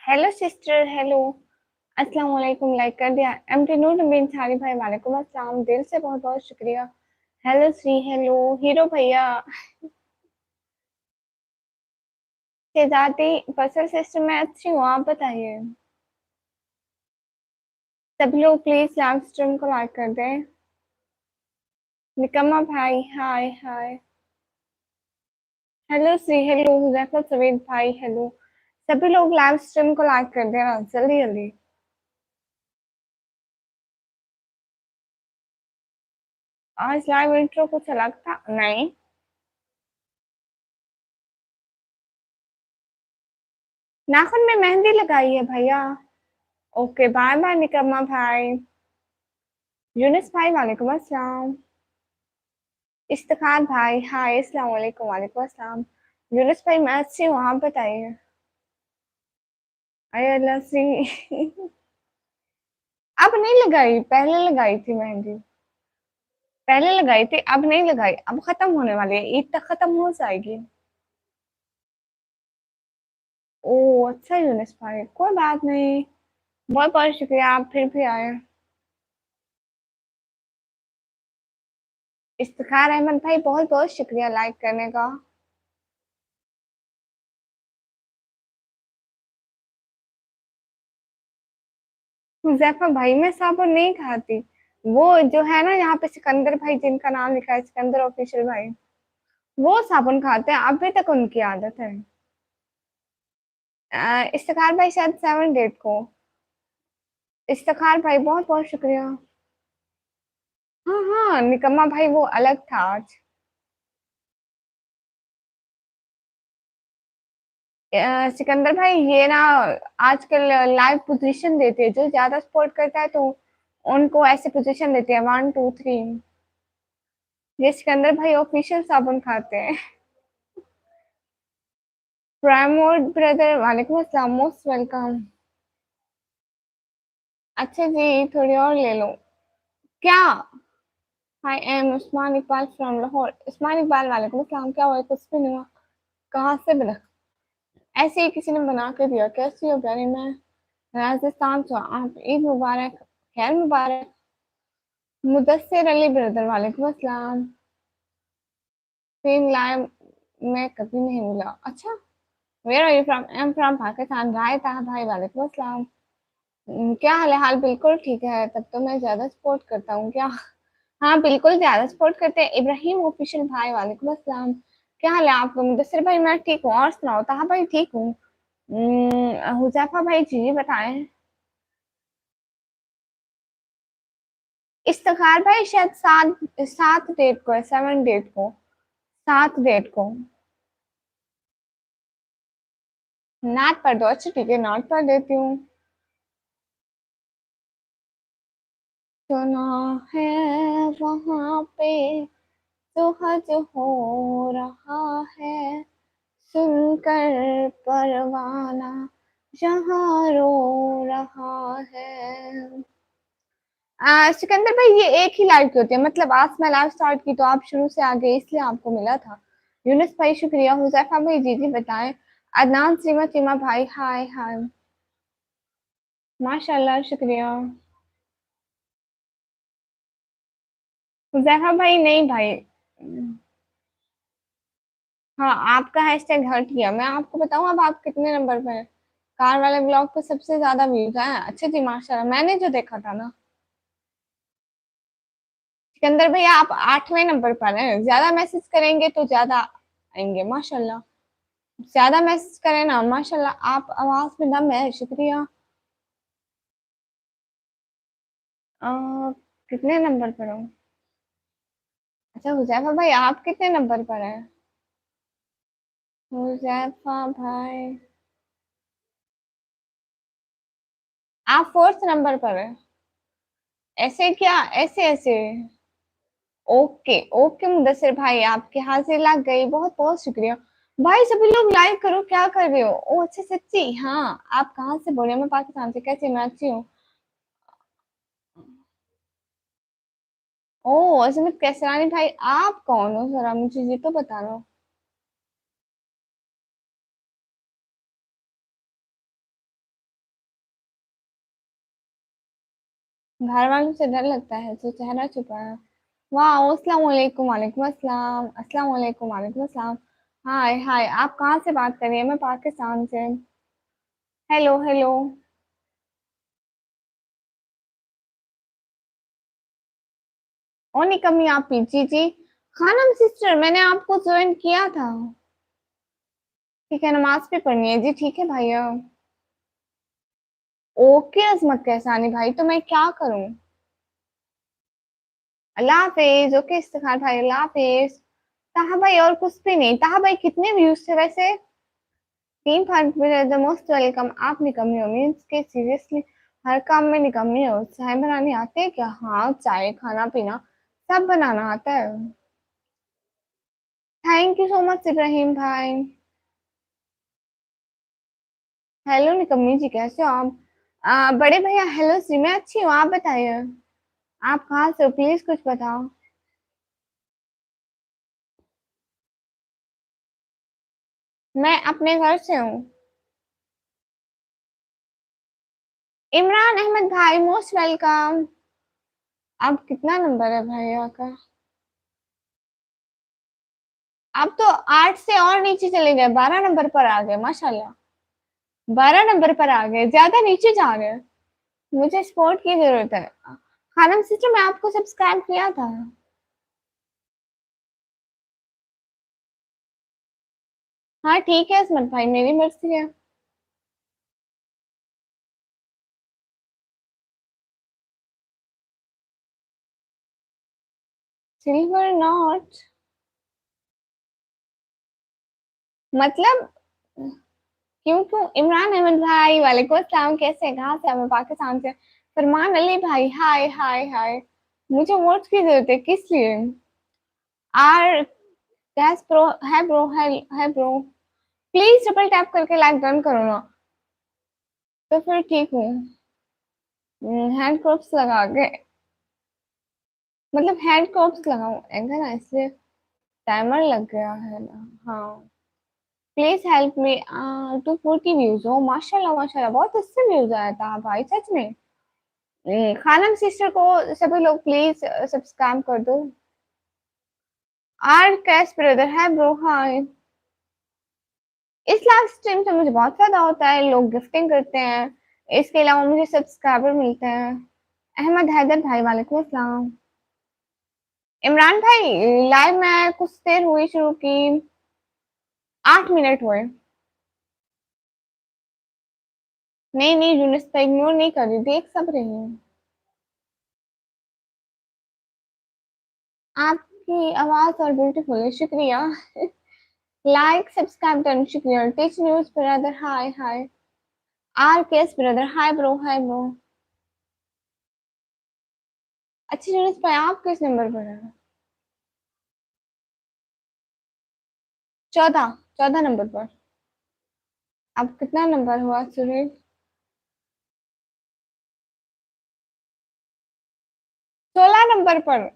Hello sister, hello. अस्सलाम वालेकुम। Like कर दिया। एमटी नूर नबीन सारी भाई, वालेकुम अस्सलाम। दिल से बहुत बहुत शुक्रिया। हेलो श्री, हेलो हीरो भैया। शेजाती बसर सिस्टर, मैं अच्छी हूँ, आप बताइए। सभी लोग प्लीज लाइव स्ट्रीम को लाइक कर दें। निकम्मा भाई, हाय हाय। हेलो श्री, हेलो हुजैफा सवेद भाई, हेलो। सभी लोग लाइव स्ट्रीम को लाइक कर देना जल्दी जल्दी। आज लाइव इंट्रो कुछ अलग था नहीं? नाखून में मेहंदी लगाई है भैया। ओके, बाय बाय निकम्मा भाई। यूनिस भाई, वालेकुम अस्सलाम। इफ्तिखार भाई, हाय, अस्सलाम वालेकुम। वालेकुम अस्सलाम। यूनिस भाई, मैं अच्छी हूँ, आप बताइए। अरे अल्लाह सी। अब नहीं लगाई, पहले लगाई थी मेहंदी। पहले लगाई थी, अब नहीं लगाई, अब खत्म होने वाली है, ईद तक खत्म हो जाएगी। ओ अच्छा यूनिस भाई, कोई बात नहीं। बहुत बहुत शुक्रिया, आप फिर भी आए। इफ्तिखार अहमद भाई, बहुत बहुत शुक्रिया लाइक करने का। हुजैफा भाई, मैं साबुन नहीं खाती। वो जो है ना यहाँ पे सिकंदर भाई, जिनका नाम लिखा है सिकंदर ऑफिशियल भाई, वो साबुन खाते हैं, अभी तक उनकी आदत है। इफ्तिखार भाई शायद 7 डेट को। इफ्तिखार भाई, बहुत बहुत शुक्रिया। हाँ हाँ, निकम्मा भाई वो अलग था आज। सिकंदर भाई ये ना आजकल लाइव पोजीशन देते हैं, जो ज्यादा सपोर्ट करता है तो उनको ऐसे पोजीशन देते हैं, 1 2 3। ये सिकंदर भाई ऑफिशियल साबुन खाते हैं। प्राइमोड ब्रदर, वालेकुम अस्सलाम, मोस्ट वेलकम। अच्छा जी, थोड़ी और ले लो। क्या? I am Usman Iqbal from Lahore. Usman Iqbal, वालेकुम अस्सलाम। क्या हुआ, कुछ भी नहीं हुआ। कहाँ से बना? ऐसे ही किसी ने बना के दिया। कैसी हो प्यारी? मैं राजस्थान से हूँ। आप ईद मुबारक, खैर मुबारक। मुदस्सिर अली ब्रदर, वालेकुम अस्सलाम। सेम लाइव में कभी नहीं मिला, अच्छा। Where are you from? I am from Pakistan. Rai Taha भाई, वालेकुम अस्सलाम। क्या हाल है? हाल बिल्कुल ठीक है, तब तो मैं ज्यादा सपोर्ट करता हूँ क्या? हाँ बिल्कुल, ज्यादा सपोर्ट करते हैं। इब्राहिम ऑफिशियल भाई, वालेकुम अस्सलाम। क्या हाल है आपका? मुदस्सिर भाई, मैं ठीक हूँ, और सुनाओ? ताहा भाई, ठीक हूँ। हुजैफा भाई, जी बताएं। इफ्तिखार भाई शायद 7 7 डेट को है, 7 डेट को। 7 डेट को। नाट पढ़ दो, अच्छा ठीक है, नाट पढ़ देती हूँ। सुना है वहां पे तो हज हो रहा है, सुनकर परवाना जहाँ रो रहा है। सिकंदर भाई, ये एक ही लाइव की होती है, मतलब आज मैं लाइव स्टार्ट की तो आप शुरू से आ गए, इसलिए आपको मिला था। यूनुस भाई शुक्रिया। हुजैफा भाई, जी जी बताएं। अदनान सीमा, सीमा भाई, हाय हाय। माशाल्लाह, शुक्रिया। हुजैफा भाई, नहीं भाई। हाँ, आपका हैशटैग हट गया। मैं आपको बताऊं अब आप कितने नंबर पे हैं। कार वाले ब्लॉग पे सबसे ज्यादा व्यूज आए हैं। अच्छा जी, माशाल्लाह, मैंने जो देखा था ना। सिकंदर भैया, आप 8वें नंबर पर हैं, ज्यादा मैसेज करेंगे तो ज्यादा आएंगे, माशाल्लाह। ज्यादा मैसेज करें ना, माशाल्लाह, आप आवाज में दम है, शुक्रिया। अ, कितने नंबर पर हो? अच्छा हुजैफा भाई, आप कितने नंबर पर हैं? हुजैफा भाई, आप 4th नंबर पर हैं। ऐसे क्या? ऐसे ऐसे? ओके ओके मुदस्सिर भाई, आपकी हाजिर लग गई, बहुत बहुत शुक्रिया। भाई सभी लोग लाइक करो, क्या कर रहे हो? ओ अच्छा, सच्ची? हाँ। आप कहाँ से बोल रहे हो? मैं पाकिस्तान से। कैसे? मैं अच्छी हूँ। ओ अजमत कैसरानी भाई, आप कौन हो जरा मुझे ये तो बताना। घर वालों से डर लगता है तो चेहरा छुपाया। वाह, अस्सलाम वालेकुम, वालेकुम अस्सलाम, अस्सलाम वालेकुम, वालेकुम अस्सलाम। हाय हाय, आप कहाँ से बात कर रही है? मैं पाकिस्तान से। Hello hello. ओ निकम्मी, आप पीछी जी। खानम सिस्टर, मैंने आपको ज्वाइन किया था। ठीक है, नमाज भी पढ़नी है जी। ठीक है भैया। ओके अजमत कैसानी भाई, तो मैं क्या करूं? अल्लाह हाफिज। ओके इफ्तिखार भाई, अल्लाह हाफिज। ताहा भाई और कुछ भी नहीं। ताहा भाई कितने व्यूज थे वैसे? 3 फर्क द मोस्ट वेलकम। आप निकम्मी हो मीन्स के सीरियसली हर काम में निकम्मी हो। चाय बनानी आती है क्या? हाँ, चाय खाना पीना सब बनाना आता है। Thank you so much Ibrahim भाई। हेलो निकम्मी जी, कैसे हो आप? बड़े भैया हेलो जी, मैं अच्छी हूँ, आप बताइए। आप कहाँ से हो, प्लीज कुछ बताओ। मैं अपने घर से हूँ। इमरान अहमद भाई मोस्ट वेलकम। अब कितना नंबर है भैया का? अब तो 8 से और नीचे चले गए, 12 नंबर पर आ गए माशाल्लाह। 12 नंबर पर आ गए, ज्यादा नीचे जा रहे हैं। मुझे सपोर्ट की जरूरत है। खानम सिस्टर, मैं आपको सब्सक्राइब किया था। हाँ ठीक है असमत भाई, मेरी मर्जी है। सिल्वर नॉट मतलब? क्यों क्यों? इमरान अहमद भाई वालेकुम अस्सलाम, कैसे हैं? कहाँ से? मैं पाकिस्तान से। फरमान अली भाई, हाय हाय हाय। मुझे वोट की जरूरत है, किस लिए? आर गैस प्रो है ब्रो, है ब्रो। प्लीज डबल टैप करके लाइक डन करो ना। तो फिर ठीक हूँ। हैंड क्रॉप्स लगा के, मतलब हैंड क्रॉप्स लगाऊं ऐसा ना, इसलिए टाइमर लग गया है ना। हाँ। Please help me. 240 व्यूज हो, माशाल्लाह माशाल्लाह, बहुत अच्छे व्यूज आया था भाई सच में। खानम सिस्टर को सभी लोग प्लीज सब्सक्राइब कर दो। आर कैश ब्रदर है ब्रो, हाय। इस लाइव स्ट्रीम से मुझे बहुत फायदा होता है, लोग गिफ्टिंग करते हैं, इसके अलावा मुझे सब्सक्राइबर मिलते हैं। अहमद हैदर भाई वालेकुम अस्सलाम। इमरान भाई लाइव में कुछ देर हुई शुरू की, 8 मिनट हुए। नहीं नहीं यूनिस पे इग्नोर नहीं कर रही, देख सब रही हूँ। आपकी आवाज और ब्यूटीफुल है, शुक्रिया। लाइक सब्सक्राइब डन, शुक्रिया। Teach news brother, hi hi. R case brother, hi bro, hi bro. अच्छी न्यूज पे आप किस नंबर पर है? 14, 14 नंबर पर। अब कितना नंबर हुआ सुनील? 16 नंबर पर।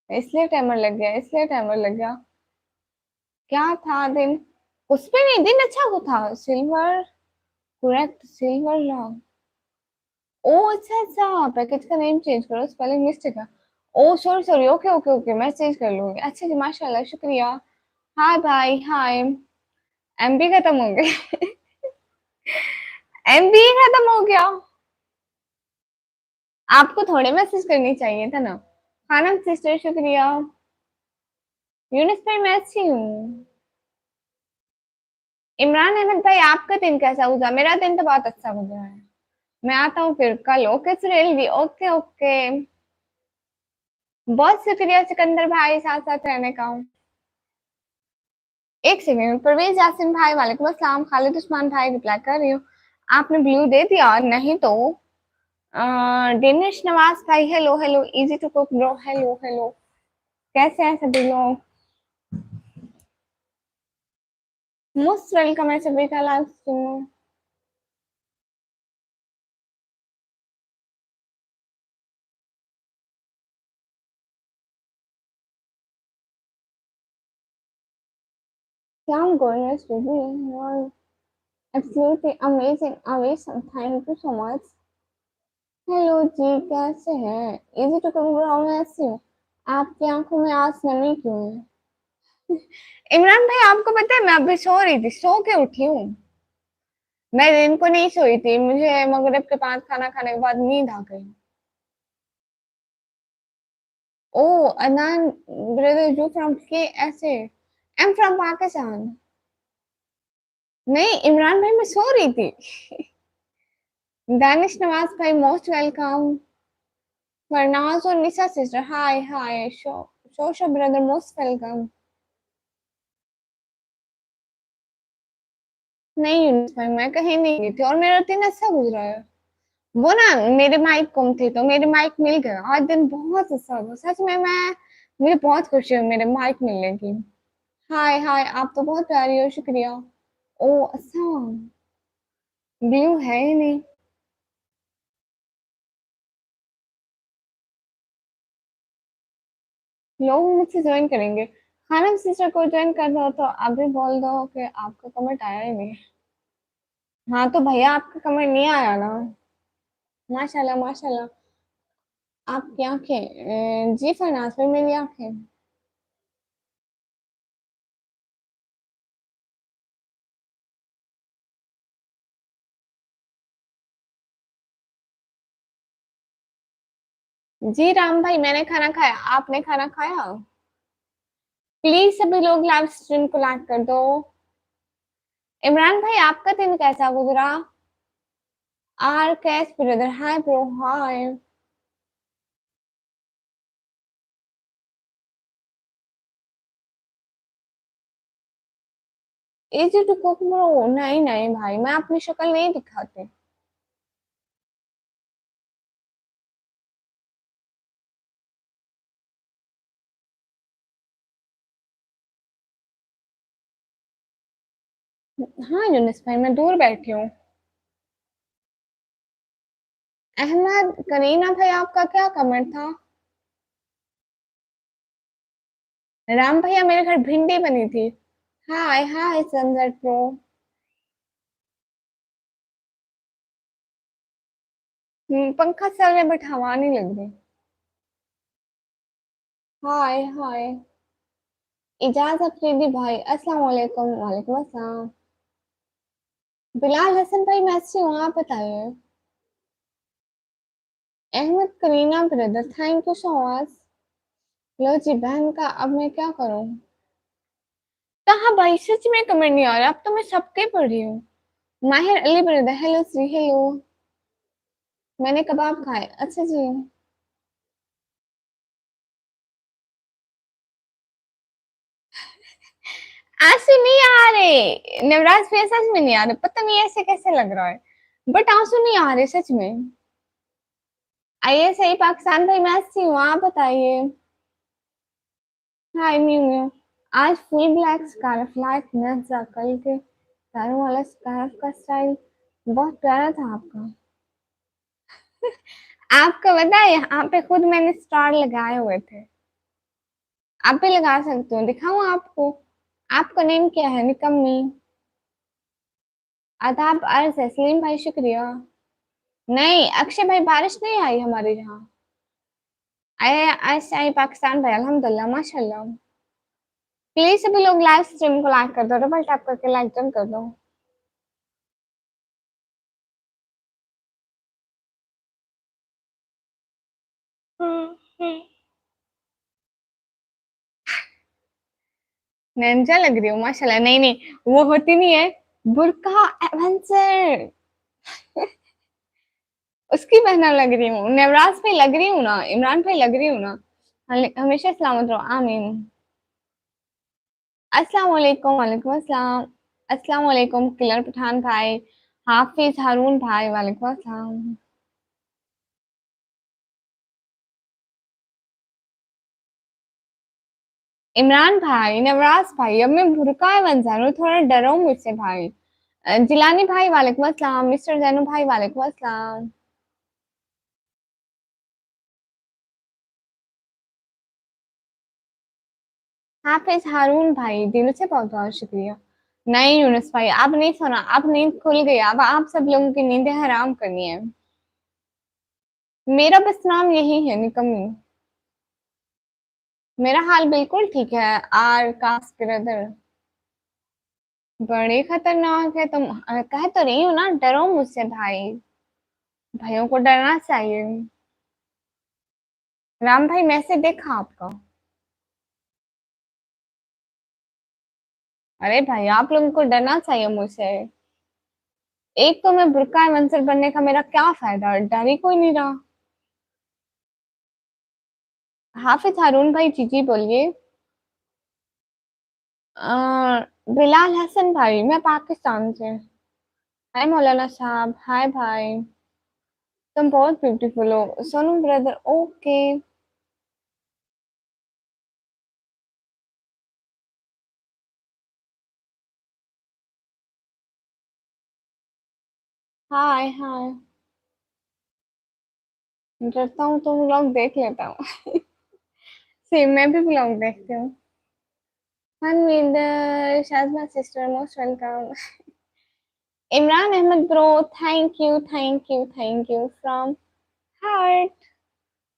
इसलिए टाइमर लग गया, इसलिए टाइमर लग गया। क्या था दिन? उस पे नहीं, दिन अच्छा को था। Silver, correct, silver long. ओ अच्छा अच्छा, पैकेज का नेम चेंज करो, स्पेलिंग मिस्टेक है। Oh sorry sorry, okay okay okay, मैं चेंज कर लूंगी। अच्छा जी, माशाल्लाह, शुक्रिया। हाय भाई हाय। एमबी खत्म हो गए। एमबी खत्म हो गया। आपको थोड़े मैसेज करनी चाहिए था ना। खानम सिस्टर शुक्रिया। यूनिस भाई मैं अच्छी हूँ। इमरान अहमद भाई आपका दिन कैसा गुजरा? मेरा दिन तो बहुत अच्छा गुजरा है। मैं आता हूँ फिर कल, ओके सुरेल भी, ओके ओके। बहुत शुक्रिया सिकंदर भाई साथ साथ रहने का। एक सेकंड, परवेज यासिन भाई वालेकुम अस्सलाम। खालिद उस्मान भाई रिप्लाई कर रही हूँ। आपने ब्लू दे दिया? नहीं तो डेनिश नवाज भाई hello hello, easy to cook bro, hello hello. कैसे हैं सभी लोग? मोस्ट वेलकम है सभी का लाइव स्ट्रीम में। क्या I'm going as baby, you're absolutely amazing, amazing, thank you so much. Hello जी, कैसे हैं? इजी टू कम ब्राउन, ऐसी हूँ। आपकी आंखों में आज नमी क्यों है? इमरान भाई, आपको पता है मैं अभी सो रही थी, सो के उठी हूँ। मैं दिन को नहीं सोई थी, मुझे मगरिब के बाद खाना खाने के बाद नींद आ गई। ओ, अदनान ब्रदर, यू फ्रॉम के? ऐसे आई एम फ्रॉम पाकिस्तान। नहीं इमरान भाई, मैं सो रही थी। दानिश नवाज भाई, मोस्ट वेलकम। फरनाज और निशा सिस्टर, हाय हाय। शो ब्रदर, मोस्ट वेलकम। नहीं यूनुस भाई, मैं कहीं नहीं गई थी और मेरा दिन अच्छा गुजरा है। वो ना, मेरे माइक गुम थे तो मेरे माइक मिल गया। आज दिन बहुत अच्छा था सच में। मुझे बहुत खुशी है मेरे माइक मिलने की। हाय हाय, आप तो बहुत प्यारी हो, शुक्रिया। ओ अच्छा, ब्लू है ही नहीं। लोग मुझसे ज्वाइन करेंगे। खानम सिस्टर को ज्वाइन कर दो तो आप भी बोल दो कि आपका कमेंट आया ही नहीं। हाँ तो भैया, आपका कमेंट नहीं आया ना? माशाल्लाह माशाल्लाह। आपकी आंखें, जी फरनाज भाई, मेरी आंखें। जी राम भाई, मैंने खाना खाया, आपने खाना खाया? प्लीज सभी लोग लाइव स्ट्रीम को लाइक कर दो। इमरान भाई, आपका दिन कैसा गुजरा? R cash brother, hi bro, hi. Easy to cook bro, नहीं नहीं भाई, मैं अपनी शक्ल नहीं दिखाती। हाँ यूनिस भाई, मैं दूर बैठी हूँ। अहमद करीना भाई, आपका क्या कमेंट था? राम भैया, मेरे घर भिंडी बनी थी। हाय हाय सनसेट प्रो। पंखा चल रहा बट हवा नहीं लग रही। हाय हाय। इजाजत अफरीदी भाई, अस्सलाम वालेकुम। वालेकुम अस्सलाम। बिलाल हसन भाई, मैं अच्छी हूँ, आप बताइए। Ahmad Kareena brother, thank you so much. लो जी बहन का, अब मैं क्या करूँ? कहा भाई, सच में कमेंट नहीं आ रहा, अब तो मैं सबके पढ़ रही हूँ। माहिर अली ब्रदर, हेलो जी, हेलो। मैंने कबाब खाए, अच्छा जी। आंसू नहीं आ रहे नवराज भैया, सच में नहीं आ रहे, पता नहीं ऐसे कैसे लग रहा है। बट आंसू नहीं आ रहे सच में। आइए सही पाकिस्तान भाई, मैं अच्छी हूँ, आप बताइए। हाय म्यू म्यू। आज फुल ब्लैक स्कार्फ लाइक नज़ा, कल के तारों वाला स्कार्फ का स्टाइल बहुत प्यारा था आपका। आपको पता है, यहाँ पे खुद मैंने स्टार लगाए हुए थे। आप भी लगा सकते हो, दिखाऊं आपको? आपका नेम क्या है, निकम्मी? आदाब अर्ज है, सलीम भाई, शुक्रिया। नहीं अक्षय भाई, बारिश नहीं आई हमारे यहाँ। आए आज आई पाकिस्तान भाई, अल्हम्दुलिल्लाह माशाल्लाह। प्लीज सभी लोग लाइव स्ट्रीम को लाइक कर दो, डबल टैप करके लाइक डन कर दो। नंजा लग रही हूँ माशाल्लाह। नहीं नहीं, वो होती नहीं है, बुर्का एडवेंचर, उसकी बहना लग रही हूँ। नवराज भाई लग रही हूँ ना, इमरान भाई लग रही हूँ ना। हमेशा सलामत रहो, आमीन। अस्सलाम वालेकुम। वालेकुम अस्सलाम। अस्सलाम वालेकुम किलर पठान भाई, हाफिज हारून भाई, वालेकुम अस्सलाम। इमरान भाई, नवराज भाई, अब मैं बुरका बन जा रहा हूँ, थोड़ा डरो मुझसे भाई। जिलानी भाई, वालेकुम अस्सलाम। मिस्टर जैनू भाई, वालेकुम अस्सलाम। हाफिज हारून भाई, दिल से बहुत बहुत शुक्रिया। नहीं यूनुस भाई, अब नहीं सोना, अब नींद खुल गई, अब आप सब लोगों की नींदें हराम करनी है। मेरा बस नाम यही है, निकम्मी। मेरा हाल बिल्कुल ठीक है। आर काश ब्रदर। बड़े खतरनाक है तुम। कह तो रही हो ना, डरो मुझसे भाई। भाइयों को डरना चाहिए। राम भाई, मैसेज देखा आपका? अरे भाई, आप लोगों को डरना चाहिए मुझसे। एक तो मैं बुर्का मंसर बनने का मेरा क्या फायदा, डर ही कोई नहीं रहा। हाफिज हारून भाई, जी जी बोलिए। बिलाल हसन भाई, मैं पाकिस्तान से। हाय मौलाना साहब, हाय भाई। तुम बहुत ब्यूटीफुल हो सोनू ब्रदर। ओके। हाय हाय। डरता हूँ तो व्लॉग देख लेता हूँ। सेम, मैं भी व्लॉग देखती हूँ। Manvinder, Shazma sister, most welcome. Imran Ahmed bro, thank you thank you thank you from heart.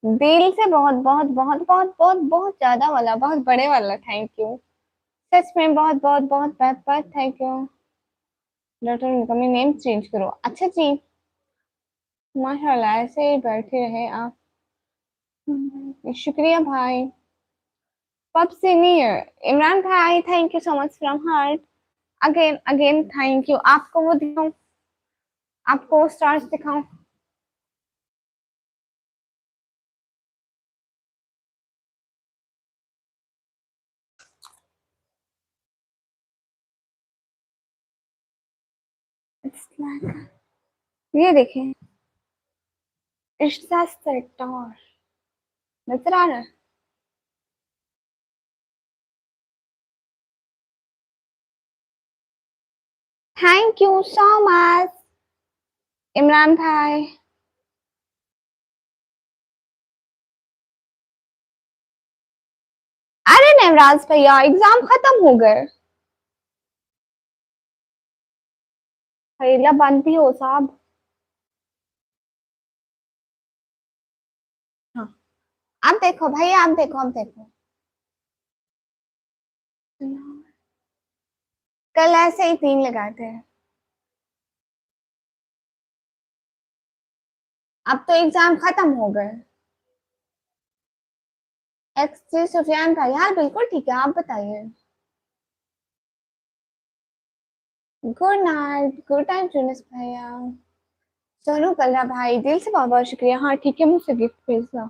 दिल से बहुत बहुत बहुत बहुत बहुत बहुत ज्यादा वाला, बहुत बड़े वाला थैंक यू। सच में बहुत बहुत बहुत बहुत बहुत thank you. Doctor incoming name change करो, अच्छा जी। माशाल्लाह, ऐसे ही बैठे रहे आप। शुक्रिया भाई। पब से नहीं है। इमरान भाई, thank you so much from heart. Again again thank you. आपको वो दिखाऊं? आपको स्टार्स दिखाऊं? It's like- ये देखें। It's star. नजर आ रहा है? Thank you so much Imran भाई। अरे नवराज भैया, एग्जाम खत्म हो गए। हईला बनती हो साहब। हाँ, आप देखो भाई, आप देखो, आप देखो। कल ऐसे ही 3 लगाए थे। अब तो एग्जाम खत्म हो गए। एक्स जी सुफियान भाई, हाँ बिल्कुल ठीक है, आप बताइए। Good night, good night Yunus भैया। सोनू कल्ला भाई, दिल से बहुत बहुत शुक्रिया। हाँ ठीक है, मुझसे गिफ्ट भेजना।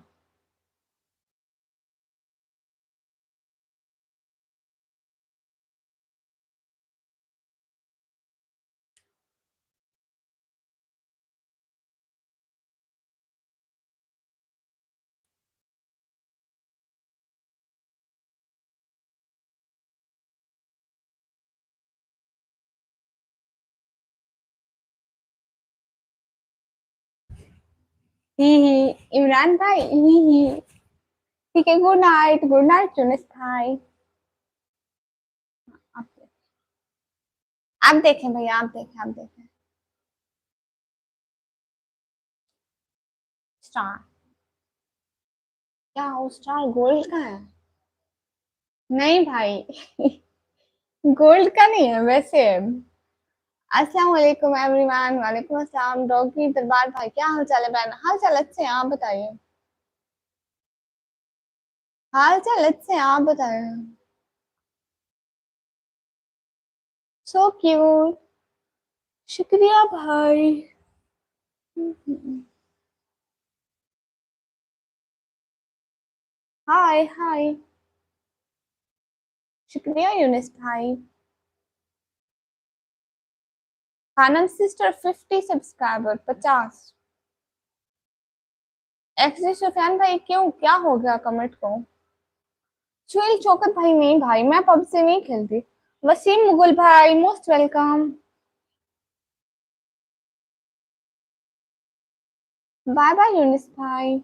ही इमरान भाई, ही। ठीक है, गुड नाइट यूनुस भाई। आप आप देखें भैया, आप देखें, आप देखें। स्टार। क्या वो स्टार गोल्ड का है? नहीं भाई। गोल्ड का नहीं है वैसे। अस्सलाम वालेकुम एवरीवन। वालेकुम अस्सलाम। डॉगी दरबार भाई, क्या हाल चाल है बहन? हाल चाल अच्छे हैं, आप बताइए। हाल चाल अच्छे हैं, आप बताइए। So cute. शुक्रिया भाई। हाय हाय। शुक्रिया यूनिस भाई। Khanam sister 50 subscriber 50। एक्सी सुफियान भाई, क्यों, क्या हो गया कमेंट को? सुहेल चौकत भाई, नहीं भाई, मैं पब से नहीं खेलती। वसीम मुगल भाई, most welcome. Bye bye Yunis भाई।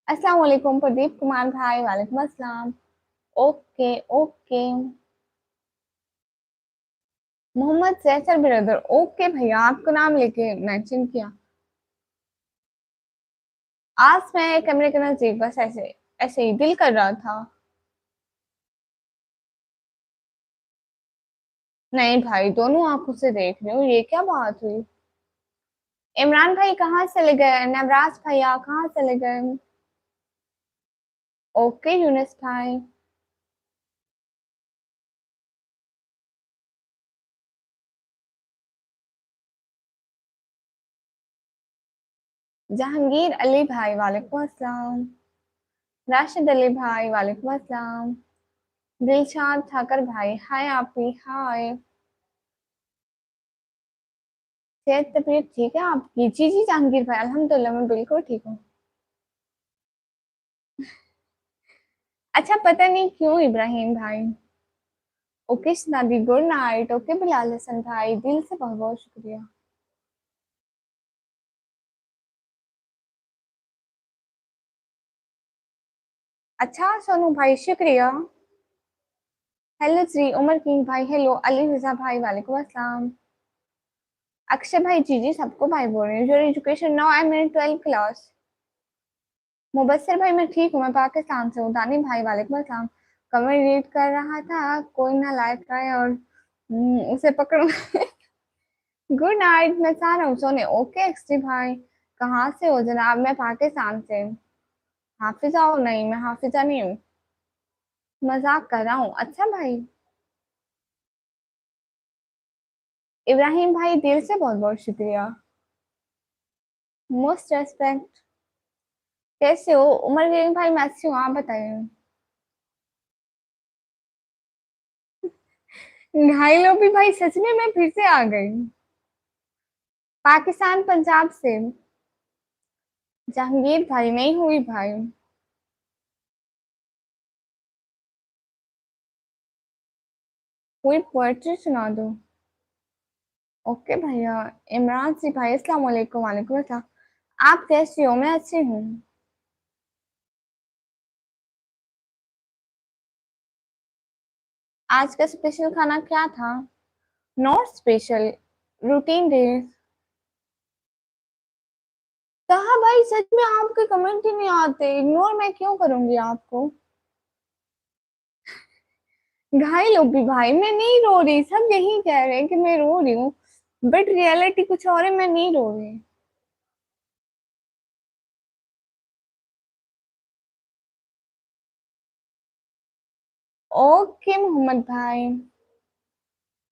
अस्सलाम वालेकुम प्रदीप कुमार भाई, वालेकुम अस्सलाम। Okay okay. Mohammad Jaisar brother, okay भैया, आपका नाम लेके मेंशन किया। आज मैं कैमरे के नजदीक बस ऐसे ऐसे ही दिल कर रहा था। नहीं भाई, दोनों आंखों से देख रही हूँ, ये क्या बात हुई। इमरान भाई कहाँ चले गए, नवराज भैया कहाँ चले गए। ओके यूनिस भाई। जहांगीर अली भाई वालेकुम अस्सलाम। राशिद अली भाई वालेकुम अस्सलाम। दिलशाद ठाकर भाई हाय आपी हाय। सेहत तबीयत ठीक है आपकी? जी जी जहांगीर भाई अल्हम्दुलिल्लाह मैं बिल्कुल ठीक हूँ। अच्छा पता नहीं क्यों इब्राहिम भाई। Okay Sanadi good night. Okay Bilal Hasan भाई दिल से बहुत बहुत शुक्रिया। अच्छा सोनू भाई शुक्रिया। हेलो जी उमर किंग भाई हेलो अली रजा भाई वालेकुम अस्सलाम। अक्षय भाई जी जी सबको भाई बोल रहे हैं। Your education now I am in 12th class. Mubassir भाई मैं ठीक हूँ, मैं पाकिस्तान से हूँ। दानी भाई वालेकुम अस्सलाम। कमेंट रीड कर रहा था, कोई ना लाइक आए और उसे पकड़ो। गुड नाइट, मैं चाह रहा हूँ सोने। ओके एक्सटी भाई कहाँ से हो जनाब? मैं पाकिस्तान से। हाफिजा हो? नहीं मैं हाफिजा नहीं हूँ, मजाक कर रहा हूँ। अच्छा भाई इब्राहिम भाई दिल से बहुत बहुत शुक्रिया। Most respect. कैसे हो उमर करीम भाई? मैं अच्छी हूँ, आप बताइए। घायलों भी भाई सच में मैं फिर से आ गई। पाकिस्तान पंजाब से। जहांगीर भाई नहीं हुई भाई। कोई पोएट्री सुना दो। ओके भैया। इमरान सी भाई अस्सलाम वालेकुम। वालेकुम अस्सलाम। आप कैसी हो? मैं अच्छी हूँ। आज का स्पेशल खाना क्या था? Not special, routine days. कहा भाई सच में आपके कमेंट ही नहीं आते, इग्नोर मैं क्यों करूंगी आपको। घायल हो भी भाई, मैं नहीं रो रही, सब यही कह रहे हैं कि मैं रो रही हूँ, बट रियलिटी कुछ और है, मैं नहीं रो रही। ओके मोहम्मद भाई।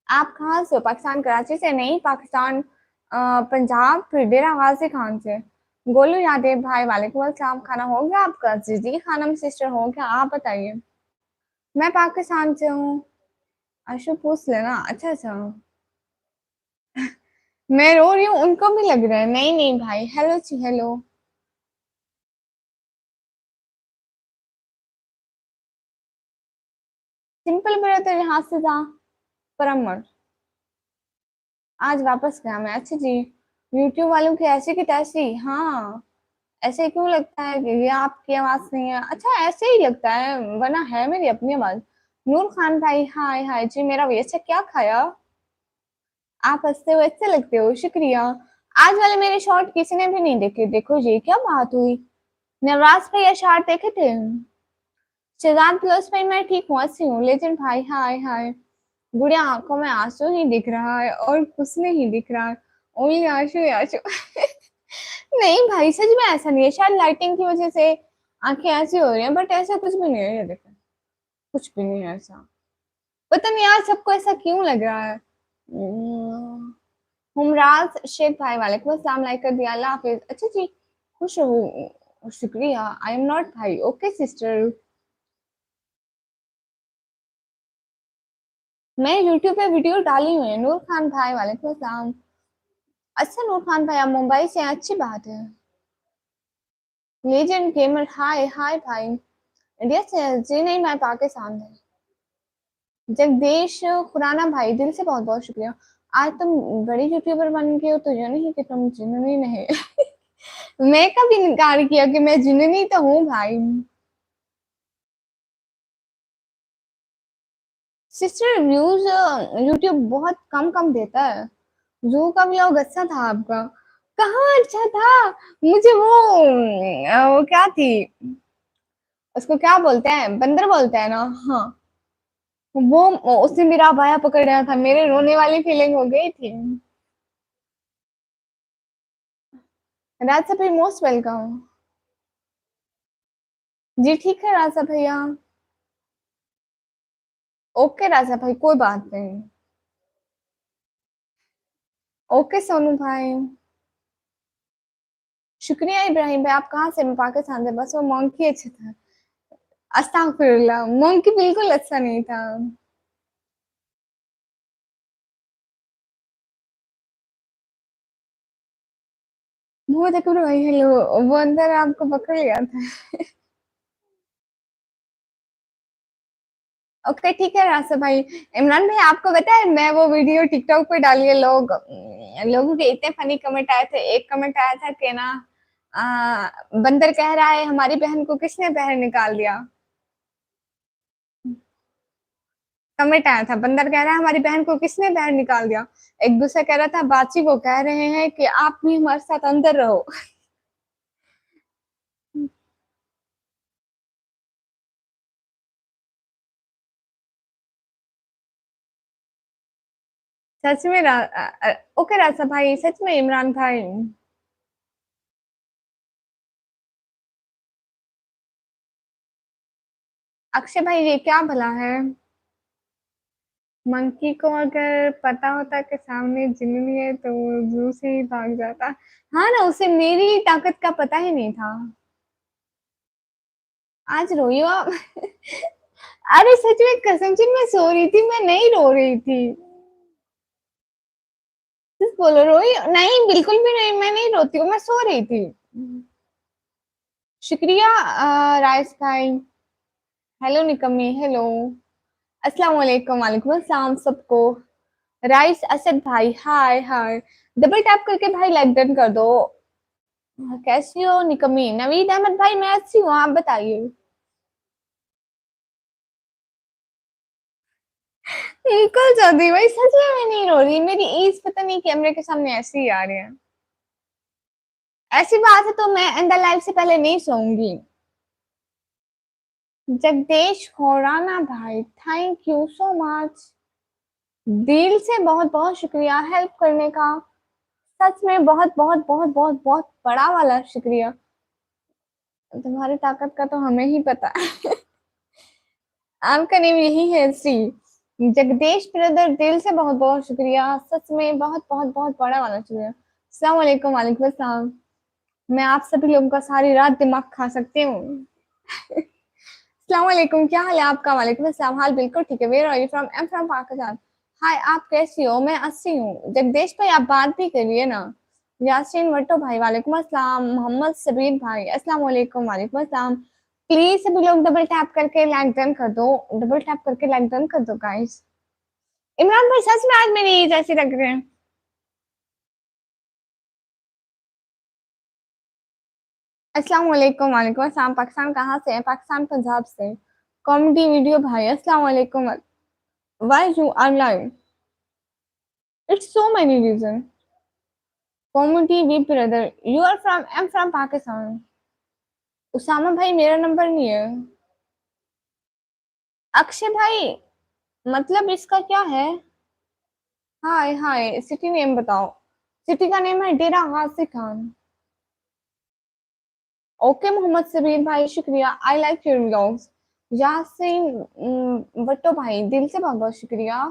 आप कहाँ से हो? पाकिस्तान कराची से? नहीं पाकिस्तान पंजाब फिर डेरा गाजी खान से। गोलू यादेव भाई वालेकुम अस्सलाम। खाना हो गया आपका? जी जी खाना सिस्टर हो गया, आप बताइए। मैं पाकिस्तान से हूँ। अशु पूछ लेना। अच्छा अच्छा। मैं रो रही हूँ उनको भी लग रहा है। नहीं नहीं भाई हेलो जी हेलो। सिंपल मेरा तो यहाँ से था परमर। आज वापस गया मैं। अच्छा जी। यूट्यूब वालों की ऐसी की तैसी। हाँ ऐसे क्यों लगता है कि ये आपकी आवाज नहीं है? अच्छा ऐसे ही लगता है, वरना है मेरी अपनी आवाज। नूर खान भाई हाय हाय जी मेरा भैया। अच्छा क्या खाया? आप हंसते हुए अच्छे लगते हो, शुक्रिया। आज वाले मेरे शॉर्ट किसी ने भी नहीं देखे, देखो ये क्या बात हुई। नवराज भैया शॉर्ट देखे थे? शहजाद प्लस भाई मैं ठीक हूँ, अच्छी हूँ। लेजेंड भाई हाय हाय। बुढ़िया आंखों में आंसू ही दिख रहा है और कुछ नहीं दिख रहा है, ओनली आंसू ही आंसू। नहीं भाई सच में ऐसा नहीं है, शायद लाइटिंग की वजह से आंखें ऐसी हो रही हैं, बट ऐसा कुछ भी नहीं है। ये देखो कुछ भी नहीं है ऐसा। पता नहीं यार सबको ऐसा क्यों लग रहा है। हमराज शेख भाई वालेकुम अस्सलाम। लाइक कर दिया, अल्लाह हाफिज। अच्छा जी खुश हो, शुक्रिया। आई एम नॉट भाई। Okay sister. मैं यूट्यूब पे वीडियो डाली हुई है। नूर खान भाई वालेकुम अस्सलाम। अच्छा नूर खान भाई आप मुंबई से हैं, अच्छी बात है। लेजेंड गेमर हाय हाय भाई। इंडिया से हैं? जी नहीं मैं पाकिस्तान से। जगदीश खुराना भाई दिल से बहुत बहुत शुक्रिया। आज तुम बड़ी यूट्यूबर बन गए हो तो ये नहीं कि तुम जिननी नहीं। मैं कभी इनकार किया कि मैं जिननी तो हूँ भाई। सिस्टर व्यूज यूट्यूब बहुत कम कम देता है। जू का व्लॉग अच्छा था आपका। कहाँ अच्छा था? मुझे वो क्या थी, उसको क्या बोलते हैं, बंदर बोलते हैं ना? हाँ, वो उसने मेरा बाया पकड़ लिया था, मेरे रोने वाली फीलिंग हो गई थी। राजा भाई मोस्ट वेलकम। जी ठीक है राजा भैया। ओके राजा भाई, कोई बात नहीं। ओके सोनू भाई। शुक्रिया इब्राहिम भाई। आप कहाँ से? मैं पाकिस्तान से। बस वो मंकी अच्छा था। अस्तगफिरुल्लाह, मंकी बिल्कुल अच्छा नहीं था। वो देखो भाई, हेलो, वो अंदर आपको पकड़ लिया था। ओके ठीक है रास्ता भाई। इमरान भाई आपको पता है, मैं वो वीडियो टिकटॉक पे डाली है, लोगों के इतने फनी कमेंट आए थे। एक कमेंट आया था कि ना, बंदर कह रहा है हमारी बहन को किसने बाहर निकाल दिया। कमेंट आया था, बंदर कह रहा है हमारी बहन को किसने बाहर निकाल दिया। एक दूसरा कह रहा था बाची को कह रहे हैं कि आप भी हमारे साथ अंदर रहो। सच में ओके रास्ता भाई, सच में इमरान भाई। अक्षय भाई ये क्या भला है? मंकी को अगर पता होता कि सामने जिमिनी है तो वो जू से ही भाग जाता। हाँ ना, उसे मेरी ताकत का पता ही नहीं था। आज रोई हो आप? अरे सच में, कसम से मैं सो रही थी, मैं नहीं रो रही थी। सच बोलो, रोई नहीं? बिल्कुल भी नहीं, मैं नहीं रोती हूँ, मैं सो रही थी। शुक्रिया राइस भाई। हेलो निकम्मी, हेलो। अस्सलाम वालेकुम। वालेकुम अस्सलाम सबको। राइस असद भाई, हाय हाय। डबल टैप करके भाई लाइक डन कर दो। कैसी हो निकम्मी? नवीद अहमद भाई, मैं अच्छी हूँ, आप बताइए। बिल्कुल चौधरी भाई, सच में मैं नहीं रो रही, मेरी एज पता नहीं कैमरे के सामने ऐसी ही आ रही है। ऐसी बात है तो मैं अंदर लाइव से पहले नहीं सोऊंगी। जगदीश खुराना भाई, थैंक यू सो मच। दिल से बहुत बहुत शुक्रिया हेल्प करने का। सच में बहुत बहुत बहुत बहुत बहुत बड़ा वाला शुक्रिया। तुम्हारी ताकत का तो हमें ही पता है। आपका नेम यही है श्री। जगदीश ब्रदर, दिल से बहुत बहुत शुक्रिया, सच में बहुत बहुत बहुत बड़ा वाला शुक्रिया। अस्सलाम वालेकुम। वालेकुम अस्सलाम। मैं आप सभी लोगों का सारी रात दिमाग खा सकती हूँ। अस्सलाम वालेकुम, क्या हाल है आपका? वालेकुम अस्सलाम, हाल बिल्कुल ठीक है। Where are you from? I am from Pakistan. Hi, आप कैसी हो? मैं अच्छी हूँ। जगदीश भाई आप बात भी करिए ना। यासीन वट्टो भाई, वालेकुम अस्सलाम। मोहम्मद सबीर भाई, अस्सलाम वालेकुम। वालेकुम अस्सलाम। प्लीज सभी लोग डबल टैप करके लाइक डन कर दो। डबल टैप करके लाइक डन कर दो गाइस। इमरान भाई सच में आज मेरी एज ऐसी लग रहे हैं। अस्सलाम वालेकुम। वालेकुम अस्सलाम। पाकिस्तान कहाँ से है? पाकिस्तान पंजाब से। कॉमेडी वीडियो भाई, अस्सलाम वालेकुम। Why you are live? It's so many reason. Comedy we brother, you are from? I am from Pakistan. Usama भाई मेरा नंबर नहीं है। अक्षय भाई, मतलब इसका क्या है? हाय हाय, सिटी नेम बताओ। सिटी का नेम है डेरा गाजी खान। ओके मोहम्मद सबीर भाई, शुक्रिया। I like your vlogs. Yasin Batto भाई, दिल से बहुत बहुत शुक्रिया।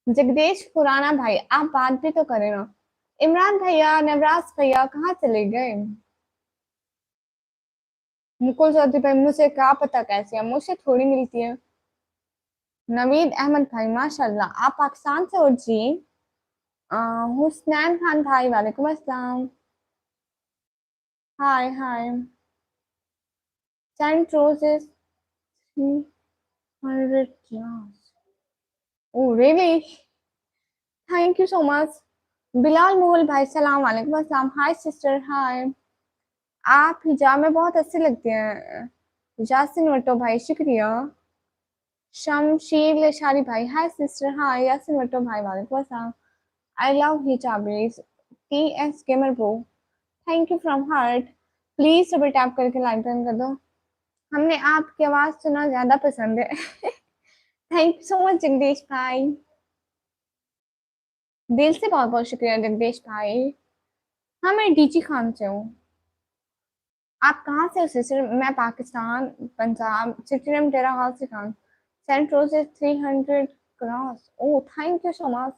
जगदीश खुराना भाई, आप बात भी तो करें ना। इमरान भैया, नवराज भैया कहाँ चले गए? मुकुल चौधरी भाई, मुझे क्या पता कैसे है, मुझे थोड़ी मिलती है। नवीद अहमद भाई, माशाल्लाह आप पाकिस्तान से हो जी। हुसनैन खान भाई, वालेकुम अस्सलाम। Hi hi. Saint roses 300 class. Oh really? Thank you so much. Bilal Mughal भाई, सलाम वालेकुम अस्सलाम। Hi sister, hi. आप हिजाब में बहुत अच्छी लगती हैं। यासिन वट्टो भाई, शुक्रिया। शमशील शारी भाई, हाय सिस्टर, हाय। यासिन वट्टो भाई, वालेकुम अस्सलाम। I love hijabis. T S gamer bro, thank you from heart. Please सभी टैप करके लाइक डन कर दो। हमने आपकी आवाज सुना, ज्यादा पसंद है। Thank you so much Jagdish भाई, दिल से बहुत बहुत शुक्रिया जगदीश भाई। हाँ, मैं डीजी खान से हूँ। आप कहाँ से हो सिस्टर? मैं पाकिस्तान, पंजाब, सिटी नेम तेरा हाउस Khan, saint roses 300 cross. Oh thank you so much.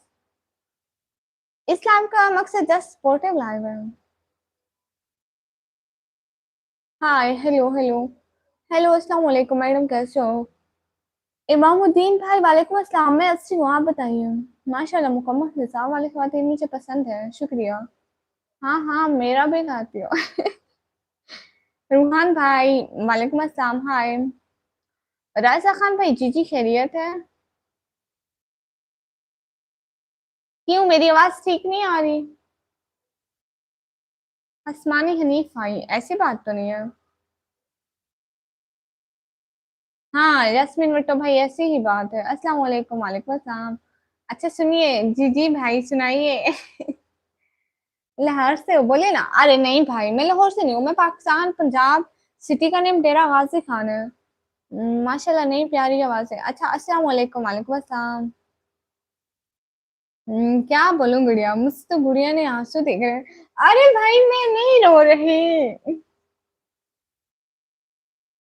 Islam का मकसद जस्ट सपोर्टिव लाइव है। हाय, हेलो हेलो हेलो, अस्सलाम वालेकुम मैडम, कैसे हो? इमामुद्दीन भाई वालेकुम अस्सलाम, मैं अच्छी हूँ, आप बताइए। माशाल्लाह, मुकम्मल हिसाब वाली ख्वातीन मुझे पसंद है, शुक्रिया। हाँ हाँ, मेरा भी खाती हो। रूहान भाई वालेकुम अस्सलाम, हाय। राजा खान भाई, जी जी खैरियत है? क्यों, मेरी आवाज ठीक नहीं आ रही? आसमानी हनीफ भाई, ऐसी बात तो नहीं है। हाँ यास्मीन भट्टो भाई, ऐसी ही बात है। अस्सलाम वालेकुम, वालेकुम अस्सलाम। अच्छा सुनिए, जी जी भाई सुनाइए। लाहौर से हो, बोले ना। अरे नहीं भाई, मैं लाहौर से नहीं हूँ, मैं पाकिस्तान, पंजाब, सिटी का नेम डेरा गाजी खान है। माशाल्लाह, नहीं प्यारी आवाज है। अच्छा, अस्सलाम वालेकुम, वालेकुम अस्सलाम। क्या बोलूं गुड़िया, मुझसे तो गुड़िया ने आंसू देख रहे हैं। अरे भाई, मैं नहीं रो रही।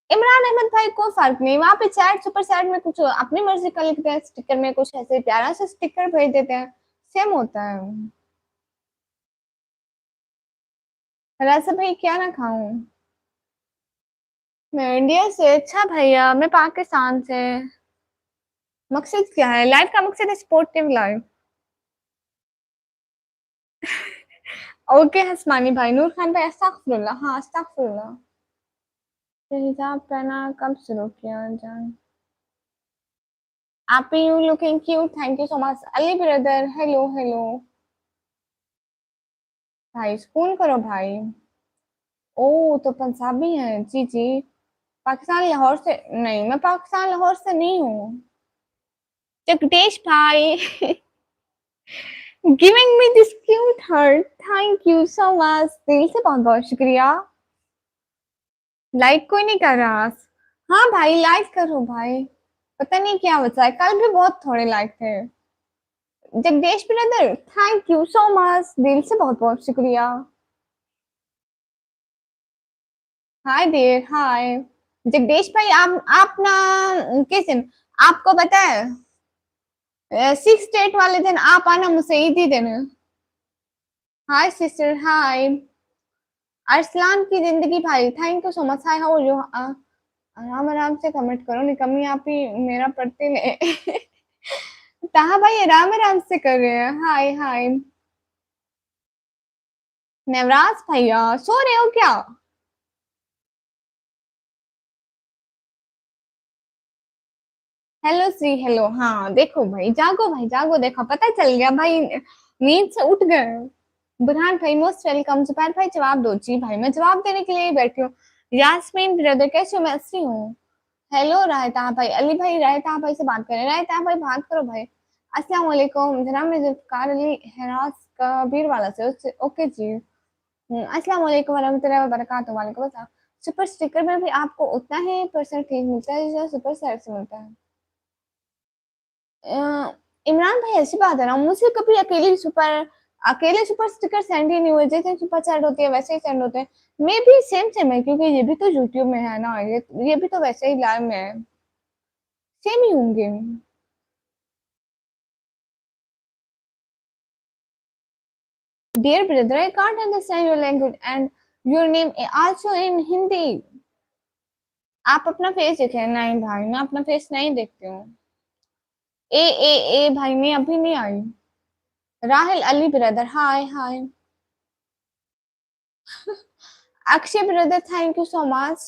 इमरान अहमद भाई, कोई फर्क नहीं, वहां पे चैट सुपर चैट में कुछ अपनी मर्जी का लिखते हैं, स्टिकर में कुछ ऐसे प्यारा सा स्टिकर भेज देते हैं, सेम होता है। राजा भाई, क्या ना खाऊं? मैं इंडिया से। अच्छा भैया, मैं पाकिस्तान से। मकसद क्या है लाइफ का? मकसद है स्पोर्टिव लाइफ। ओके हस्मानी भाई, नूर खान भाई, अस्तगफुरुल्लाह, हाँ अस्तगफुरुल्लाह। तो हिजाब पहना कब शुरू किया जान? आप you looking cute, thank you so much. Ali brother, hello hello. भाई सुकून करो भाई। ओ तो पंजाबी है, जी जी। पाकिस्तान लाहौर से? नहीं, मैं पाकिस्तान लाहौर से नहीं हूँ। जगदीश भाई, giving me this cute heart, thank you so much, दिल से बहुत बहुत शुक्रिया। लाइक कोई नहीं कर रहा। हाँ भाई, लाइक करो भाई। पता नहीं क्या बचा है, कल भी बहुत थोड़े लाइक थे। Jagdish brother, thank you so much, दिल से बहुत बहुत शुक्रिया। हाय देयर, हाय। जगदीश भाई, आप ना किस दिन, आपको पता है 6 डेट वाले दिन आप आना, मुझसे ईद ही दिन। हाय सिस्टर, हाय। अरसलान की जिंदगी भाई, thank you so much, hi how you? आराम आराम से कमेंट करो, निकम्मी आप ही मेरा पढ़ते ले। ताहा भाई, आराम आराम से कर रहे हैं, हाय हाय। नवराज भैया, सो रहे हो क्या? हेलो सी, हेलो, हाँ देखो भाई, जागो भाई जागो, देखो पता चल गया भाई, नींद से उठ गए। बुरहान भाई मोस्ट वेलकम। जुबैर भाई, जवाब दो। जी भाई, मैं जवाब देने के लिए ही बैठी हूँ। यास्मीन ब्रदर, कैसे हो? मैं अच्छी हूँ। हेलो रायता भाई, अली भाई, रायता भाई से बात करें, रायता भाई बात करो भाई। अस्सलाम वालेकुम जनाब, मैं जुल्फकार अली हरास कबीर वाला से ओके जी। अस्सलाम वालेकुम वरहमतुल्लाहि वबरकातुहू, वालेकुम अस्सलाम। सुपर स्टिकर में भी आपको उतना ही परसेंटेज मिलता है जैसे सुपर सेट से मिलता है? इमरान भाई, ऐसी बात है ना, मुझे कभी अकेले सुपर स्टिकर सेंड ही नहीं हुए, जैसे सुपर सेंड होती है वैसे ही सेंड होते हैं। मे भी सेम सेम है, क्योंकि ये भी तो यूट्यूब में है ना, ये भी तो वैसे ही लाइव में है, सेम ही होंगे। Dear brother, I can't understand your language and your name also in Hindi. आप अपना फेस देखे? नहीं भाई, मैं अपना फेस नहीं देखती हूँ। ए भाई, मैं अभी नहीं आई। Rahil Ali brother, hi hi. Akshay brother, thank you so much.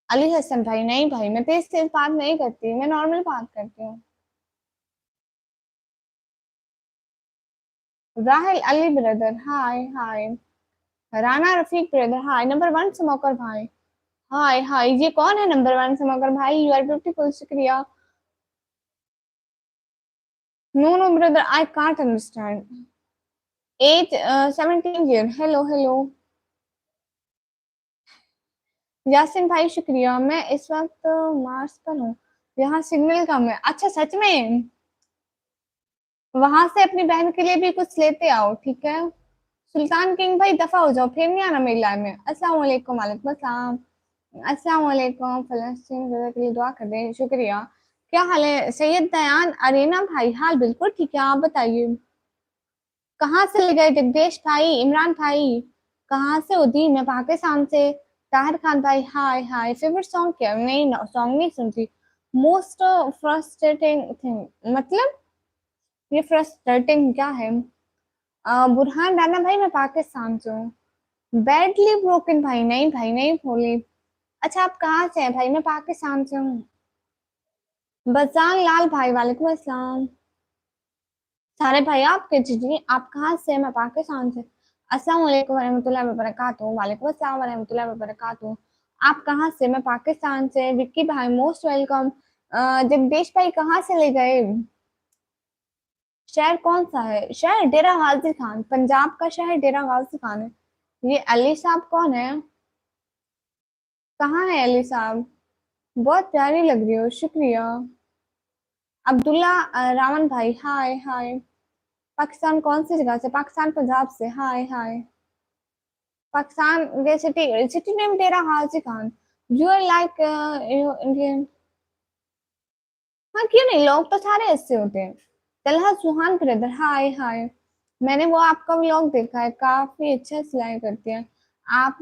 Ali Hasan भाई, नहीं भाई, मैं तेज तेज बात नहीं करती, मैं नॉर्मल बात करती हूँ। Rahil Ali brother, hi hi. Rana Rafiq brother, hi. Number 1 smoker भाई, हाय हाय। ये कौन है नंबर 1 स्मोकर भाई? यू आर ब्यूटीफुल, शुक्रिया। No no brother, I can't understand. Age 17 year. Hello hello Yasin भाई, शुक्रिया। मैं इस वक्त मार्स पर हूँ, यहाँ सिग्नल कम है। अच्छा, सच में? वहां से अपनी बहन के लिए भी कुछ लेते आओ, ठीक है? सुल्तान किंग भाई, दफा हो जाओ, फिर नहीं आना मेरी लाइफ में। अस्सलाम वालेकुम। वालेकुम अस्सलाम। अस्सलाम वालेकुम। फलस्तीन के लिए दुआ कर दें, शुक्रिया। क्या हाल है सैयद दयान? अरीना भाई, हाल बिल्कुल ठीक है, आप बताइए। कहाँ से ले गए जगदीश भाई, इमरान भाई? कहाँ से हो दी? मैं पाकिस्तान से। ताहिर खान भाई, हाय हाय। फेवरेट सॉन्ग क्या? नहीं, सॉन्ग नहीं सुनती। मोस्ट फ्रस्ट्रेटिंग थिंग मतलब? ये फ्रस्ट्रेटिंग क्या है? बुरहान राना भाई, मैं पाकिस्तान से हूँ। बैडली ब्रोकन भाई, नहीं भाई नहीं बोली। अच्छा, आप कहाँ से हैं भाई? मैं पाकिस्तान से हूँ। बजान लाल भाई, वालेकुम अस्सलाम। सारे भाई आपके जी जी, आप कहाँ से? मैं पाकिस्तान से। अस्सलाम वालेकुम वरहमतुल्लाहि वबरकातुहू। वालेकुम अस्सलाम वरहमतुल्लाहि वबरकातुहू। आप कहाँ से? मैं पाकिस्तान से। विक्की भाई, मोस्ट वेलकम। जगदीश भाई, कहाँ से ले गए? शहर कौन सा है? शहर डेरा गाजी खान, पंजाब का शहर डेरा गाजी खान है। ये अली साहब कौन है? कहाँ है अली साहब? बहुत प्यारी लग रही हो, शुक्रिया। अब्दुल्ला रावण भाई, हाय हाय। पाकिस्तान कौन सी जगह से? पाकिस्तान पंजाब से। हाय हाय। पाकिस्तान के सिटी सिटी नेम तेरा Haji Khan. You are like Indian. हाँ, क्यों नहीं, लोग तो सारे ऐसे होते हैं। Talha Suhan brother, hi hi. मैंने वो आपका व्लॉग देखा है, काफी अच्छा सिलाई करती है आप।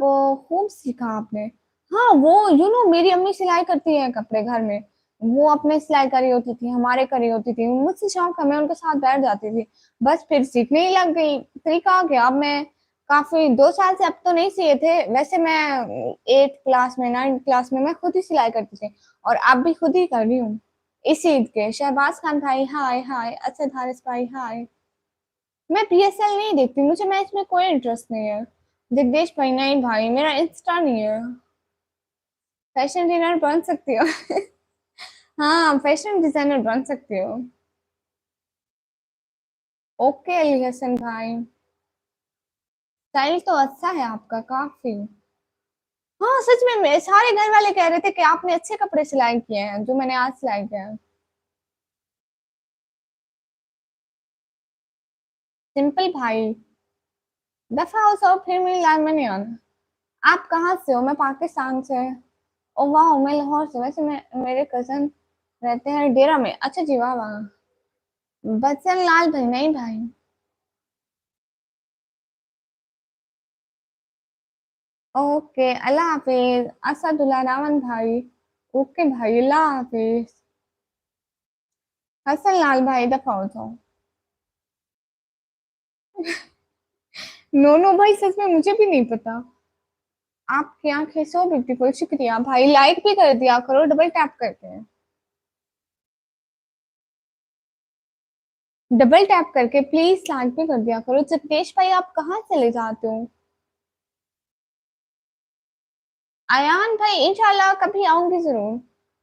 खूब सीखा आपने। हाँ, वो मेरी अम्मी सिलाई करती है कपड़े घर में। वो अपने सिलाई करी होती थी, हमारे करी होती थी, मुझसे शौक है, मैं उनके साथ बैठ जाती थी। बस फिर सीखने ही लग गई, तरीका आ गया। अब मैं काफी 2 साल से, अब तो नहीं सिए थे वैसे। मैं 8 क्लास में, 9 क्लास में मैं खुद ही सिलाई करती थी, और अब भी खुद ही कर रही हूँ। इस ईद के शहबाज खान भाई, हाय हाय। असद हारिस भाई, हाय। मैं पीएसएल नहीं देखती, मुझे मैच में कोई इंटरेस्ट नहीं है। जगदीश भाई, नहीं भाई, मेरा इंस्टा नहीं है। फैशन डिजाइनर बन सकती हो। हाँ, फैशन डिजाइनर बन सकती हो। ओके अली हसन भाई। स्टाइल तो अच्छा है आपका, काफी। हाँ, सच में मेरे सारे घर वाले कह रहे थे कि आपने अच्छे कपड़े सिलाई किए हैं, जो मैंने आज सिलाई किए हैं। सिंपल भाई, दफा हो सब, फिर मेरी लाइन में नहीं आना। आप कहाँ से हो? मैं पाकिस्तान से। ओ वाह, मैं लाहौर से। वैसे मेरे कजन रहते हैं डेरा में। अच्छा जी, वाह वाह। बच्चन लाल भाई, नहीं भाई। ओके, अल्लाह हाफिज। असदुल्ला रावण भाई, ओके भाई, अल्लाह हाफिज। हसन लाल भाई, दफा हो जाओ। नो नो भाई, सच में मुझे भी नहीं पता। आपकी आंखें सो ब्यूटीफुल, शुक्रिया भाई। लाइक भी कर दिया करो, डबल टैप करके। डबल टैप करके प्लीज लाइक भी कर दिया करो। जगदीश भाई, आप कहाँ चले जाते हो? अयान भाई, इंशाल्लाह कभी आऊंगी जरूर।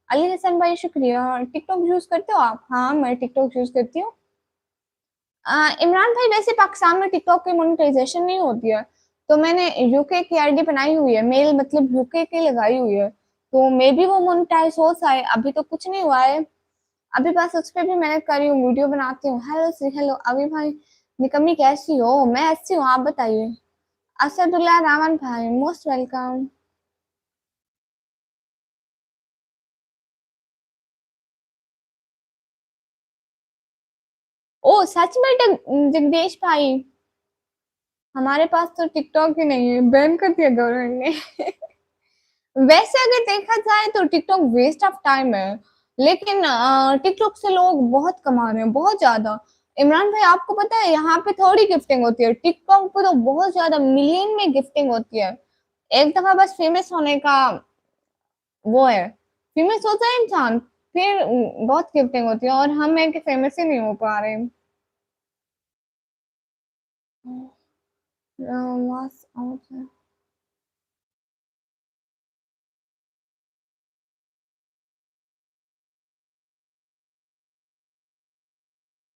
अली हसन भाई, शुक्रिया। टिकटॉक यूज करते हो आप? हाँ, मैं टिकटॉक यूज करती हूँ। इमरान भाई, वैसे पाकिस्तान में टिकटॉक की मोनेटाइजेशन नहीं होती है, तो मैंने यूके की आईडी बनाई हुई है, मेल मतलब यूके की लगाई हुई है। तो मे भी वो मोनेटाइज हो जाए, अभी तो कुछ नहीं हुआ है। अभी बस उस पर भी मैंने करी हूँ, वीडियो बनाती हूँ। हेलो सी हेलो अभी भाई। निकम्मी, कैसी हो? मैं अच्छी हूँ, आप बताइए। असदुल्ला रावण भाई, मोस्ट वेलकम। ओ सच में जगदीश भाई, हमारे पास तो टिकटॉक ही नहीं है, बैन कर दिया गवर्नमेंट ने। वैसे अगर देखा जाए तो टिकटॉक वेस्ट ऑफ टाइम है, लेकिन टिकटॉक से लोग बहुत कमा रहे हैं, बहुत ज्यादा। इमरान भाई, आपको पता है यहाँ पे थोड़ी गिफ्टिंग होती है, टिकटॉक पे तो बहुत ज्यादा मिलियन में गिफ्टिंग होती है। एक दफा बस फेमस होने का वो है, फेमस होता है इंसान, फिर बहुत गिफ्टिंग होती है, और हम है कि फेमस ही नहीं हो पा रहे।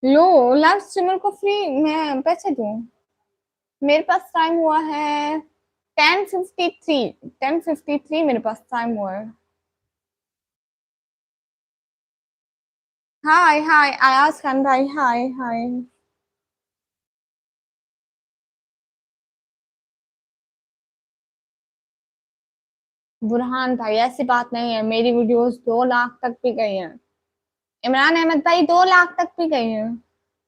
लो, लाइव स्ट्रीमर को फ्री मैं पैसे दूं? मेरे पास टाइम हुआ है 10:53। 10:53 मेरे पास टाइम हुआ है। हाय हाय आयाज खान भाई, हाय हाय। बुरहान भाई ऐसी बात नहीं है, मेरी वीडियोस 2 लाख तक भी गई हैं। इमरान अहमद भाई 2 लाख तक भी गई हैं।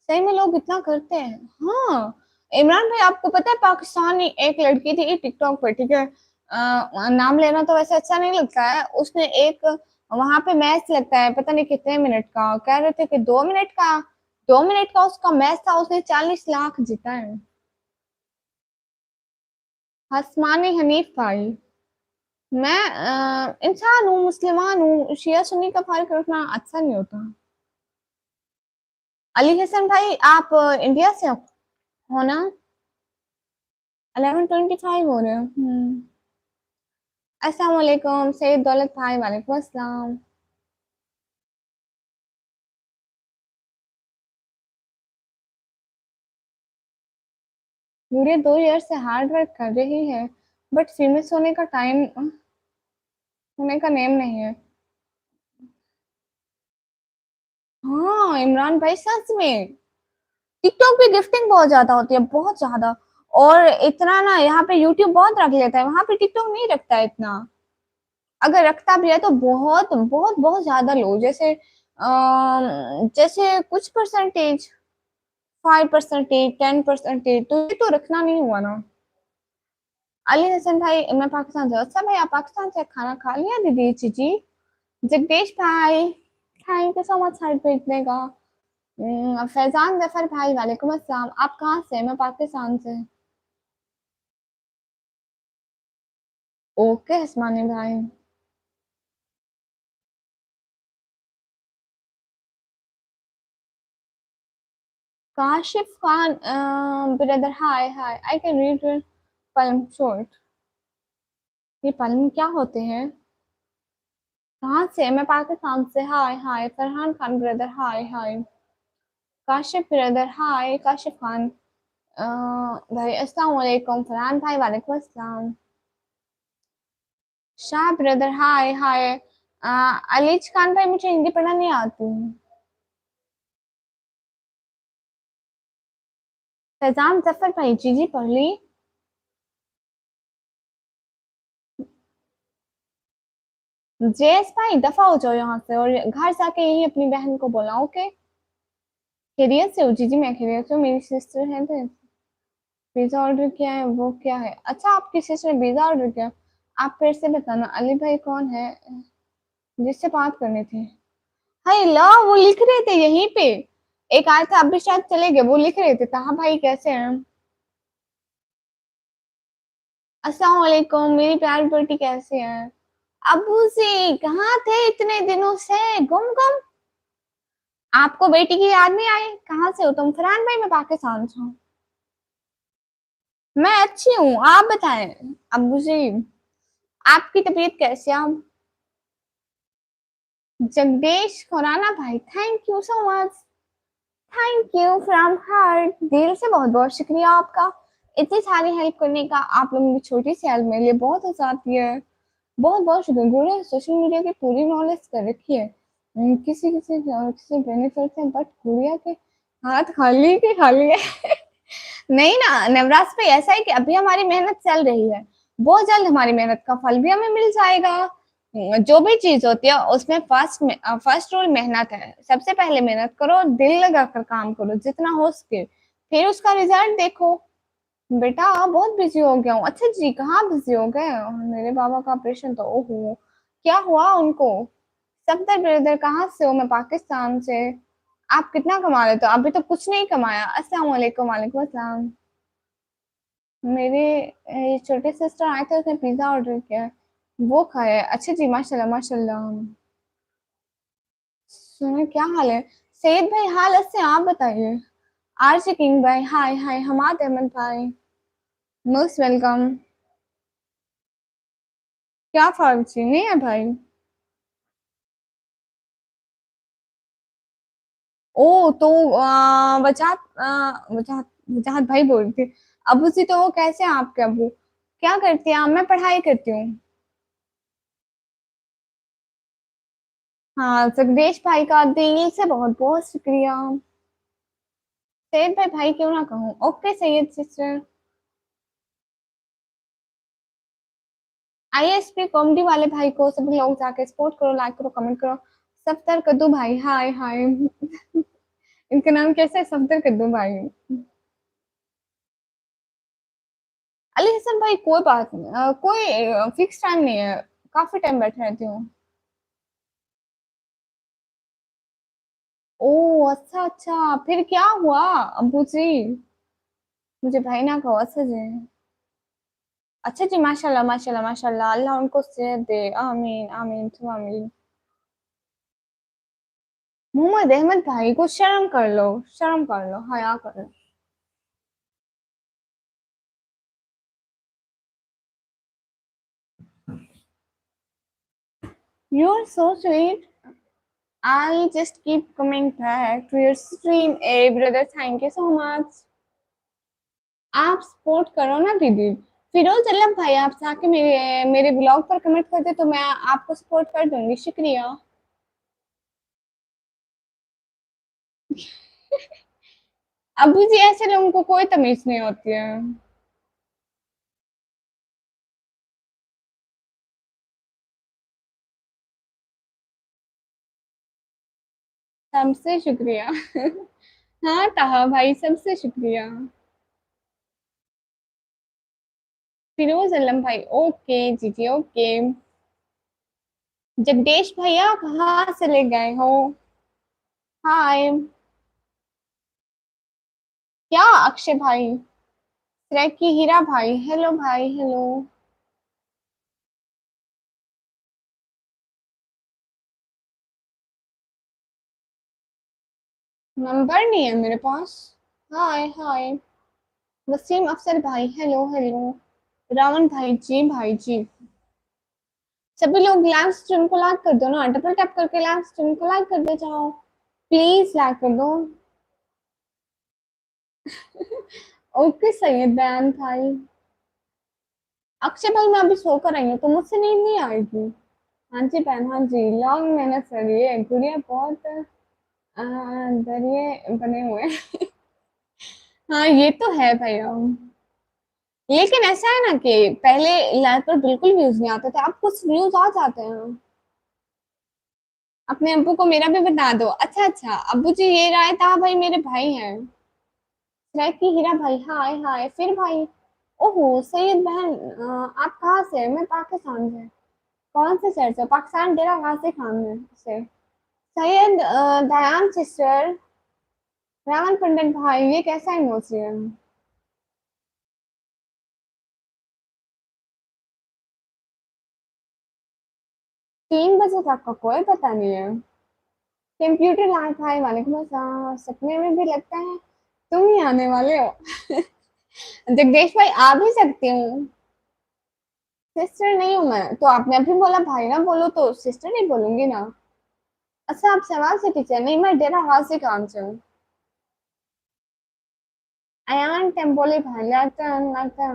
सही में लोग इतना करते हैं। हाँ, इमरान भाई आपको पता है पाकिस्तानी एक लड़की थी टिकटॉक पर, ठीक है, नाम लेना तो वैसे अच्छा नहीं लगता है, उसने एक वहां पे मैच लगता है पता नहीं कितने मिनट का, कह रहे थे कि 2 मिनट का, 2 मिनट का उसका मैच था, उसने 40 लाख जीता है। हसमानी हनीफ भाई, मैं इंसान हूँ, मुसलमान हूँ, शिया सुन्नी का फर्क रखना अच्छा नहीं होता। अली हसन भाई आप इंडिया से हो ना? 11:25 हो रहे हो। अस्सलाम वालेकुम सैयद दौलत भाई, वालेकुम अस्सलाम। पूरे 2 ईयर से हार्ड वर्क कर रही है, बट फेमस होने का टाइम, होने का नेम नहीं है। हाँ इमरान भाई सच में टिकटॉक पे गिफ्टिंग बहुत ज्यादा होती है, बहुत ज्यादा। और इतना ना यहाँ पे यूट्यूब बहुत रख लेता है, वहां पे टिकटॉक नहीं रखता है इतना। अगर रखता भी है तो बहुत बहुत बहुत ज्यादा लो, जैसे जैसे कुछ परसेंटेज, 5%, 10%, तो ये तो रखना नहीं हुआ ना। अली हसन भाई मैं पाकिस्तान से। अच्छा भाई आप पाकिस्तान से खाना खा लिया? दीदी चीची, जगदीश भाई, thank you so much heart भेजने का। फैजान जफर भाई, वालेकुम अस्सलाम। आप कहाँ से? मैं पाकिस्तान से। ओके हसमानी भाई। Kashif Khan brother, hi hi, I can read your पलम शॉर्ट। ये पलम क्या होते हैं? कहाँ से? मैं पाकिस्तान से। हाय हाय फरहान खान ब्रदर, हाय हाय। काशिफ ब्रदर, हाय काशिफ खान। भाई अस्सलाम वालेकुम फरहान भाई, वालेकुम अस्सलाम। शाह ब्रदर, हाय हाय। अलीज खान भाई मुझे हिंदी पढ़ना नहीं आती। फैजान जफर भाई, जी जी पढ़ ली। जेस भाई दफा हो जाओ यहाँ से, और घर जाके यही अपनी बहन को बोला, ओके? खैरियत से हो? जी जी मैं खैरियत से हूँ, मेरी सिस्टर है तो। पिज्जा ऑर्डर किया है, वो क्या है? अच्छा आपकी सिस्टर ने पिज्जा ऑर्डर किया? आप फिर से बताना अली भाई कौन है जिससे बात करनी थी? हाय ला, वो लिख रहे थे यहीं पे, एक आया था अभी शायद चले गए, वो लिख रहे थे कहाँ भाई कैसे हैं? अस्सलाम वालेकुम मेरी प्यारी बेटी, कैसे हैं? अबू जी कहाँ थे इतने दिनों से, गुम गुम? आपको बेटी की याद नहीं आई? कहाँ से हो तुम? फरहान भाई मैं पाकिस्तान से हूँ। मैं अच्छी हूँ, आप बताएं। अबू जी आपकी तबीयत कैसी है? आप जगदीश खुराना भाई, thank you so much. Thank you from heart, दिल से बहुत बहुत शुक्रिया आपका, इतनी सारी हेल्प करने का। आप लोगों की छोटी सी हेल्प मेरे लिए बहुत हो जाती है। बहुत बहुत शुक्रिया। गुरु सोशल मीडिया की पूरी नॉलेज कर रखी है। किसी किसी किसी बेनिफिट है, बट गुड़िया के हाथ खाली के खाली है। नहीं ना नवराज पे, ऐसा है कि अभी हमारी मेहनत चल रही है, बहुत जल्द हमारी मेहनत का फल भी हमें मिल जाएगा। जो भी चीज होती है उसमें फर्स्ट रूल मेहनत है। सबसे पहले मेहनत करो, दिल लगा कर काम करो जितना हो सके, फिर उसका रिजल्ट देखो। बेटा बहुत बिजी हो गया हूँ। अच्छा जी कहाँ बिजी हो गए? मेरे बाबा का ऑपरेशन तो, ओहो क्या हुआ उनको? सफदर ब्रदर कहाँ से हो? मैं पाकिस्तान से। आप कितना कमा रहे? तो अभी तो कुछ नहीं कमाया। अस्सलाम वालेकुम, वालेकुम अस्सलाम। मेरे छोटे सिस्टर आए थे, उसने पिज्जा ऑर्डर किया, वो खाया। अच्छा जी माशाल्लाह माशाल्लाह। सुनो क्या हाल है? सैयद भाई हाल अच्छे, आप बताइए। आरजे किंग भाई, हाय हाय। हमाद अहमद भाई, मोस्ट वेलकम। क्या फार्मेसी नहीं है भाई? ओ तो वजाहत वजाहत वजाहत भाई बोल रही थी। अबू जी तो वो कैसे हैं आपके अबू? क्या करती हैं आप? मैं पढ़ाई करती हूँ। हाँ, जगदीश भाई का दिल से बहुत बहुत शुक्रिया। सैयद भाई भाई क्यों ना कहूँ। Okay Syed sister. ISP comedy वाले भाई को सभी लोग जाके सपोर्ट करो, लाइक करो, कमेंट करो। सफ्तर कद्दू भाई, हाय हाय। इनका नाम कैसे है? सफ्तर कद्दू भाई। अली हसन भाई कोई बात नहीं, कोई फिक्स टाइम नहीं है। काफी टाइम बैठे रहती हूँ। ओ अच्छा अच्छा, फिर क्या हुआ अब्बू जी? मुझे भाई ना कहो, अच्छा जी। अच्छा जी, माशाल्लाह माशाल्लाह माशाल्लाह, अल्लाह उनको सेहत दे, आमीन आमीन तुम आमीन। मोहम्मद अहमद भाई को शर्म कर लो, शर्म कर लो, हया कर लो। You are so sweet. I just keep coming back to your stream. ए brother, thank you so much. आप सपोर्ट करो ना दीदी। फिरोज अल्लम भाई, आप जाके मेरे मेरे ब्लॉग पर कमेंट कर दे तो मैं आपको सपोर्ट कर दूंगी। शुक्रिया। अबू जी, ऐसे लोगों को कोई तमीज नहीं होती है। सबसे शुक्रिया। हाँ ताहा भाई, सबसे शुक्रिया। फिरोज अल्लम भाई, ओके जी जी ओके। जगदीश भैया कहाँ से ले गए हो? हाय। क्या अक्षय भाई? की हीरा भाई, हेलो भाई, हेलो। नंबर नहीं है मेरे पास। हाय हाय। वसीम अफसर भाई, हेलो हेलो। रावण भाई जी, भाई जी। सभी लोग लाइव स्ट्रीम को लाइक कर दो ना, डबल टैप करके लाइव स्ट्रीम को लाइक कर दे जाओ। प्लीज लाइक कर दो। ओके सैयद बयान भाई। अक्षय भाई, मैं अभी सो कर आई हूँ तो मुझसे नींद नहीं आएगी। हाँ जी बहन, हाँ जी, लॉन्ग मेहनत से लिए गुड़िया बहुत दरिये बने हुए हैं। हाँ ये तो है भैया। लेकिन ऐसा है ना कि पहले लाइव पर बिल्कुल व्यूज नहीं आते थे, अब कुछ व्यूज आ जाते हैं। अपने अब्बू को मेरा भी बता दो। अच्छा अच्छा अब्बू जी, ये राय था भाई, मेरे भाई हैं। की हीरा भाई, हाय हाय फिर भाई। ओहो सैयद बहन, आप कहाँ से? मैं पाकिस्तान से। कौन से शहर से? पाकिस्तान डेरा गाजी खान में से। सैयद दयान सिस्टर। रावण पंडित भाई, ये कैसा इमोजी है? 3 बजे तक का कोई पता नहीं है। कंप्यूटर लाइव भाई, वालेकुम अस्सलाम। सपने में भी लगता है तुम ही आने वाले हो। जगदीश भाई, आ भी सकती हूँ। सिस्टर नहीं हूँ मैं तो, आपने अभी बोला भाई ना बोलो तो सिस्टर नहीं बोलूंगी ना। अच्छा, आप सवाल से टीचर? नहीं, मैं डेरा गाजी खान से हूँ। अयान टेम्पोली भाई, लगता लगता।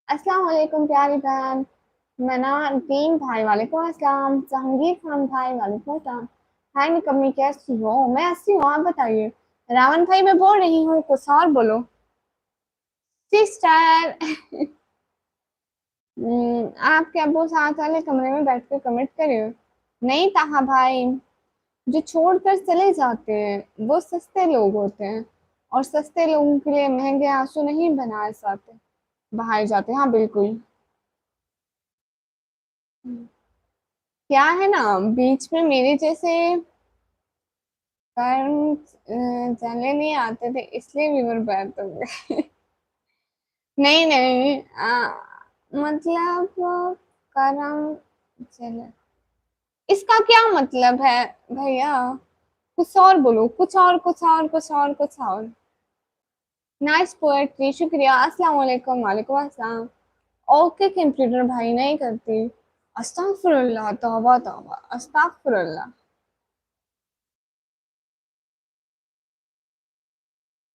अस्सलाम वालेकुम प्यारी बहन। मना तीन भाई, वालेकुम अस्सलाम। जहांगीर खान भाई, वालेकुम अस्सलाम। हाय मैं कमी, कैसी हो? मैं अच्छी हूँ, आप बताइए। रावण भाई, मैं बोल रही हूँ कुछ और बोलो। सिस्टर। आपके अब्बू साथ वाले कमरे में बैठ कर कमेंट करे हो? नहीं ताहा भाई, जो छोड़कर चले जाते हैं वो सस्ते लोग होते हैं, और सस्ते लोगों के लिए महंगे आंसू नहीं बनाए जाते, बहाए जाते। हाँ बिल्कुल। क्या है ना, बीच में मेरे जैसे कर्म चले नहीं आते थे, इसलिए भी बर्बाद हो गए। नहीं नहीं, मतलब कर्म चले, इसका क्या मतलब है भैया? कुछ और बोलो, कुछ और कुछ और कुछ और कुछ और। नाइस पोएट्री, शुक्रिया। अस्सलाम वालेकुम, वालेकुम अस्सलाम। ओके कंप्यूटर भाई, नहीं करती। अस्तगफुरुल्लाह, तौबा तौबा, अस्तगफुरुल्लाह।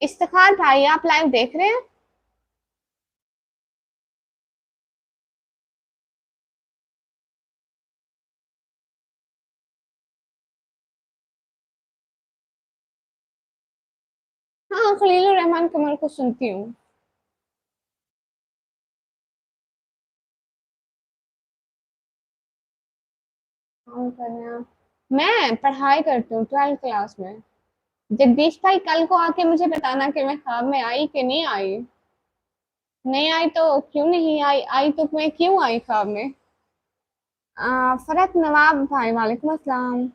इफ्तिखार भाई आप लाइव देख रहे हैं? हाँ, खलीलुर रहमान कमर को सुनती हूँ। काम कर रहे हैं आप? मैं पढ़ाई करती हूँ 12th क्लास में। जगदीश भाई कल को आके मुझे बताना कि मैं ख्वाब में आई कि नहीं आई। नहीं आई तो क्यों नहीं आई, आई तो मैं क्यों आई ख्वाब में। फरत नवाब भाई वालेकुम अस्सलाम।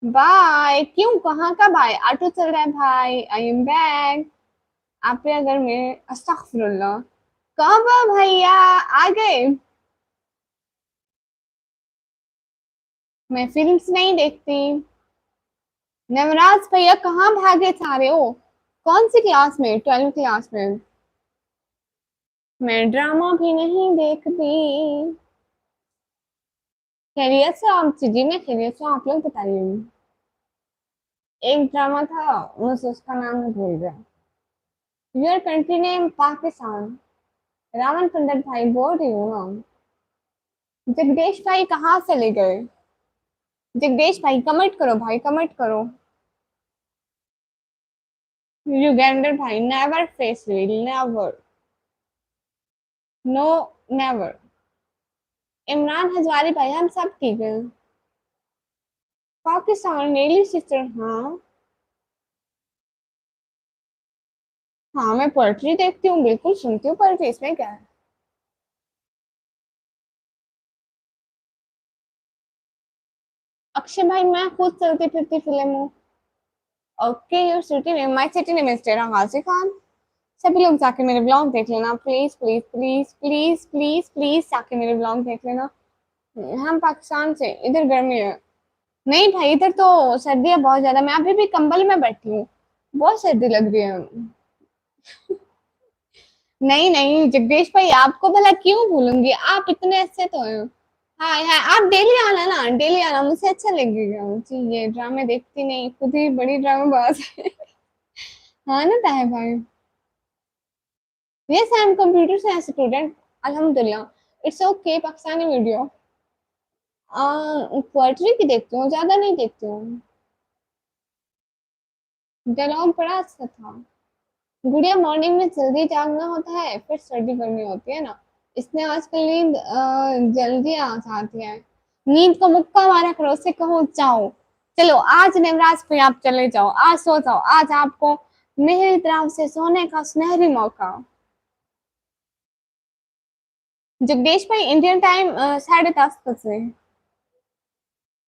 बाय, क्यों कहाँ का बाय, ऑटो चल रहा है भाई, आई एम बैक। आपके अगर में अस्तगफिरुल्लाह। कब भैया आ गए? मैं फिल्म्स नहीं देखती। नवराज भैया कहाँ भागे सारे हो? कौन सी क्लास में, 12th क्लास में? मैं ड्रामा भी नहीं देखती। खैरियत से आप जी, मैं खैरियत से, आप लोग बताइए। एक ड्रामा था, मुझे उसका नाम नहीं भूल गया। Your country name Pakistan. Ravan Pandit भाई बोल रही हूँ ना। जगदीश भाई कहाँ चले गए? जगदीश भाई कमेंट करो भाई, कमेंट करो। युगेंद्र भाई never face reel, never, no, never. Imran Hajwari भाई हम सब ठीक है। पाकिस्तान नेली सिस्टर, हाँ। हाँ मैं पोएट्री देखती हूँ, बिल्कुल सुनती हूँ पोएट्री, इसमें क्या है। अक्षय भाई मैं खुद चलती फिरती फिल्म हूँ। Okay, your city name, my city name is तेरा गाजी खान। सभी लोग जाके मेरे ब्लॉग देख लेना, please please please please please please जाके मेरे ब्लॉग देख लेना। हम पाकिस्तान से, इधर गर्मी है। नहीं भाई, इधर तो सर्दी है बहुत ज्यादा, मैं अभी भी कंबल में बैठी हूँ। बहुत सर्दी लग रही है। नहीं नहीं जगदीश भाई, आपको भला क्यों भूलूंगी, आप इतने अच्छे तो हैं। हाँ हाँ, आप डेली आना ना, डेली आना, मुझे अच्छा लगेगा जी। ये ड्रामे देखती नहीं, खुद ही बड़ी ड्रामेबाज है। हाँ ना ताहे भाई। Yes I am computer science student. अल्हम्दुलिल्लाह। It's okay, Pakistani video. Poetry की देखती हूँ, ज्यादा नहीं देखती हूँ। डायलॉग बड़ा अच्छा था। गुड़िया मॉर्निंग में जल्दी जागना होता है, फिर सर्दी गर्मी होती है ना, इसलिए आजकल नींद जल्दी आ जाती है। नींद को मुक्का मारा करो, उससे कहो जाओ। चलो आज नेमराज पे आप चले जाओ, आज सो जाओ, आज आपको मेरी तरफ से सोने का सुनहरी मौका। जगदीश भाई इंडियन टाइम 10:30 बजे।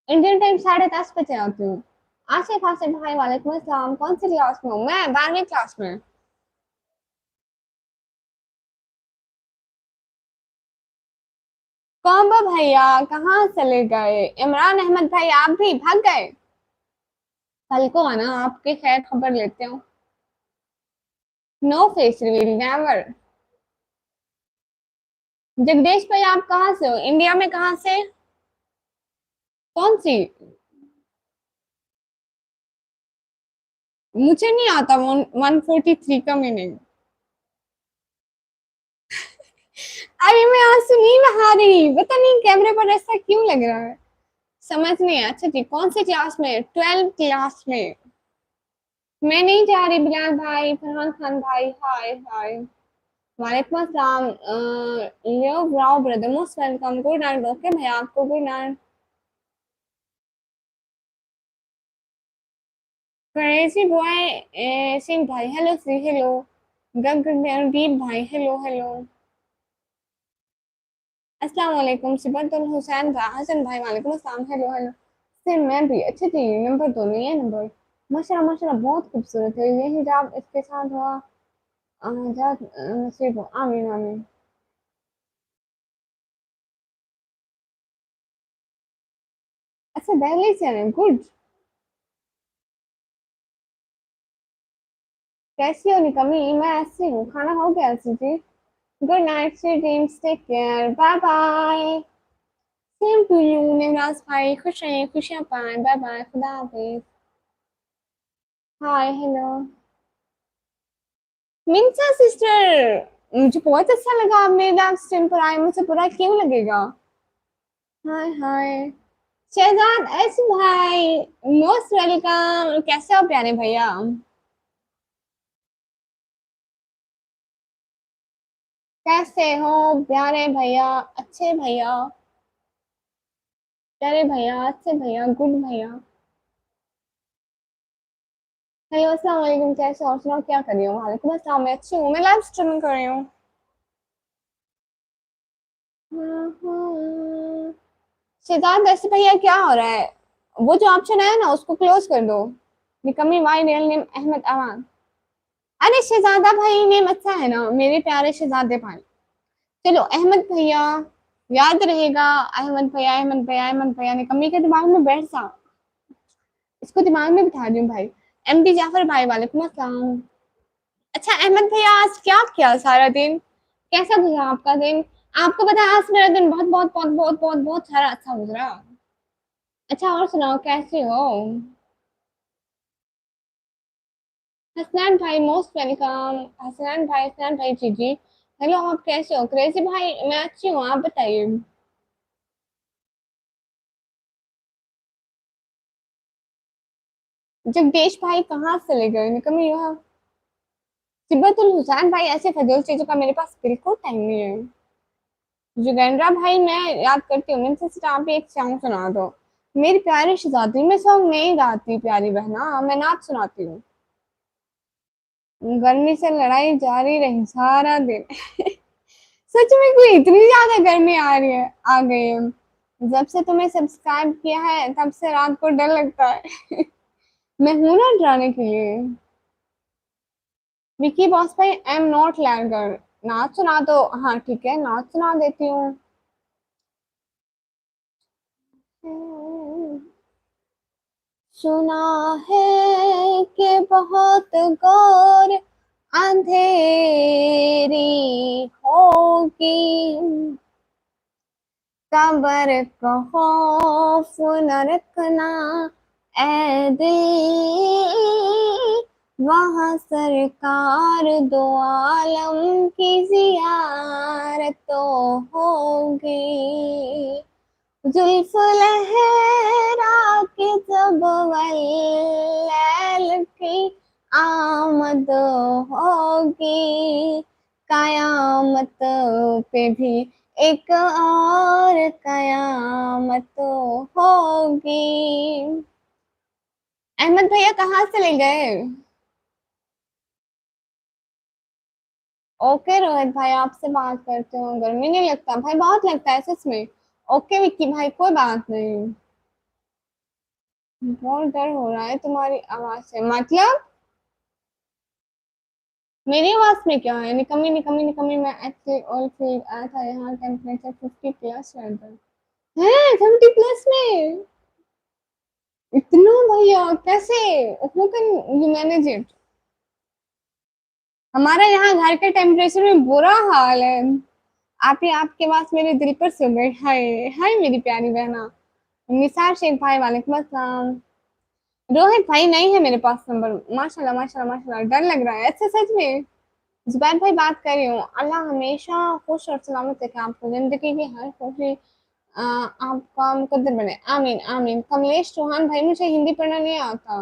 इंडियन टाइम 10:30 बजे आती हूँ। आसिफ आसिफ भाई वालेकुम अस्सलाम, कौन सी क्लास में हूँ मैं? 12वीं क्लास में। कौन भैया कहाँ चले गए? इमरान अहमद भाई आप भी भाग गए? कल को आना, आपके खैर खबर लेते हो। No face reveal, never. Jagdish भाई आप कहाँ से हो, इंडिया में कहाँ से? कौन सी? मुझे नहीं आता 143 का मीनिंग। अरे मैं आंसू नहीं बहा रही, पता नहीं कैमरे पर ऐसा क्यों लग रहा है, समझ नहीं है। अच्छा जी, कौन सी क्लास में? 12th क्लास में। मैं नहीं जा रही बिलाल भाई, फरहान खान भाई, हाय हाय। वालेकुम अस्सलाम। लियो ब्राउ brother most welcome, good night. Okay भैया आपको good night. Crazy boy Singh भाई हेलो, सी हेलो। गगनदीप भाई हेलो हेलो। अस्सलाम वालेकुम। सिबतुल हुसैन हसन भाई वालेकुम अस्सलाम, हेलो हेलो। फिर मैं भी, अच्छा जी नंबर दो, नहीं है नंबर। माशाल्लाह माशाल्लाह बहुत खूबसूरत है ये हिजाब, इसके साथ हुआ आजाद नसीब हो, आमीन आमीन। अच्छा दहलीज से हैं, गुड। कैसी हो निकमी? मैं ऐसी हूँ, खाना हो गया ऐसी जी। Good night, sweet dreams, take care, bye bye. Same to you Nimraj भाई, खुश रहिए, खुशियां पाएं, बाय बाय, खुदा हाफिज। हाय हेलो मिंसा सिस्टर, मुझे बहुत अच्छा लगा आप मेरे लाइव स्ट्रीम पर आए, मुझे बुरा क्यों लगेगा। हाय हाय शहजाद ऐसी भाई, मोस्ट वेलकम। कैसे हो प्यारे भैया? कैसे हो प्यारे भैया? अच्छे भैया, प्यारे भैया, अच्छे भैया, गुड भैया। हेलो अस्सलाम वालेकुम, कैसे हो? सुनाओ क्या कर रही हो? वालेकुम अस्सलाम, मैं अच्छी हूँ, मैं लाइव स्ट्रीमिंग कर रही हूँ। शहजाद वैसे भैया क्या हो रहा है? वो जो ऑप्शन है ना उसको क्लोज कर दो। निकम्मी माई रियल नेम अहमद अमान। अरे शहजादा भाई नेम अच्छा है ना, मेरे प्यारे शहजादे भाई। चलो अहमद भैया, याद रहेगा। अहमद भैया, अहमद भैया, अहमद भैया, निकम्मी के दिमाग में बैठ सा, इसको दिमाग में बिठा दूं भाई। एमडी जाफर भाई, वालेकुम अस्सलाम। अच्छा अहमद भैया, आज क्या किया सारा दिन? कैसा गुजरा आपका दिन? आपको पता है आज मेरा दिन बहुत बहुत बहुत बहुत बहुत बहुत सारा अच्छा गुजरा। अच्छा और सुनाओ कैसे हो? हसनैन भाई मोस्ट वेलकम। हसनैन भाई, हसनैन भाई जी जी। हेलो आप कैसे हो? क्रेजी भाई मैं अच्छी हूँ, आप बताइए। जगदीश भाई कहाँ चले गए? निकम्मी यहाँ। सिबतुल हुसैन भाई, ऐसे फजूल चीजों का मेरे पास बिल्कुल टाइम नहीं है। जुगेंद्रा भाई मैं याद करती हूँ, मुझसे सिर्फ आप एक सॉन्ग सुना दो। मेरी प्यारी शहजादी, मैं सॉन्ग नहीं गाती प्यारी बहना, मैं नाच सुनाती हूँ। गर्मी से लड़ाई जारी रही सारा दिन। सच में कोई इतनी ज्यादा गर्मी आ रही है, आ गई है। जब से तुम्हें सब्सक्राइब किया है तब से रात को डर लगता है। मैं हूं ना डराने के लिए। विकी बॉस भाई आई एम नॉट लैगर। नाच सुना दो। हाँ ठीक है, नाच सुना देती हूँ। सुना है कि बहुत घोर अंधेरी होगी, कब्र का खौफ न रखना ऐ दिल, वहाँ सरकार दो आलम की जियारत तो होगी। जुल्फ लहरा के जब वल्लैल की आमद होगी, कयामत पे भी एक और कयामत होगी। अहमद भैया कहाँ चले गए? ओके रोहित भाई, आपसे बात करते हो गर्मी नहीं लगता भाई? बहुत लगता है सच में। ओके विक्की भाई, कोई बात नहीं। बहुत डर हो रहा है तुम्हारी आवाज से, मतलब मेरी आवाज में क्या है? निकम्मी निकम्मी निकम्मी, मैं एक्चुअली ऑल फील आया था, यहाँ टेम्परेचर 50 प्लस रहता है। 50 प्लस में? इतना भैया कैसे? How can you manage it? हमारा यहाँ घर के टेम्परेचर में बुरा हाल है। आप ही आपके पास मेरे दिल पर सो गए। हाय हाय मेरी प्यारी बहना। निसार शेख भाई, वालेकुम अस्सलाम। रोहित भाई नहीं है मेरे पास नंबर। माशाल्लाह माशाल्लाह माशाल्लाह, डर लग रहा है। अच्छा सच में? जुबैर भाई बात कर रही हूँ। अल्लाह हमेशा खुश और सलामत रखे आपको, जिंदगी की हर खुशी आपका मुकद्दर बने, आमीन आमीन। कमलेश चौहान भाई, मुझे हिंदी पढ़ना नहीं आता।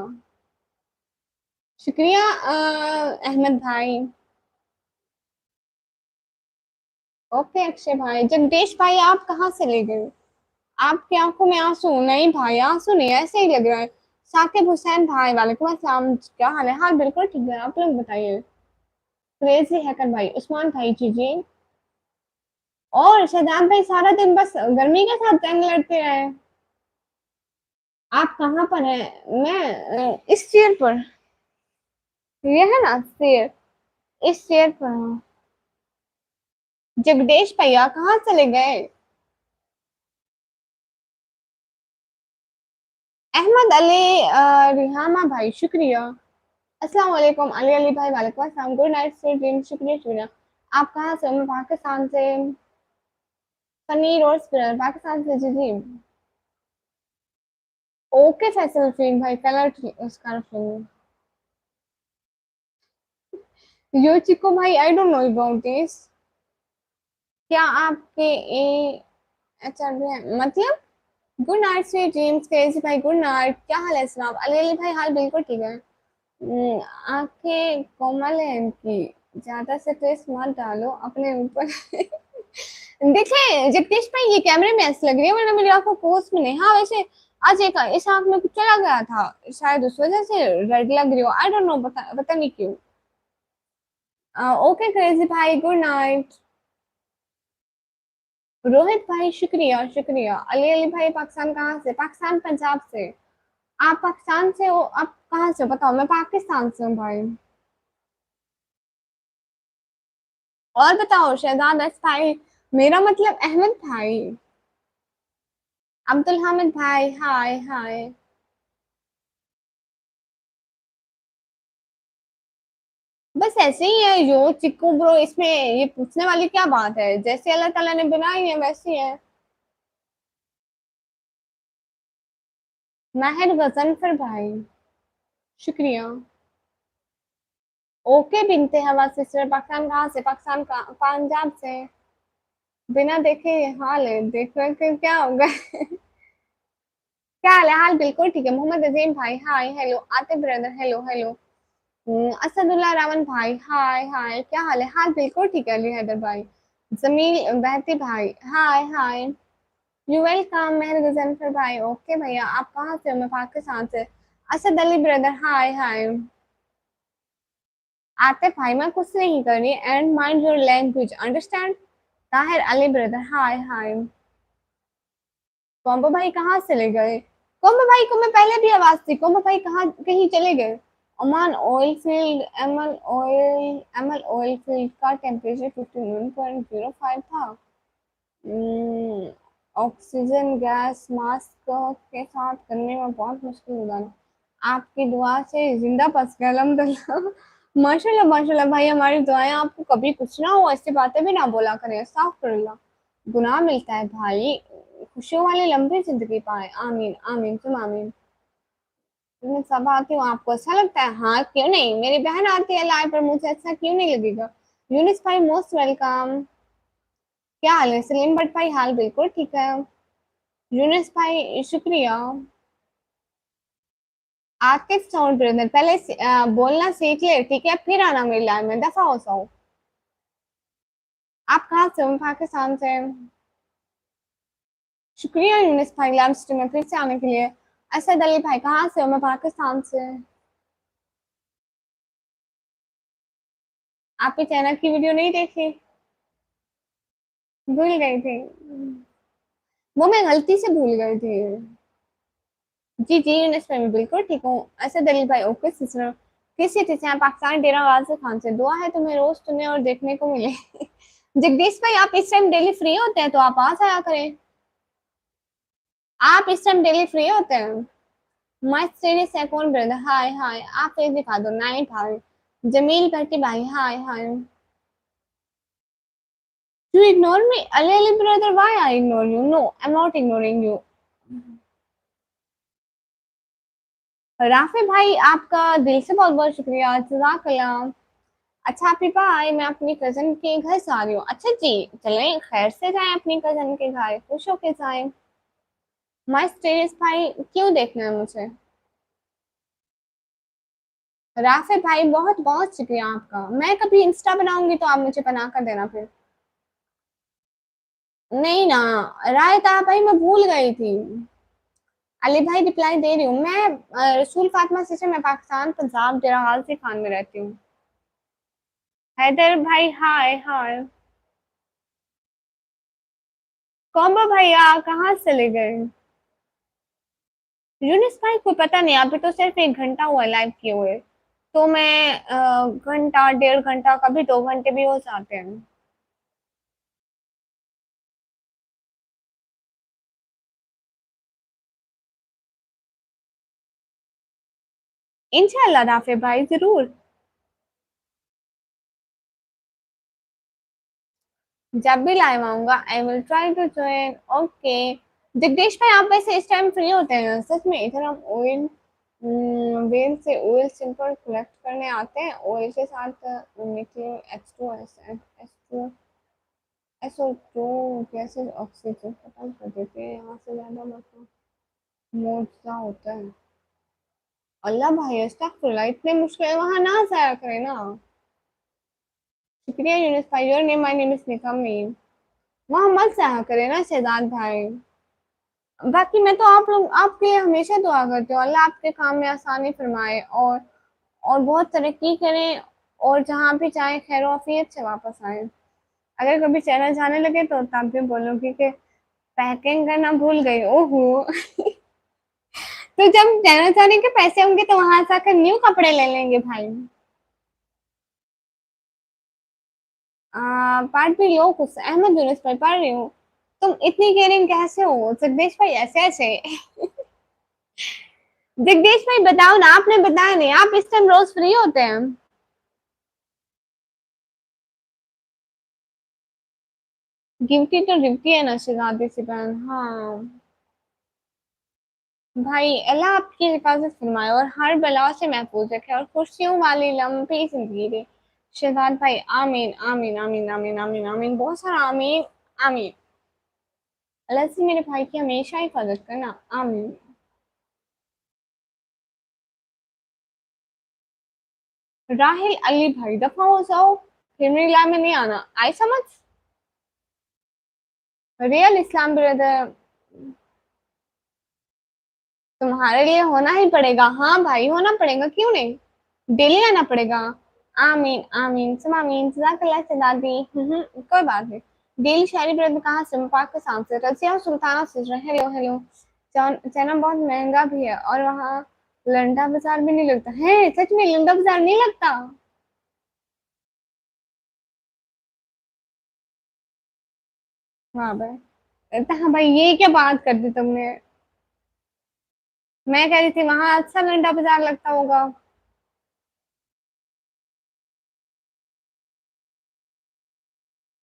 शुक्रिया अहमद भाई। ओके अक्षय भाई। जगदीश भाई आप कहाँ से ले गए? आपकी आंखों में आंसू? नहीं भाई आंसू नहीं, ऐसे ही लग रहा है। साकिब हुसैन भाई, वालेकुम अस्सलाम, क्या हाल है? हाँ बिल्कुल ठीक है, आप लोग बताइए। क्रेजी हैकर भाई, उस्मान भाई जी जी। और शहजाद भाई सारा दिन बस गर्मी के साथ जंग लड़ते रहे। आप कहाँ पर हैं? मैं इस चेयर पर। ये है ना चेयर, इस चेयर पर हूँ। जगदीश भैया कहाँ चले गए? अहमद अली रिहामा भाई, शुक्रिया। अस्सलाम वालेकुम अली अली भाई, वालेकुम अस्सलाम, गुड नाइट स्वीट ड्रीम, शुक्रिया शुक्रिया। आप कहाँ से हो? मैं पाकिस्तान से। पनीर और स्पिनर, पाकिस्तान से जी जी। ओके फैसल फील भाई, कलर उसका यो चिको भाई, I don't know about this. क्या आपके ए चल रहे हैं मतलब? Good night sweet dreams, crazy भाई गुड नाइट, क्या हाल है सनाब? अली अली भाई हाल बिल्कुल ठीक है। आंखें कोमल है इनकी, ज्यादा स्ट्रेस मत डालो अपने ऊपर। देखें जगदीश भाई, ये कैमरे में ऐसे लग रही है, वरना मेरी आंखों कोस में नहीं। हाँ वैसे आज एक इस आंख में कुछ चला गया था, शायद उस वजह से रेड लग रही हो, आई डोंट नो, पता नहीं क्यों। ओके क्रेजी भाई गुड नाइट। रोहित भाई शुक्रिया शुक्रिया। अली अली भाई पाकिस्तान कहाँ से? पाकिस्तान पंजाब से। आप पाकिस्तान से हो? आप कहाँ से हो बताओ? मैं पाकिस्तान से हूँ भाई। और बताओ शहजाद अस भाई, मेरा मतलब अहमद भाई। अब्दुल हामिद भाई हाय हाय। बस ऐसे ही है यो चिक्कू ब्रो, इसमें ये पूछने वाली क्या बात है? जैसे अल्लाह ताला ने बनाई है वैसी है। माहिर गजनफर भाई शुक्रिया। ओके बिनते हवा सिस्टर, पाकिस्तान कहाँ से? पाकिस्तान का पंजाब से। बिना देखे ये हाल है, देख रहे कि क्या होगा। क्या हाल है? हाल बिल्कुल ठीक है। मोहम्मद अजीम भाई hi hello. Atif brother hello hello. Asadullah Ravan भाई हाय हाय, क्या हाल है? हाल बिल्कुल ठीक है अली हैदर भाई। जमील बहती भाई हाय हाय। यू वेलकम मेहर गजनफर भाई। ओके भैया, आप कहाँ से हो? मैं पाकिस्तान से। असद अली ब्रदर हाय हाय। आतिफ भाई मैं कुछ नहीं कर रही, and mind your language understand. Tahir Ali brother hi hi. Combo भाई कहाँ चले गए? कॉम्बो भाई को मैं पहले भी आवाज थी, कॉम्बो भाई कहाँ कहीं चले गए? Oman oil field, ML oil field का टेम्परेचर 51.05 था। ऑक्सीजन गैस मास्क के साथ करने में बहुत मुश्किल होगा ना। आपकी दुआ से जिंदा बच गया अल्हम्दुलिल्लाह। माशाल्लाह माशाल्लाह भाई, हमारी दुआएं आपको कभी कुछ ना हो ऐसी बातें भी ना बोला करें, अस्तगफिरुल्लाह। गुनाह मिलता है भाई। खुशियों वाली लंबी जिंदगी पाए, आमीन आमीन तुम आमीन। मैं सब आती हूँ, आपको अच्छा लगता है? हाँ क्यों नहीं, मेरी बहन आती है लाइव पर, मुझे अच्छा क्यों नहीं लगेगा। यूनिस भाई मोस्ट वेलकम। क्या हाल है सलीम भट्ट भाई? हाल बिल्कुल ठीक है। यूनिस भाई शुक्रिया। आतिफ साउंड ब्रदर पहले बोलना सीख ले ठीक है, फिर आना मेरी लाइव में, दफा हो सो। आप कहाँ से हो? मैं पाकिस्तान से। शुक्रिया यूनिस भाई लाइव स्ट्रीम में फिर से आने के लिए। असद अली भाई कहाँ से हो? मैं पाकिस्तान से। आपके चैनल की वीडियो नहीं देखी? भूल गई थी, वो मैं गलती से भूल गई थी। जी जी यूनिस भाई मैं बिल्कुल ठीक हूँ। असद अली भाई ओके सिस्टर। किसी थी से पाकिस्तान डेरा गाजी खान से, दुआ है तुम्हें रोज सुने और देखने को मिले। जगदीश भाई आप इस टाइम डेली फ्री होते हैं तो आप आ जाया करें। आप इस टाइम डेली फ्री होते हैं? मस्त सीरीज है कौन ब्रदर हाय हाय। आप फेस दिखा दो नाइट हाय। जमील भट्टी भाई हाय हाय। You ignore me? Ali Ali brother, why I ignore you? No, I'm not ignoring you. Rafe भाई आपका दिल से बहुत बहुत शुक्रिया, जज़ाकल्लाह। अच्छा आपके भाई, मैं अपनी कजन के घर से आ रही हूँ। अच्छा जी, चलें खैर से जाएं अपनी कजन के घर, खुश होके जाएं। मस्त टेरिस भाई क्यों देखना है मुझे? राफे भाई बहुत बहुत शुक्रिया आपका। मैं कभी इंस्टा बनाऊंगी तो आप मुझे बना कर देना फिर। नहीं ना, रायता भाई मैं भूल गई थी। अली भाई रिप्लाई दे रही हूँ मैं। रसूल फातिमा सिस्टर, मैं पाकिस्तान पंजाब डेरा गाजी खान में रहती हूँ। हैदर भाई हाय हाय। कॉम्बो भैया कहाँ चले गए? यूनिस भाई को पता नहीं, अभी तो सिर्फ 1 घंटा हुआ लाइव किए हुए। तो मैं घंटा 1.5 घंटा, कभी 2 घंटे भी हो जाते हैं। इंशाल्लाह राफे भाई जरूर। जब भी लाइव आऊंगा I will try to join. Okay Jagdish भाई, आप वैसे इस टाइम फ्री होते हैं सच में? इधर हम ऑयल वेल से ऑयल सिंपल कलेक्ट करने आते हैं, ऑयल के साथ निकले H2SO SO2 गैसेस ऑक्सीजन खत्म कर देते हैं, यहाँ से ज्यादा मतलब मोटा होता है। अल्लाह भाई अस्तगफुरुल्लाह, इतने मुश्किल वहां ना जाया करे ना। शुक्रिया यूनुस भाई, your name my name is Nikam meme. वहां मत जाया करे ना शहजाद भाई। बाकी मैं तो आप लोग आपके लिए हमेशा दुआ करती हूँ, अल्लाह आपके काम में आसानी फरमाए और बहुत तरक्की करें, और जहाँ भी चाहे खैर आफियत से वापस आए। अगर कभी चैनल जाने लगे तो तब भी बोलूंगी कि पैकिंग करना भूल गई, ओहो। तो जब चैनल जाने के पैसे होंगे तो वहां से आकर न्यू कपड़े ले लेंगे भाई। पार्ट भी लो कुछ, अहमद यूनुस पर पढ़ रही हूँ। तुम इतनी केयरिंग कैसे हो जगदीश भाई, ऐसे ऐसे। जगदीश भाई बताओ ना, आपने बताया नहीं, आप इस टाइम रोज फ्री होते हैं? गिफ्टी तो गिफ्टी है ना शहजादी सी बहन, हाँ। भाई अल्लाह आपकी हिफाजत फरमाए और हर बला से महफूज रखे और खुशियों वाली लम्बी जिंदगी दे। शहजाद भाई आमीन आमीन आमीन आमीन आमीन आमीन, बहुत सारा आमीन आमीन। अल्लाह से मेरे भाई की हमेशा हिफाजत करना, आमीन। राहिल अली भाई दफा हो जाओ, फिर मेरी लाइन में नहीं आना, आई समझ। रियल इस्लाम ब्रदर, तुम्हारे लिए होना ही पड़ेगा, हाँ भाई होना पड़ेगा, क्यों नहीं, डेली आना पड़ेगा। आमीन आमीन सुम आमीन, जज़ाकल्लाह से दादी। कोई बात नहीं। डेली शायरी ब्रदर कहाँ से, पाकिस्तान से, रजिया और सुल्ताना से। Hello hello. चना बहुत महंगा भी है और वहाँ लंडा बाजार भी नहीं लगता है, सच में लंडा बाजार नहीं लगता। हाँ भाई, हाँ भाई ये क्या बात कर दी तुमने। मैं कह रही थी वहां अच्छा लंडा बाजार लगता होगा।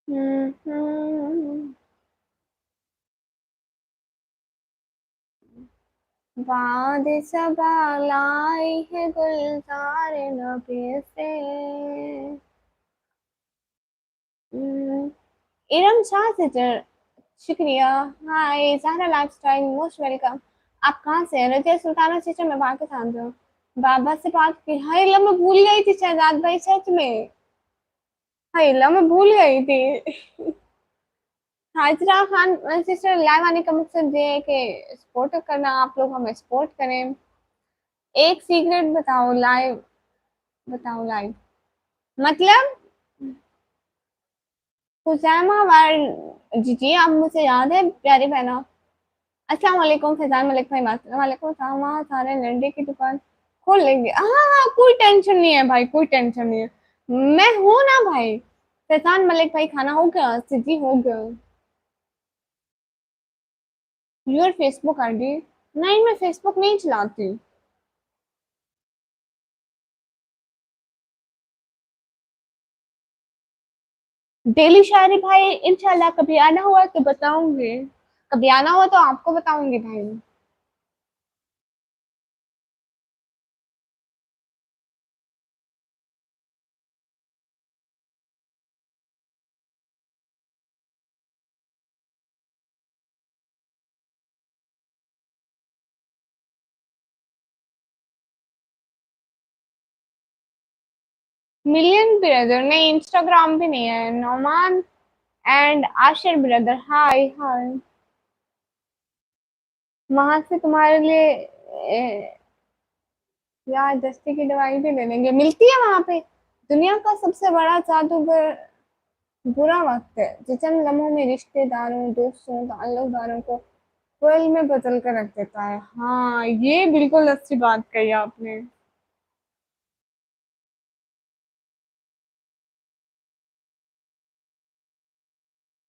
हम्म। बाद सबा लाई है गुलजार नबी से। हम्म, इरम शाह से शुक्रिया। हाय ज़हरा लाइफस्टाइल, मोस्ट वेलकम। आप कहाँ से हैं? रजिया सुल्ताना सिस्टर, मैं पाकिस्तान से हूँ। बाबा से बात की, हाय अल्लाह मैं भूल गई थी शहजाद भाई, सच में। हाय अल्लाह मैं भूल गई थी। हाजरा खान सिस्टर, लाइव आने का मकसद ये है कि सपोर्ट करना, आप लोग हमें सपोर्ट करें। एक सीक्रेट बताओ लाइव, बताओ लाइव मतलब। हुसैमा वार जी जी, आप मुझे याद है प्यारी बहना। अस्सलाम वालेकुम फैजान मलिक भाई, वालेकुम सलाम। वहाँ सारे लंडे की दुकान खोल लेंगे, हाँ हाँ कोई टेंशन नहीं है भाई, कोई टेंशन नहीं है। मैं हूं ना भाई। फैजान मलिक भाई खाना हो गया, सिद्धि हो गया। Your Facebook ID? नहीं मैं फेसबुक नहीं चलाती। डेली शायरी भाई इंशाल्लाह कभी आना हुआ तो बताऊंगी, कभी आना हुआ तो आपको बताऊंगी भाई। मिलियन ब्रदर नहीं, इंस्टाग्राम भी नहीं है। Noman and Ashir brother, hi हाय। वहां से तुम्हारे लिए यार दस्ते की दवाई भी ले लेंगे, मिलती है वहां पे। दुनिया का सबसे बड़ा जादूगर बुरा वक्त है, जो चंद लम्हों में रिश्तेदारों दोस्तों ताल्लुकदारों को पल में बदल कर रख देता है। हाँ ये बिल्कुल अच्छी बात कही आपने।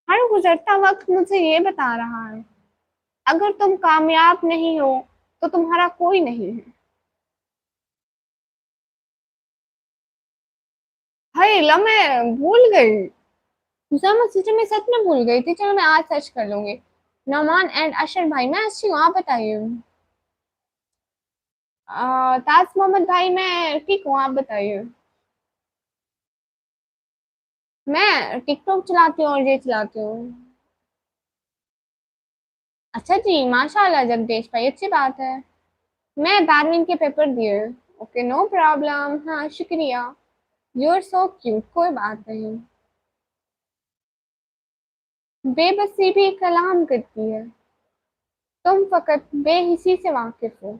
हर गुजरता वक्त मुझे ये बता रहा है, अगर तुम कामयाब नहीं हो तो तुम्हारा कोई नहीं है। हाय ला मैं भूल गई। उसामा सिस्टम में सच में भूल गई थी, चलो मैं आज सर्च कर लूंगी। नौमान एंड अशर भाई, मैं अच्छी हूँ, आप बताइए। ताज मोहम्मद भाई, मैं ठीक हूँ, आप बताइए। मैं टिकटॉक चलाती हूँ और ये चलाती हूँ। अच्छा जी, माशाल्लाह जगदीश भाई, अच्छी बात है। मैं 12वीं के पेपर दिए। ओके, नो प्रॉब्लम, हाँ शुक्रिया। यू आर सो क्यूट, कोई बात नहीं। बेबसी भी कलाम करती है। तुम फकत बेहिसी से वाकिफ हो।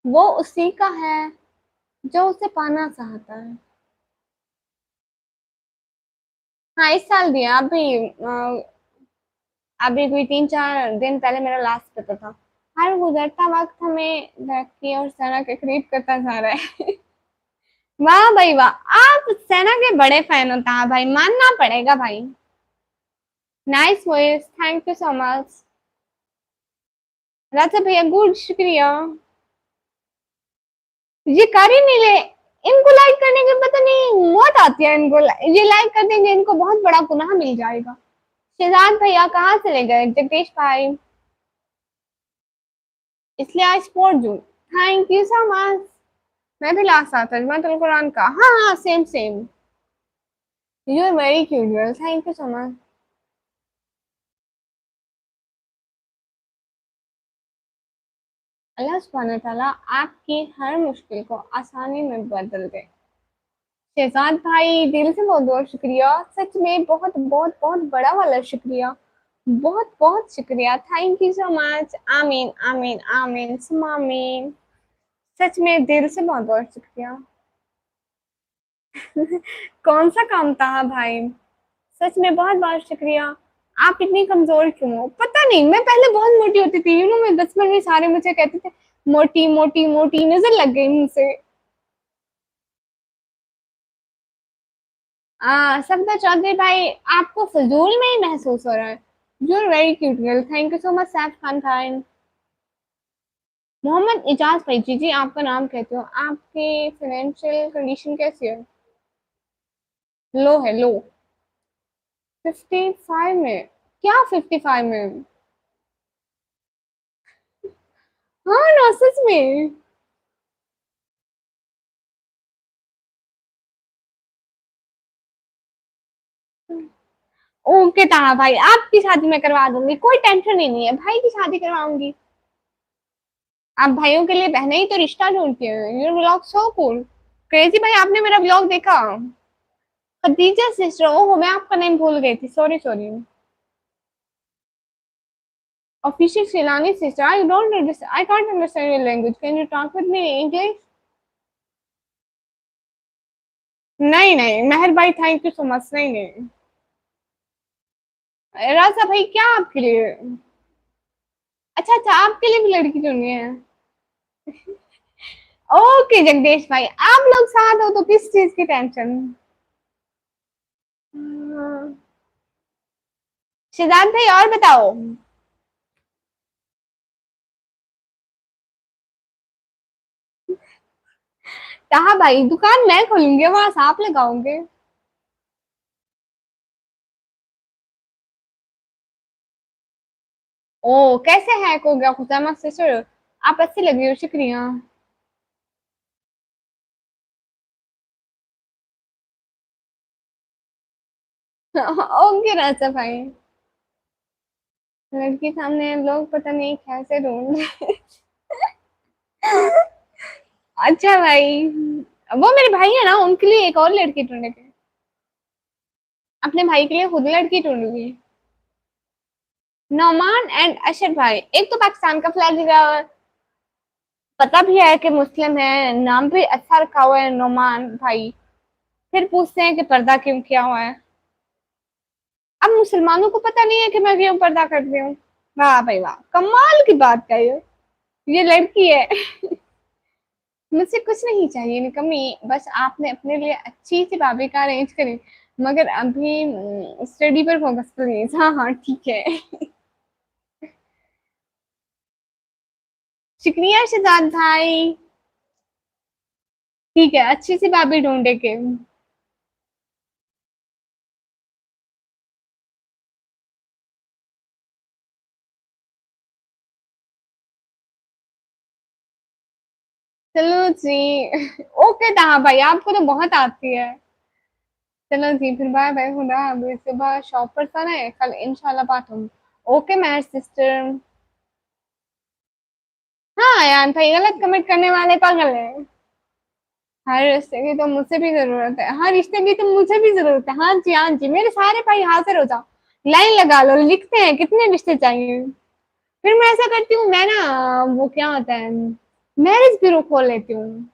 वो उसी का है जो उसे पाना चाहता है। हाँ, इस साल दिया अभी कोई 3-4 दिन पहले मेरा लास्ट पेपर था। हर गुजरता वक्त हमें तरक्की और सना के करीब करता जा रहा है। वाह भाई वाह, आप सेना के बड़े फैन होता है भाई, मानना पड़ेगा भाई। Nice voice, thank you so much. Raja भैया गुड, शुक्रिया। ये कर ही नहीं ले। इनको लाइक करने के पता नहीं मौत आती है इनको। ये लाइक कर देंगे, इनको बहुत बड़ा गुनाह मिल जाएगा। शहजाद भैया कहाँ चले गए, जगदीश भाई? इसलिए आज 4 June. Thank you so much. मैं भी लास्ट था तर्जुमा कुरान का। हाँ हाँ, same same. You are very cute girl, thank you so much. Allah सुब्हान तआला आपकी हर मुश्किल को आसानी में बदल दे। शहजाद भाई दिल से बहुत बहुत शुक्रिया, सच में बहुत बहुत बहुत बड़ा वाला शुक्रिया। बहुत बहुत शुक्रिया, थैंक यू सो मच। आमीन आमीन आमीन सुमा आमीन। सच में दिल से बहुत बहुत शुक्रिया। कौन सा काम था भाई? सच में बहुत बहुत शुक्रिया। आप इतनी कमजोर क्यों हो? पता नहीं, मैं पहले बहुत मोटी होती थी, मैं 10 मिनट में सारे मुझे कहते थे मोटी मोटी मोटी, नजर लग गई मुझसे। सफदर चौधरी भाई, आपको फजूल में ही महसूस हो रहा है। You are very cute girl, thank you so much Saif Khan Khan. Mohammad Ijaz भाई, जी जी आपका नाम कहते हो। आपकी फाइनेंशियल कंडीशन कैसी है? लो है, लो। 55 में? क्या 55 में? हाँ ना, सच में। ओके ताहा भाई, आपकी शादी मैं करवा दूंगी, कोई टेंशन ही नहीं है, भाई की शादी करवाऊंगी। आप भाइयों के लिए बहनें ही तो रिश्ता ढूंढती हैं। Your vlog so cool. Crazy भाई, आपने मेरा व्लॉग देखा? खदीजा सिस्टर, ओहो मैं आपका नेम भूल गई थी, sorry sorry. Official Shilani sister, I don't understand, I can't understand your language, can you talk with me in English? नहीं नहीं मेहर भाई, थैंक यू सो मच, नहीं नहीं। राजा भाई, क्या आपके लिए? अच्छा अच्छा, आपके लिए भी लड़की ढूंढनी है। ओके जगदीश भाई, आप लोग साथ हो तो किस चीज की टेंशन? सिद्धार्थ भाई और बताओ। कहा भाई, दुकान मैं खोलूंगी, वहां सांप लगाओगे? ओ, कैसे हैक हो गया खुजामा सिस्टर? आप अच्छी लगी हो, शुक्रिया। ओके राजा भाई। लड़की सामने लोग पता नहीं कैसे ढूंढ। अच्छा भाई, वो मेरे भाई है ना, उनके लिए एक और लड़की ढूंढेंगे। अपने भाई के लिए खुद लड़की ढूंढूंगी। नौमान एंड अशर भाई, एक तो पाकिस्तान का फ्लैग लगा हुआ है, पता भी है कि मुस्लिम है, नाम भी अच्छा रखा हुआ है नौमान भाई। फिर पूछते हैं कि पर्दा क्यों किया हुआ है। अब मुसलमानों को पता नहीं है कि मैं क्यों पर्दा करती हूँ। वाह भाई वाह, कमाल की बात है ये लड़की है। मुझसे कुछ नहीं चाहिए निकम्मी, बस आपने अपने लिए अच्छी सी भाभी का अरेंज करी। मगर अभी स्टडी पर फोकस प्लीज। हाँ हाँ ठीक है। शुक्रिया शहजाद भाई। ठीक है, अच्छी सी भाभी ढूंढे के। चलो जी। ओके था भाई, आपको तो बहुत आती है। चलो जी, फिर बाय बाय, खुदा हाफिज़। सुबह शॉप पर जाना है, कल इंशाल्लाह बात होगी। Okay my sister. हाँ यार भाई, गलत कमेंट करने वाले पागल है। हर रिश्ते की तो मुझसे भी जरूरत है, हर रिश्ते की तो मुझे भी जरूरत है। हाँ जी हाँ जी, मेरे सारे भाई हाजिर हो जाओ, लाइन लगा लो, लिखते हैं कितने रिश्ते चाहिए। फिर मैं ऐसा करती हूँ, मैं ना वो क्या होता है, मैरिज ब्यूरो खोल लेती हूँ।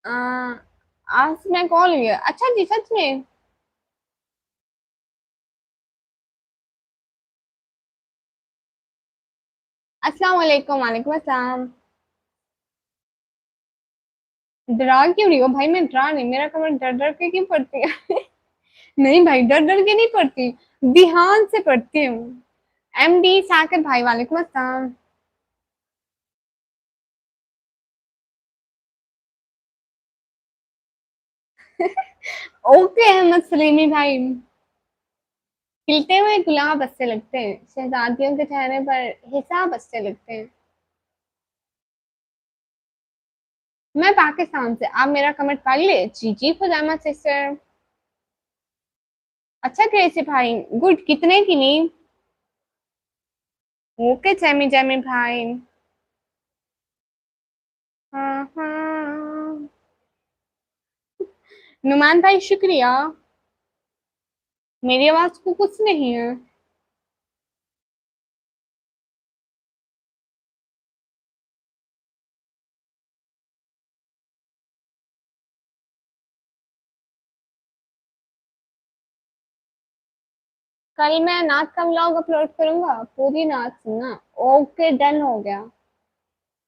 आ, आज मैं कॉल लिया, अच्छा जी सच में। अस्सलाम वालेकुम। वालेकुम अस्सलाम। डरा क्यों रही हो भाई? मैं डरा नहीं, मेरा कमर डर डर के क्यों पड़ती है? नहीं भाई, डर डर के नहीं पड़ती, ध्यान से पड़ती हूँ। एमडी साकिब भाई, वालेकुम अस्सलाम। ओके अहमद सलीमी भाई। खिलते हुए गुलाब अच्छे लगते हैं, शहजादियों के चेहरे पर हिसाब अच्छे लगते हैं। मैं पाकिस्तान से, आप मेरा कमेंट पढ़ ले। जी जी खुदामा सिस्टर। अच्छा कैसे भाई, गुड, कितने की नींद? ओके जैमी जैमी भाई। हाँ हाँ। नुमान भाई शुक्रिया। मेरी आवाज को कुछ नहीं है। कल मैं नाच का व्लॉग अपलोड करूंगा, पूरी नाच सुनना। ओके डन हो गया।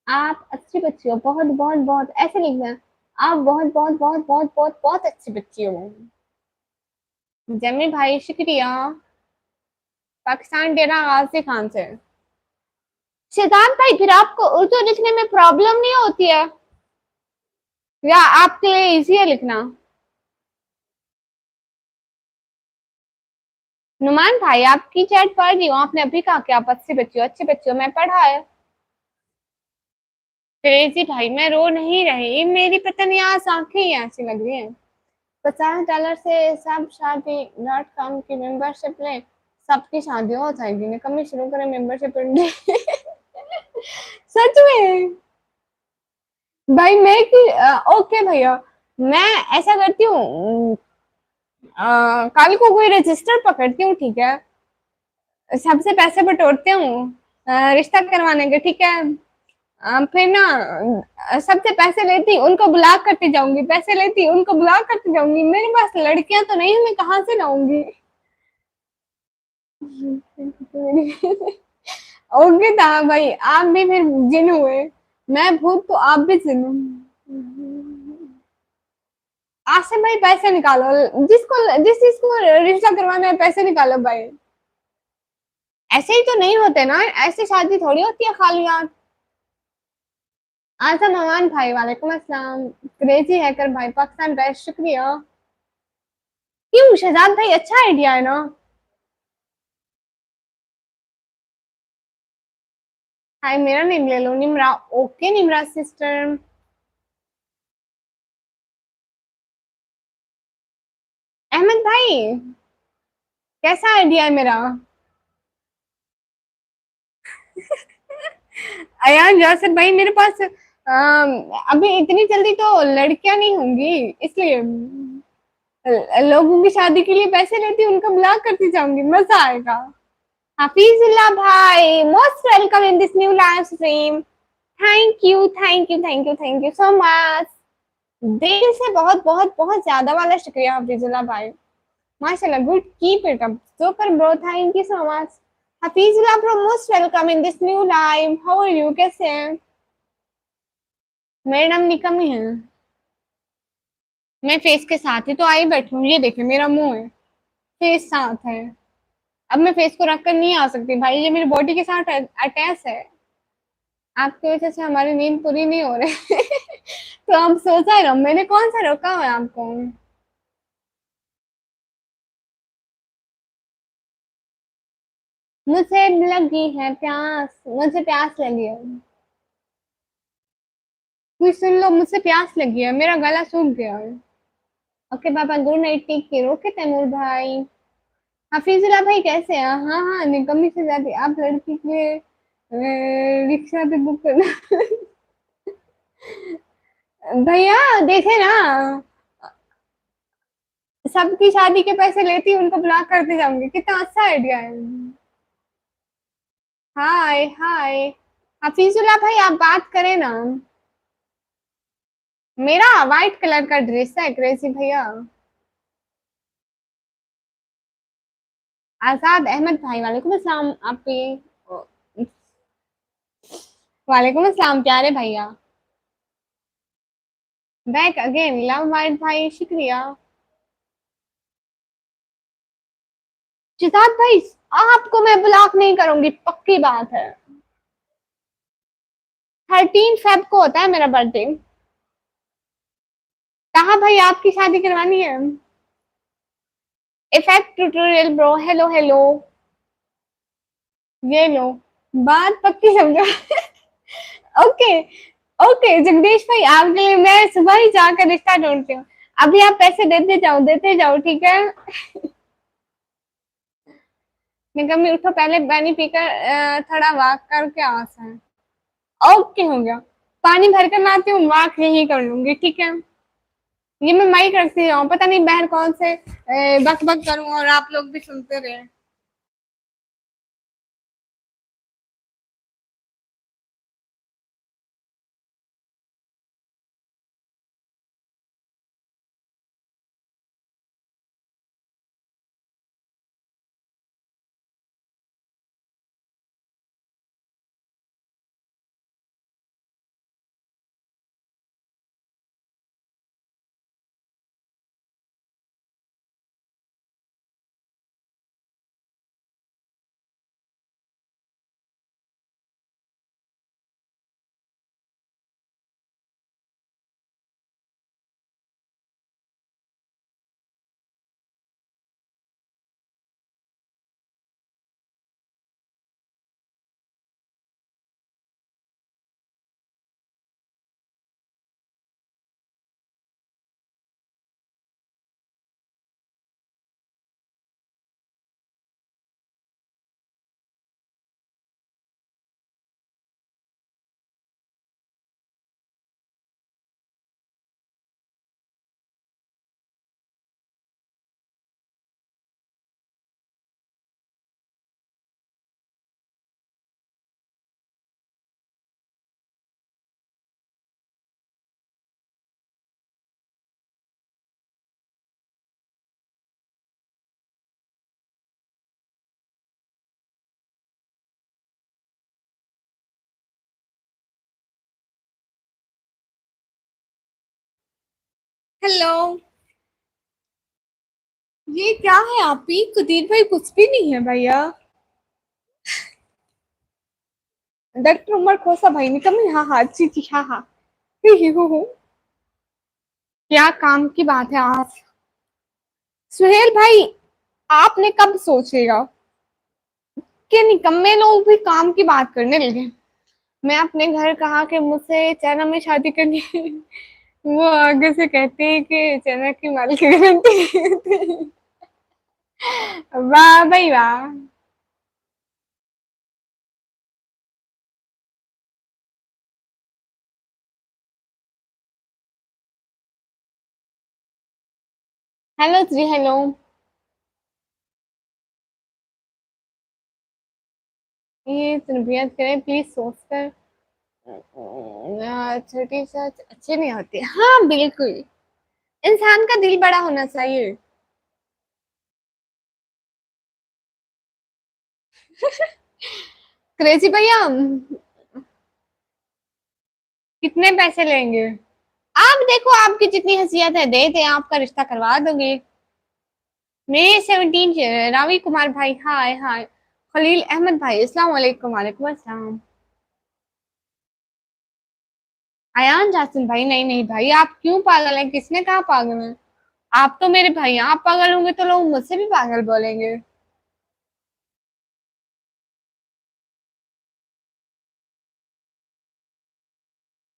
आप अच्छी बच्ची हो, बहुत बहुत बहुत, ऐसे लिखना है। आप बहुत बहुत बहुत बहुत बहुत बहुत अच्छी बच्ची हो। जमी भाई शुक्रिया। पाकिस्तान डेरा गाजी खान से। सिद्धांत भाई, फिर आपको उर्दू लिखने में प्रॉब्लम नहीं होती है, या आपके लिए इजी है लिखना? नुमान भाई, आपकी चैट पढ़ रही हूँ, आपने अभी कहा कि आप अच्छी बच्ची हो, अच्छी बच्ची हो, मैं पढ़ा है। क्रेजी भाई, मैं रो नहीं रही, मेरी पता नहीं आज आंखें ही ऐसी लग रही हैं। $50 से सब शादी डॉट कॉम की मेंबरशिप ले, सबकी शादी हो जाएगी, निकम्मी शुरू करें मेंबरशिप इंडी। सच में भाई, मैं कि ओके भैया, मैं ऐसा करती हूँ, कल को कोई रजिस्टर पकड़ती हूँ, ठीक है, सबसे पैसे बटोरते हूँ रिश्ता करवाने के, ठीक है। फिर ना सबसे पैसे लेती, उनको ब्लॉक करती जाऊंगी, पैसे लेती, उनको ब्लॉक करती जाऊंगी। मेरे पास लड़कियां तो नहीं है, मैं कहाँ से लाऊंगी? ओके था भाई, आप भी फिर जिन हुए। मैं भूत तो आप भी जिन हो। आसिम भाई पैसे निकालो, जिसको जिस जिसको रिश्ता करवाना है पैसे निकालो भाई। ऐसे ही तो नहीं होते ना, ऐसी शादी थोड़ी होती है खाली यार। आजम अमान भाई, वालेकुम अस्सलाम। क्रेजी हैकर भाई, पाकिस्तान बेस्ट, शुक्रिया। क्यों शहजाद भाई, अच्छा आइडिया है ना? हाय, मेरा नेम ले लो, निमरा। Okay Nimra sister. अहमद भाई, कैसा आइडिया है मेरा? अयान यासिर भाई, मेरे पास अभी इतनी जल्दी तो लड़कियां नहीं होंगी, इसलिए लोगों की शादी के लिए पैसे लेती, उनका ब्लॉक करती जाऊंगी, मजा आएगा। हफीजुल्लाह भाई, most welcome in this new live stream. Thank you thank you thank you thank you so much. दिल से बहुत बहुत बहुत ज्यादा वाला शुक्रिया हफीजुल्लाह भाई। माशाल्लाह, good, keep it up, super bro, thank you so much. Hafizullah bro, most welcome in this new live, how are you, कैसे हैं? मेरा नाम निकम ही है। मैं फेस के साथ ही तो आई बैठी हूँ, ये देखिए मेरा मुंह है, फेस साथ है। अब मैं फेस को रख कर नहीं आ सकती भाई, ये मेरी बॉडी के साथ अटैच है। आपकी वजह से हमारी नींद पूरी नहीं हो रही। तो आप सोचा रहो, मैंने कौन सा रोका हुआ है आपको? मुझे लगी है प्यास, मुझे प्यास लगी है। कोई सुन लो, मुझसे प्यास लगी है, मेरा गला सूख गया है। Okay papa, good night, take care. Okay Taimur भाई। हफीजुल्लाह भाई कैसे हैं? हाँ हाँ, निकम्मी से जाती आप लड़की के रिक्शा भी बुक करना। भैया देखे ना, सबकी शादी के पैसे लेती उनको ब्लॉक करते जाऊंगी, कितना अच्छा आइडिया है। हाय हाय। हफीजुल्लाह भाई आप बात करें ना। मेरा व्हाइट कलर का ड्रेस है क्रेजी भैया। आजाद अहमद भाई वालेकुम अस्सलाम। आप वालेकुम अस्सलाम प्यारे भैया। बैक अगेन लव वाइट भाई, शुक्रिया। जिदाद भाई, आपको मैं ब्लॉक नहीं करूंगी, पक्की बात है। 13 फेब को होता है मेरा बर्थडे। कहा भाई आपकी शादी करवानी है? Effect tutorial bro, hello hello. ये लो, बात पक्की समझो। ओके ओके जगदीश भाई, आपके लिए मैं सुबह ही जाकर रिश्ता ढूंढती हूँ। अभी आप पैसे देते जाओ ठीक है। निकम्मी उठो, पहले पानी पीकर थोड़ा वॉक करके आवाज है। ओके हो गया। पानी भर कर मैं आती हूँ, वॉक यही कर लूंगी ठीक है। ये मैं माइक रखती हूँ, पता नहीं बहन कौन से बक बक करूँ और आप लोग भी सुनते रहे। हेलो। ये क्या है आप ही, कुदीर भाई कुछ भी नहीं है भैया। डॉक्टर उमर खोसा भाई निकम्मी, हाँ हाँ जी जी हाँ हाँ। ही ही हूँ। क्या काम की बात है आज? सुहेल भाई, आपने कब सोचेगा कि निकम्मे लोग भी काम की बात करने लगे। मैं अपने घर कहा कि मुझसे चाइना में शादी करनी है। वो आगे से कहते हैं कि चाइना की माल की गारंटी। वाह भाई वाह। हेलो जी हेलो। ये तरबियत करें प्लीज सोचकर। छोटी सच अच्छी नहीं होती, हाँ बिल्कुल। इंसान का दिल बड़ा होना चाहिए। क्रेजी भैया, कितने पैसे लेंगे? आप देखो, आपकी जितनी हैसियत है दे दे, आपका रिश्ता करवा दोगे। मेरे 17 रावी कुमार भाई, हाय हाय। खलील अहमद भाई, अस्सलाम वालेकुम। वालेकुम अस्सलाम। अयान जासिम भाई, नहीं नहीं भाई, आप क्यों पागल हैं? किसने कहा पागल है? आप तो मेरे भाई हैं, आप पागल होंगे तो लोग मुझसे भी पागल बोलेंगे।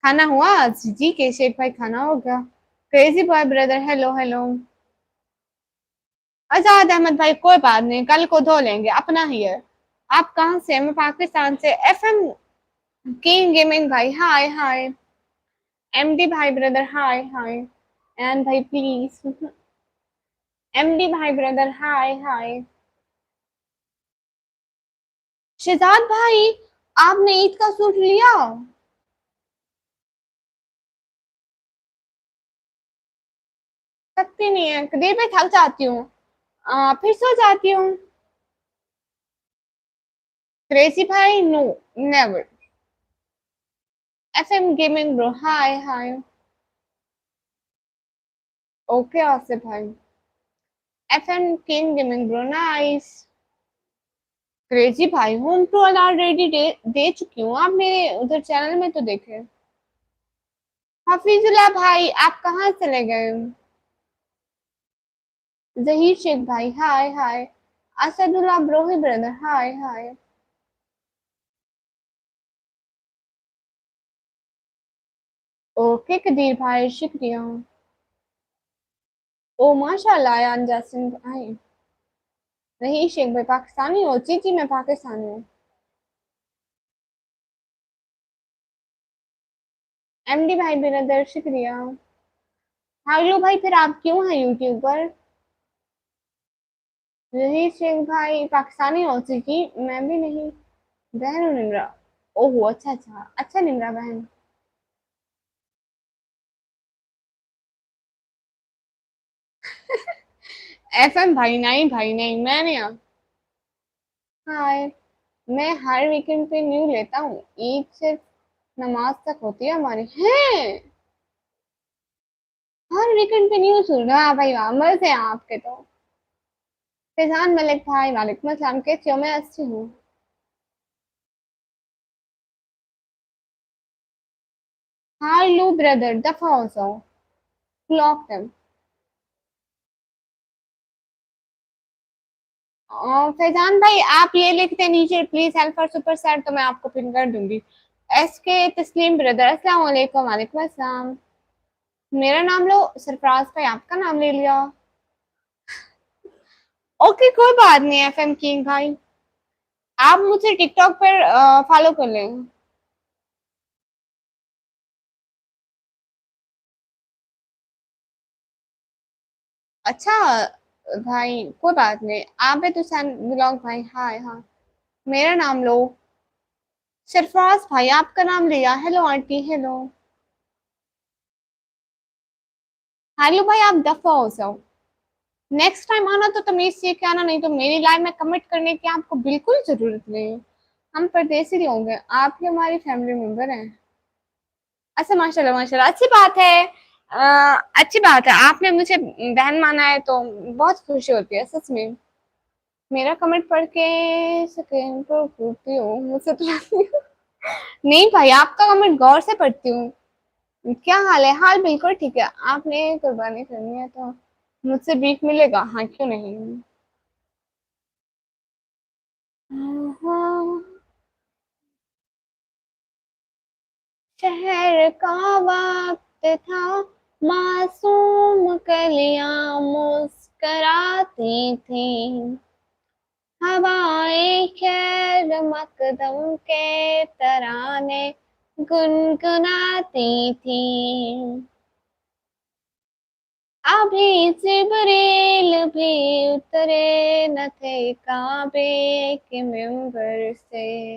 खाना हुआ? जी के शेख भाई, खाना हो गया। Crazy boy brother, hello hello. Azad Ahmad भाई, कोई बात नहीं, कल को धो लेंगे, अपना ही है। आप कहाँ से? मैं पाकिस्तान से। एफएम किंग गेमिंग भाई, हाय हाय। एमडी भाई ब्रदर, हाय हाय। एन भाई प्लीज। एमडी भाई ब्रदर, हाय हाय। शहजाद भाई, आपने ईद का सूट लिया? सकती नहीं है, देर पे थक जाती हूँ, फिर सो जाती हूँ। क्रेजी भाई, no, never. FM gaming bro, hi hi. Okay Asif भाई। FM king gaming bro, nice. Crazy भाई, होम टूर ऑलरेडी दे चुकी हूँ, आप मेरे उधर चैनल में तो देखे। हफीजुल्लाह भाई, आप कहाँ चले गए? जहीर शेख भाई, हाय हाय। Asadullah Brohi brother, hi hi. Okay Qadeer भाई, शुक्रिया। ओ माशाल्लाह, यान जासिम भाई। नहीं शेख भाई, पाकिस्तानी हो? जी जी, मैं पाकिस्तानी हूँ। एमडी भाई ब्रदर, शुक्रिया। हेलो भाई, फिर आप क्यों हैं यूट्यूब पर? नहीं शेख भाई, पाकिस्तानी हो? जी जी, मैं भी नहीं। बहन हूँ निमरा। ओहो, अच्छा अच्छा अच्छा, निमरा बहन। एफएम भाई, नहीं भाई नहीं, मैं नहीं। हाय। मैं हर वीकेंड पे न्यू लेता हूँ, ईद सिर्फ नमाज तक होती है हमारी है। हर वीकेंड पे न्यू सुन रहा है भाई, वाह, मजे हैं आपके तो। फैजान मलिक भाई, वालेकुम अस्सलाम, कैसे हो? मैं अच्छी हूँ। हाय लू ब्रदर, दफा हो जाओ। Block them। फैजान भाई, आप ये लिखते नीचे please help for super sat, तो मैं आपको पिन कर दूंगी। एस के तस्लीम ब्रदर, अस्सलाम वालेकुम। वालेकुम अस्सलाम। मेरा नाम लो, सरफराज भाई आपका नाम ले लिया। ओके कोई बात नहीं, एफएम किंग भाई, आप मुझे टिकटॉक पर फॉलो कर लें। अच्छा भाई, कोई बात नहीं, आप है तो सन ब्लॉग भाई, हाय हाँ। मेरा नाम लो, सरफराज भाई आपका नाम लिया। Hello aunty, hello. हेलो भाई, आप दफा हो जाओ। नेक्स्ट टाइम आना तो तमीज सीख के आना, नहीं तो मेरी लाइफ में कमिट करने की आपको बिल्कुल जरूरत नहीं है। हम परदेसी लोग हैं, आप ही हमारी फैमिली मेंबर हैं। अच्छा माशाल्लाह माशाल्लाह, अच्छी बात है। अच्छी बात है, आपने मुझे बहन माना है तो बहुत खुशी होती है सच में। मेरा कमेंट पढ़ के स्क्रीन पर पूछती हूँ, मुझसे तो लगती हूँ। नहीं भाई, आपका कमेंट गौर से पढ़ती हूँ। क्या हाल है? हाल बिल्कुल ठीक है। आपने कुर्बानी करनी है तो मुझसे बीफ मिलेगा, हाँ क्यों नहीं। हाँ, शहर का वक्त था, मासूम कलियां मुस्कराती थी, हवाएं खैर मकदम के तराने गुनगुनाती थी। अभी जिब्रील भी उतरे न थे काबे के मिंबर से,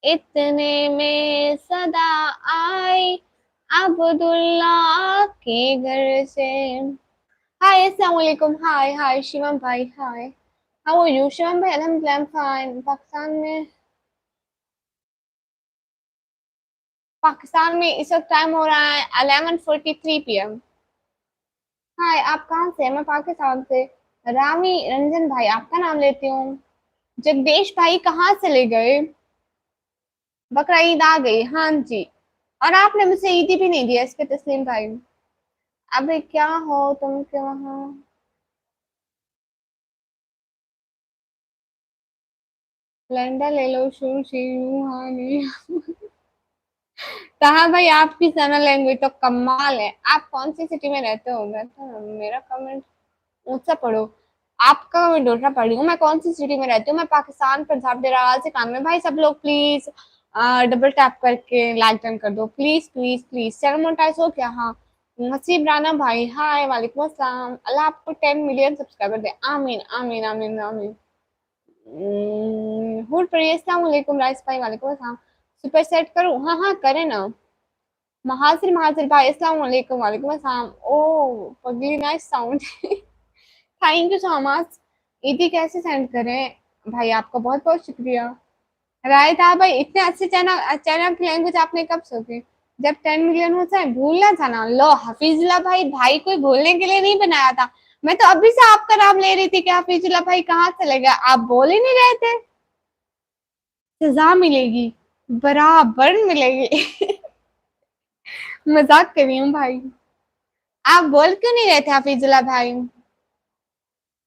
इतने में सदा आई अब्दुल्ला के घर से। हाय अस्सलाम वालेकुम, हाय हाय शिवम भाई, हाय। हाउ आर यू शिवम भाई? अल्हम्दुलिल्लाह आई एम फाइन। पाकिस्तान में इस वक्त टाइम हो रहा है 11:43 PM। हाय, आप कहाँ से? मैं पाकिस्तान से। रामी रंजन भाई आपका नाम लेती हूँ। जगदीश भाई कहाँ चले गए? बकरा ईद आ गई, हाँ जी। और आपने मुझे ईदी भी नहीं दिया इसके तस्लीम भाई। अबे क्या हो तुम के वहाँ? लंडा ले लो, शू शी हाँ नहीं। कहा भाई आपकी सना लैंग्वेज तो कमाल है। आप कौन सी सिटी में रहते हो? मैं तो मेरा कमेंट ऊंचा पढ़ो। आपका कमेंट दूसरा पढ़ी हूँ। मैं कौन सी सिटी में रहती हूँ? मैं पाकिस्तान, पंजाब, डेराल से काम में। भाई सब लोग प्लीज डबल टैप करके लाइक डन कर दो, please please please. Channel monetize हो क्या? हाँ। नसीब राना भाई हाय, वालेकुम अस्सलाम। अल्लाह आपको 10 मिलियन सब्सक्राइबर दे, आमीन आमीन आमीन आमीन। हुड पर अस्सलाम वालेकुम। राइस भाई वालेकुम अस्सलाम। सुपर सेट करूँ? हाँ हाँ करें ना। महासिर महासिर भाई अस्सलाम वालेकुम। वालेकुम अस्सलाम। ओ पगली nice sound. Thank you so much. ईदी कैसे सेंड करें? भाई आपका बहुत बहुत शुक्रिया। राय था भाई, इतने अच्छे चैनल चैनल की लैंग्वेज आपने कब सीखी? जब 10 मिलियन हो जाए। भूलना था ना। लो हफीजुल्ला भाई, भाई कोई भूलने के लिए नहीं बनाया था। मैं तो अभी से आपका नाम ले रही थी कि हफीजुल्ला भाई कहाँ चले गए, आप बोल ही नहीं रहे थे। सजा मिलेगी, बराबर मिलेगी। मजाक कर रही हूँ भाई। आप बोल क्यों नहीं रहे थे हफीजुल्ला भाई?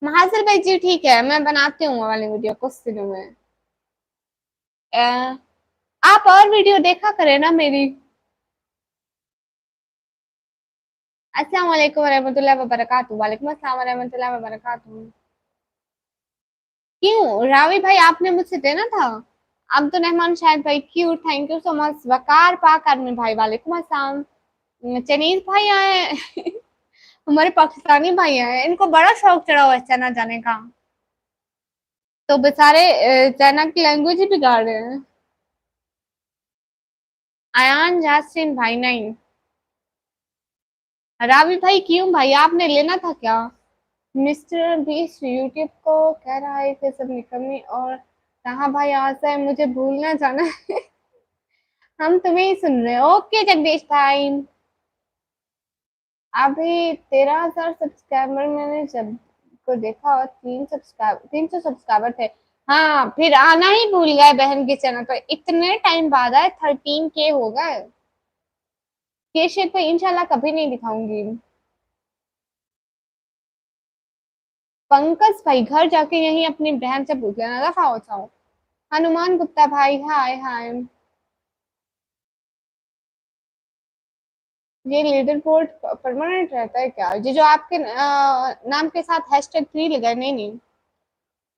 महासिर भाई जी ठीक है, मैं बनाती हूँ वो वाली वीडियो कुछ दिनों में। अ, आप और वीडियो देखा करें ना मेरी। अस्सलाम वालेकुम रहमतुल्लाहि व बरकातहू। वालेकुम अस्सलाम व रहमतुल्लाहि व बरकातहू। क्यों रावी भाई, आपने मुझसे देना था। अब तो रहमान शायद भाई cute, thank you so much. Waqar Pak army भाई वालेकुम अस्सलाम। चनीज भाई आए। हमारे पाकिस्तानी भाई आए, इनको बड़ा शौक चढ़ा हुआ है चना जाने का। तो बेचारे चना की लैंग्वेज ही बिगाड़ रहे हैं। अयान जासिन भाई नहीं। रावी भाई क्यों भाई, आपने लेना था क्या? मिस्टर बीस्ट यूट्यूब को कह रहा है कि सब निकलनी और कहा भाई आज से मुझे भूलना जाना है। हम तुम्हें ही सुन रहे हैं। ओके जगदीश भाई। अभी 13,000 सब्सक्राइबर मैंने जब को देखा और 300 सब्सक्राइबर थे। हाँ फिर आना ही भूल गए बहन के चैनल पर, इतने टाइम बाद आए। 13K हो गए। के शेप पे इंशाल्लाह कभी नहीं दिखाऊंगी। पंकज भाई घर जाके यही अपनी बहन से पूछ लेना, दफा हो जाओ। हनुमान गुप्ता भाई हाय हाय। ये लीडर बोर्ड परमानेंट रहता है क्या? ये जो आपके नाम के साथ #3 लगा है? नहीं नहीं।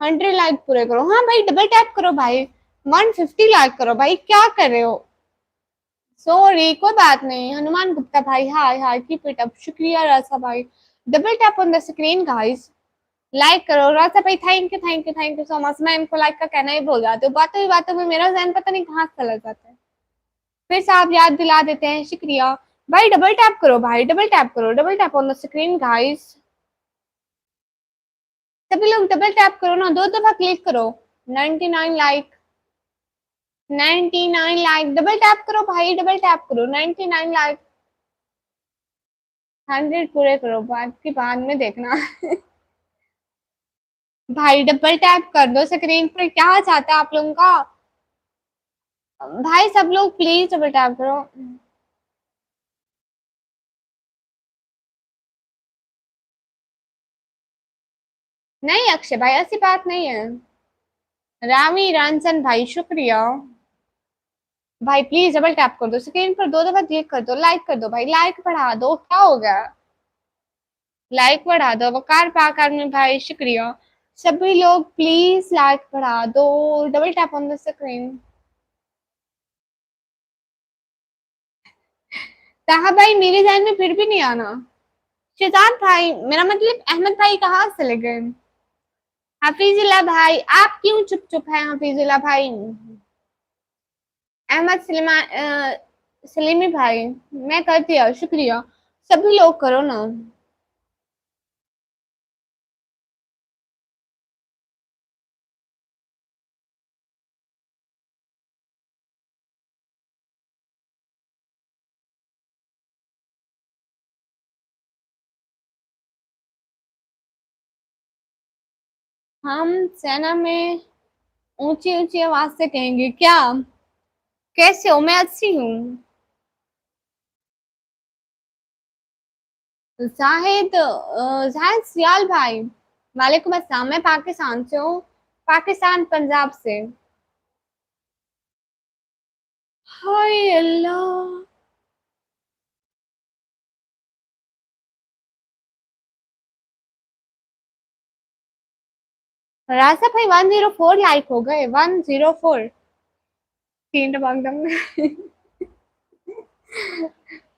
100 लाइक पूरे करो। हाँ भाई डबल टैप करो भाई। 150 लाइक करो भाई, क्या कर रहे हो? सॉरी कोई बात नहीं। हनुमान गुप्ता भाई हाय हाय, कीप इट अप। शुक्रिया रासा भाई। Double tap on the screen guys. Like करो रासा भाई। Thank you thank you thank you so much. मैं इनको लाइक का कहना ही भूल जाती हूँ, बातों ही बातों में मेरा ज़हन पता नहीं कहाँ चला जाता है। फिर से आप याद दिला देते हैं, शुक्रिया। भाई डबल टैप करो भाई, डबल टैप करो, double tap on the screen guys. सभी लोग डबल टैप करो ना, 2 दफा क्लिक करो। 99 लाइक, 99 लाइक। डबल टैप करो भाई, डबल टैप करो। 99 लाइक। 100 पूरे करो, बाकी बाद में देखना। भाई डबल टैप कर दो स्क्रीन पर, क्या चाहता है आप लोगों का? भाई सब लोग प्लीज डबल टैप करो। नहीं अक्षय भाई ऐसी बात नहीं है। रामी रंजन भाई शुक्रिया। भाई प्लीज डबल टैप कर दो स्क्रीन पर, 2 दफा क्लिक कर दो, लाइक कर दो भाई, लाइक बढ़ा दो, क्या हो गया? लाइक बढ़ा दो। वकार पाकर में भाई शुक्रिया। सभी लोग प्लीज लाइक बढ़ा दो, double tap on the screen. कहा भाई मेरे ध्यान में फिर भी नहीं आना। शैतान भाई, मेरा मतलब अहमद भाई कहाँ चले गए? हफीजुल्ला भाई आप क्यों चुप चुप है? हफीजुल्ला भाई। अहमद सलीमी भाई, मैं कर दिया शुक्रिया। सभी लोग करो ना। हम सेना में ऊंची ऊंची आवाज से कहेंगे क्या? कैसे हो? मैं अच्छी हूँ। जाहिद सियाल भाई वालेकुम अस्सलाम। मैं पाकिस्तान से हूँ, पाकिस्तान पंजाब से। हाय अल्लाह। रास्ता भाई 104 लाइक हो गए, 104। तीन टपक दम।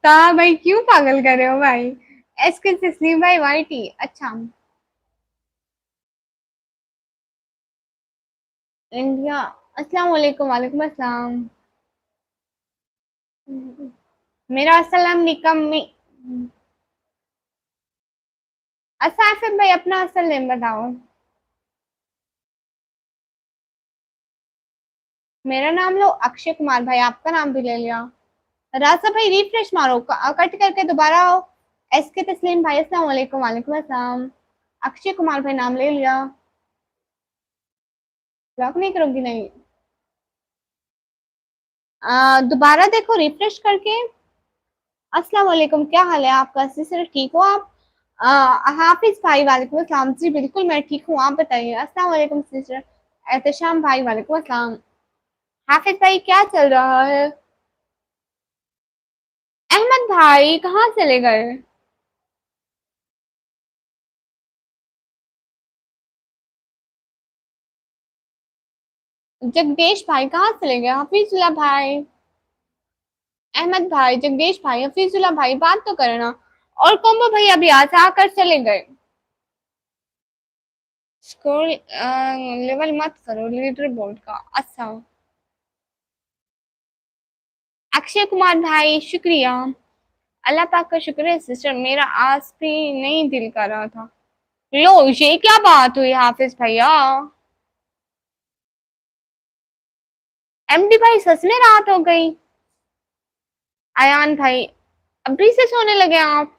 ता भाई क्यों पागल कर रहे हो भाई? एसके तस्लीम भाई वाईटी, अच्छा। इंडिया, अस्सलाम वालेकुम। वालेकुम अस्सलाम। मेरा असल नाम निकम्मी। अच्छा आसिफ भाई अपना असल नेम बताओ। मेरा नाम लो अक्षय कुमार भाई, आपका नाम भी ले लिया। रास्ता भाई रिफ्रेश मारो, कट करके दोबारा आओ। एस के तस्लीम भाई अस्सलाम वालेकुम। वालेकुम अस्सलाम। अक्षय कुमार भाई नाम ले लिया। ब्लॉक नहीं करूंगी, नहीं। दोबारा देखो रिफ्रेश करके। अस्सलाम वालेकुम, क्या हाल है आपका? अच्छे से ठीक हो आप? हाफिज भाई वालेकुम अस्सलाम। जी बिल्कुल मैं ठीक हूँ, आप बताइए। अस्सलाम वालेकुम सिस्टर एहतशाम भाई, वालेकुम अस्सलाम। हाफिज भाई क्या चल रहा है? अहमद भाई कहाँ चले गए? जगदीश भाई कहाँ चले गए? हफीजुल्लाह भाई, अहमद भाई, जगदीश भाई, हफीजुल्लाह भाई, बात तो करना। और कॉम्बो भाई अभी आज आकर चले गए। स्कोर लेवल मत करो लीडर बोर्ड का, अच्छा। अक्षय कुमार भाई शुक्रिया। अल्लाह पाक का शुक्र है सिस्टर, मेरा आज भी नहीं दिल कर रहा था। लो ये क्या बात हुई हाफिज भैया? एमडी भाई सच में रात हो गई? अयान भाई अभी से सोने लगे आप?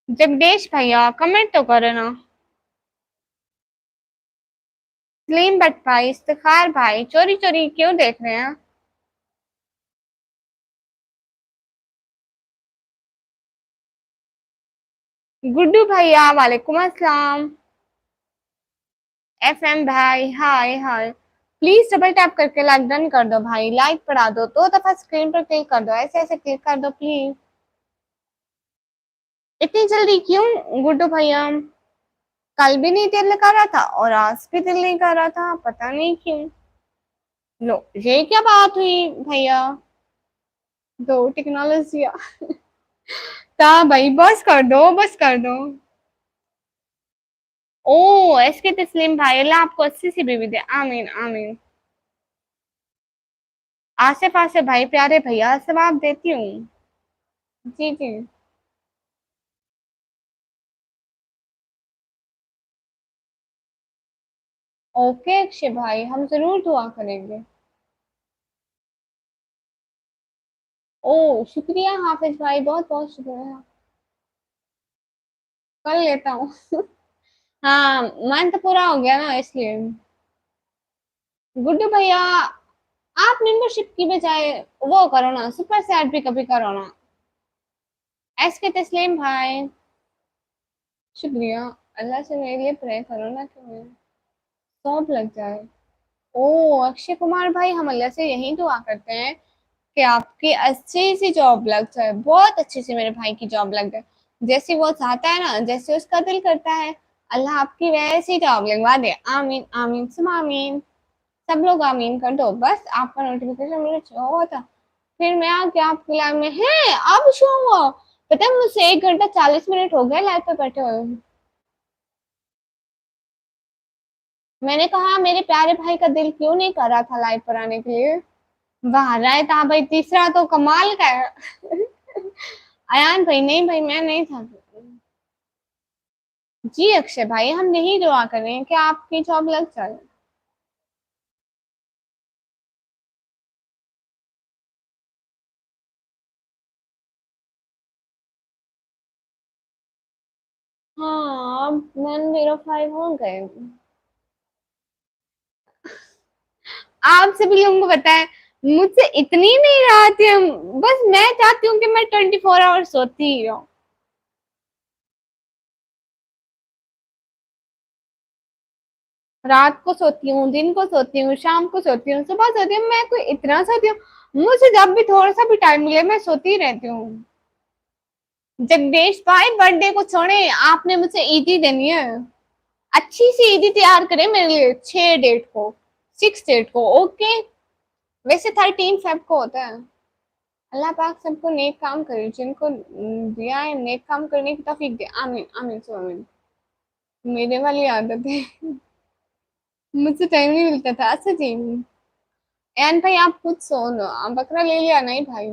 जगदीश भैया कमेंट तो करे ना। सलीम भट्ट भाई, इफ्तिखार भाई, चोरी चोरी क्यों देख रहे हैं? गुड्डू भैया वालेकुम अस्सलाम। एफएम भाई हाय हाय। प्लीज डबल टैप करके लाइक डन कर दो भाई, लाइक पढ़ा दो, 2 दफा स्क्रीन पर क्लिक कर दो, ऐसे ऐसे क्लिक कर दो प्लीज। इतनी जल्दी क्यों गुड्डू भैया? कल भी नहीं दिल कर रहा था और आज भी दिल नहीं कर रहा था, पता नहीं क्यों। लो ये क्या बात हुई भैया? दो टेक्नोलॉजी। ता भाई बस कर दो, बस कर दो। ओ एसके तस्लीम भाई, अल्लाह आपको अच्छी सी बीवी दे, आमीन आमीन। आसिफ आसिफ भाई प्यारे भैया जवाब देती हूँ। जी जी। ओके अक्षय भाई, हम जरूर दुआ करेंगे। ओ शुक्रिया हाफिज भाई, बहुत बहुत शुक्रिया। कर लेता हूँ। हाँ मंथ पूरा हो गया ना इसलिए। गुड्डू भैया आप मेंबरशिप की बजाय वो करो ना, सुपर चैट भी कभी करो ना। एस के तस्लीम भाई शुक्रिया। अल्लाह से मेरे लिए प्रे करो ना कि मैं सौंप लग जाए। ओ अक्षय कुमार भाई, हम अल्लाह से यही दुआ करते हैं कि आपकी अच्छी सी जॉब लग जाए, बहुत अच्छी सी मेरे भाई की जॉब लग जाए। जैसी वो चाहता है ना, जैसे उसका दिल करता है, अल्लाह आपकी वैसी जॉब लगवा दे। आमीन आमीन सुम आमीन। सब लोग आमीन कर दो, बस आपका नोटिफिकेशन मेरे शो हुआ था, फिर मैं आके आपकी लाइव में है। अब शो हुआ, पता है मुझसे 1 घंटा 40 मिनट हो गए लाइव पे बैठे हुए। मैंने कहा मेरे प्यारे भाई का दिल क्यों नहीं कर रहा था लाइव पर आने के लिए। वाह राय था भाई, तीसरा तो कमाल का है। अयान भाई नहीं भाई मैं नहीं था। जी अक्षय भाई हम यही दुआ कर रहे हैं कि आपकी जॉब लग जाए। हाँ अब 105 हो गए। आप सभी लोगों को पता है मुझसे इतनी नहीं रात है, बस मैं चाहती हूँ कि मैं 24 आवर्स सोती ही रहूँ। रात को सोती हूँ, दिन को सोती हूँ, शाम को सोती हूँ, सुबह सोती हूँ, मैं कोई इतना सोती हूँ। मुझे जब भी थोड़ा सा भी टाइम मिले मैं सोती ही रहती हूँ। जगदीश भाई बर्थडे को छोड़े, आपने मुझे ईदी देनी है, अच्छी सी ईदी तैयार करें मेरे लिए, 6 डेट को, 6 डेट को। ओके, वैसे 13 फेब को होता है। अल्लाह पाक सबको नेक काम करे, जिनको दिया है नेक काम करने की तौफीक दे, आमीन आमीन सो आमीन। मेरे वाली आदत है, मुझे टाइम नहीं मिलता था। अच्छा जी, एन भाई आप खुद सो लो, आप बकरा ले लिया नहीं भाई?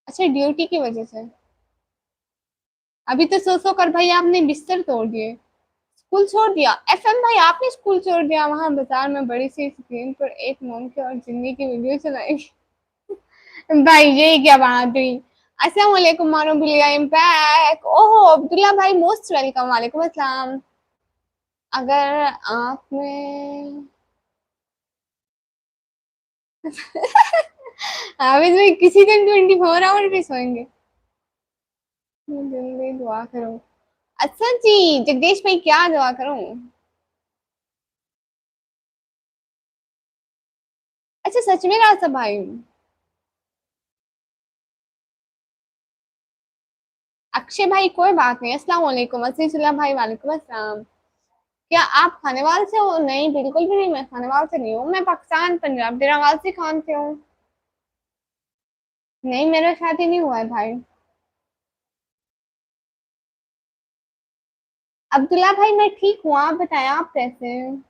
अच्छा, ड्यूटी की वजह से। अभी तो सो सो कर भाई आपने बिस्तर तोड़ दिए, स्कूल छोड़ दिया। एफएम भाई आपने स्कूल छोड़ दिया, वहां बाजार में बड़ी सी स्क्रीन पर एक मोम के और जिंदगी की वीडियो चलाई। भाई ये क्या बात हुई? अस्सलाम वालेकुम मारूबिलिया, आई एम बैक। ओहो अब्दुल्ला भाई मोस्ट वेलकम, वालेकुम अस्सलाम। अगर आप में हाफिज भाई किसी दिन 24 आवर भी सोएंगे? जल्दी दुआ करो। अच्छा जी, जगदीश भाई क्या दुआ करूं? अच्छा सच में राजा भाई? अक्षय भाई कोई बात नहीं, अस्सलाम वालेकुम। अजीजुल्लाह भाई वालेकुम अस्सलाम। क्या आप खानेवाल से हो? नहीं बिल्कुल भी नहीं, मैं खानेवाल से नहीं हूँ, मैं पाकिस्तान पंजाब डेरागाजी खान से हूँ। नहीं मेरा शादी नहीं हुआ है भाई। अब्दुल्ला भाई मैं ठीक हूँ, आप बताएं आप कैसे हैं?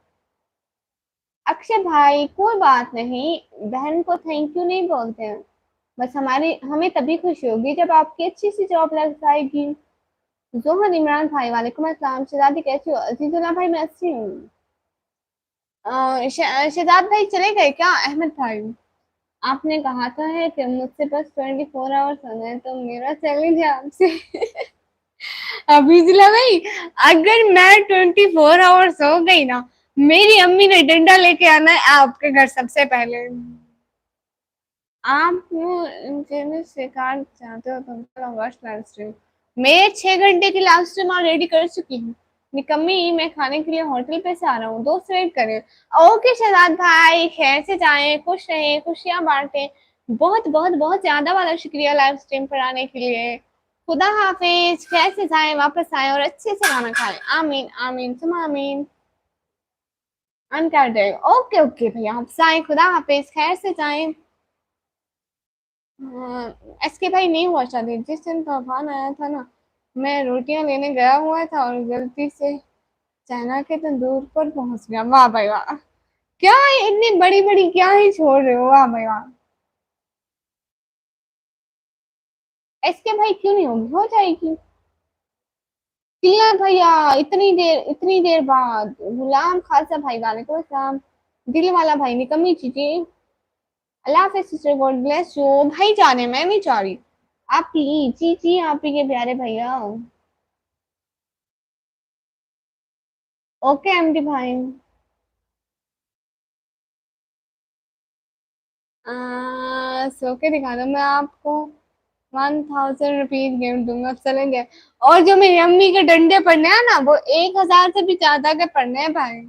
अक्षय भाई कोई बात नहीं, बहन को थैंक यू नहीं बोलते हैं, बस हमारी हमें तभी खुशी होगी जब आपकी अच्छी सी जॉब लग जाएगी। जोहर इमरान भाई वालेकुम अस्सलाम। शहजादी कैसी हो? अजीजुल्लाह भाई मैं अच्छी हूँ। शहजाद भाई चले गए क्या? अहमद भाई आपने कहा था है कि मुझसे बस 24 आवर सोना है, तो मेरा चैलेंज है आपसे। अभी जिला भाई, अगर मैं 24 आवर सो गई ना, मेरी अम्मी ने डंडा लेके आना है आपके घर सबसे पहले। आप मुझे सिखा चाहते हो तो लाइव स्ट्रीम, मैं 6 घंटे की लाइव स्ट्रीम ऑलरेडी कर चुकी हूँ। निकम्मी, मैं खाने के लिए होटल पे से आ रहा हूँ, दोस्त वेट करें। ओके शहजाद भाई, खैर से जाएं, खुश रहें, खुशियां बांटें। बहुत बहुत बहुत ज्यादा वाला शुक्रिया लाइव स्ट्रीम पर आने के लिए। खुदा हाफिज, खैर से जाएं, वापस आए और अच्छे से खाना खाएं। आमीन आमीन तुम आमीन। अनकर ओके ओके भैया, आप जाएं, खुदा हाफिज, खैर से जाएं। हाँ, एसके भाई नहीं हुआ शादी, जिस दिन तूफान आया था ना, मैं रोटियां लेने गया हुआ था और गलती से चाइना के तंदूर पर पहुंच गया। वाह भाई वाह, क्या इतनी बड़ी बड़ी क्या ही छोड़ रहे हो, वाह भाई वाह। एसके भाई क्यों नहीं होगी, हो जाएगी। किया भैया, इतनी देर बाद। गुलाम खालसा भाई वालेकुम अस्सलाम। दिल वाला भाई निकम्मी चीजें। अल्लाह हाफिज सिस्टर, गॉड ब्लेस यू। भाई जाने मैं नहीं चाह रही, आप प्लीज जी जी, आप ही के प्यारे भैया। ओके एमडी भाई। सो के दिखा दो, मैं आपको 1000 रुपीज गिफ्ट दूंगा, चलेंगे। और जो मेरी अम्मी के डंडे पड़ने हैं ना, वो 1000 से भी ज्यादा के पड़ने हैं भाई।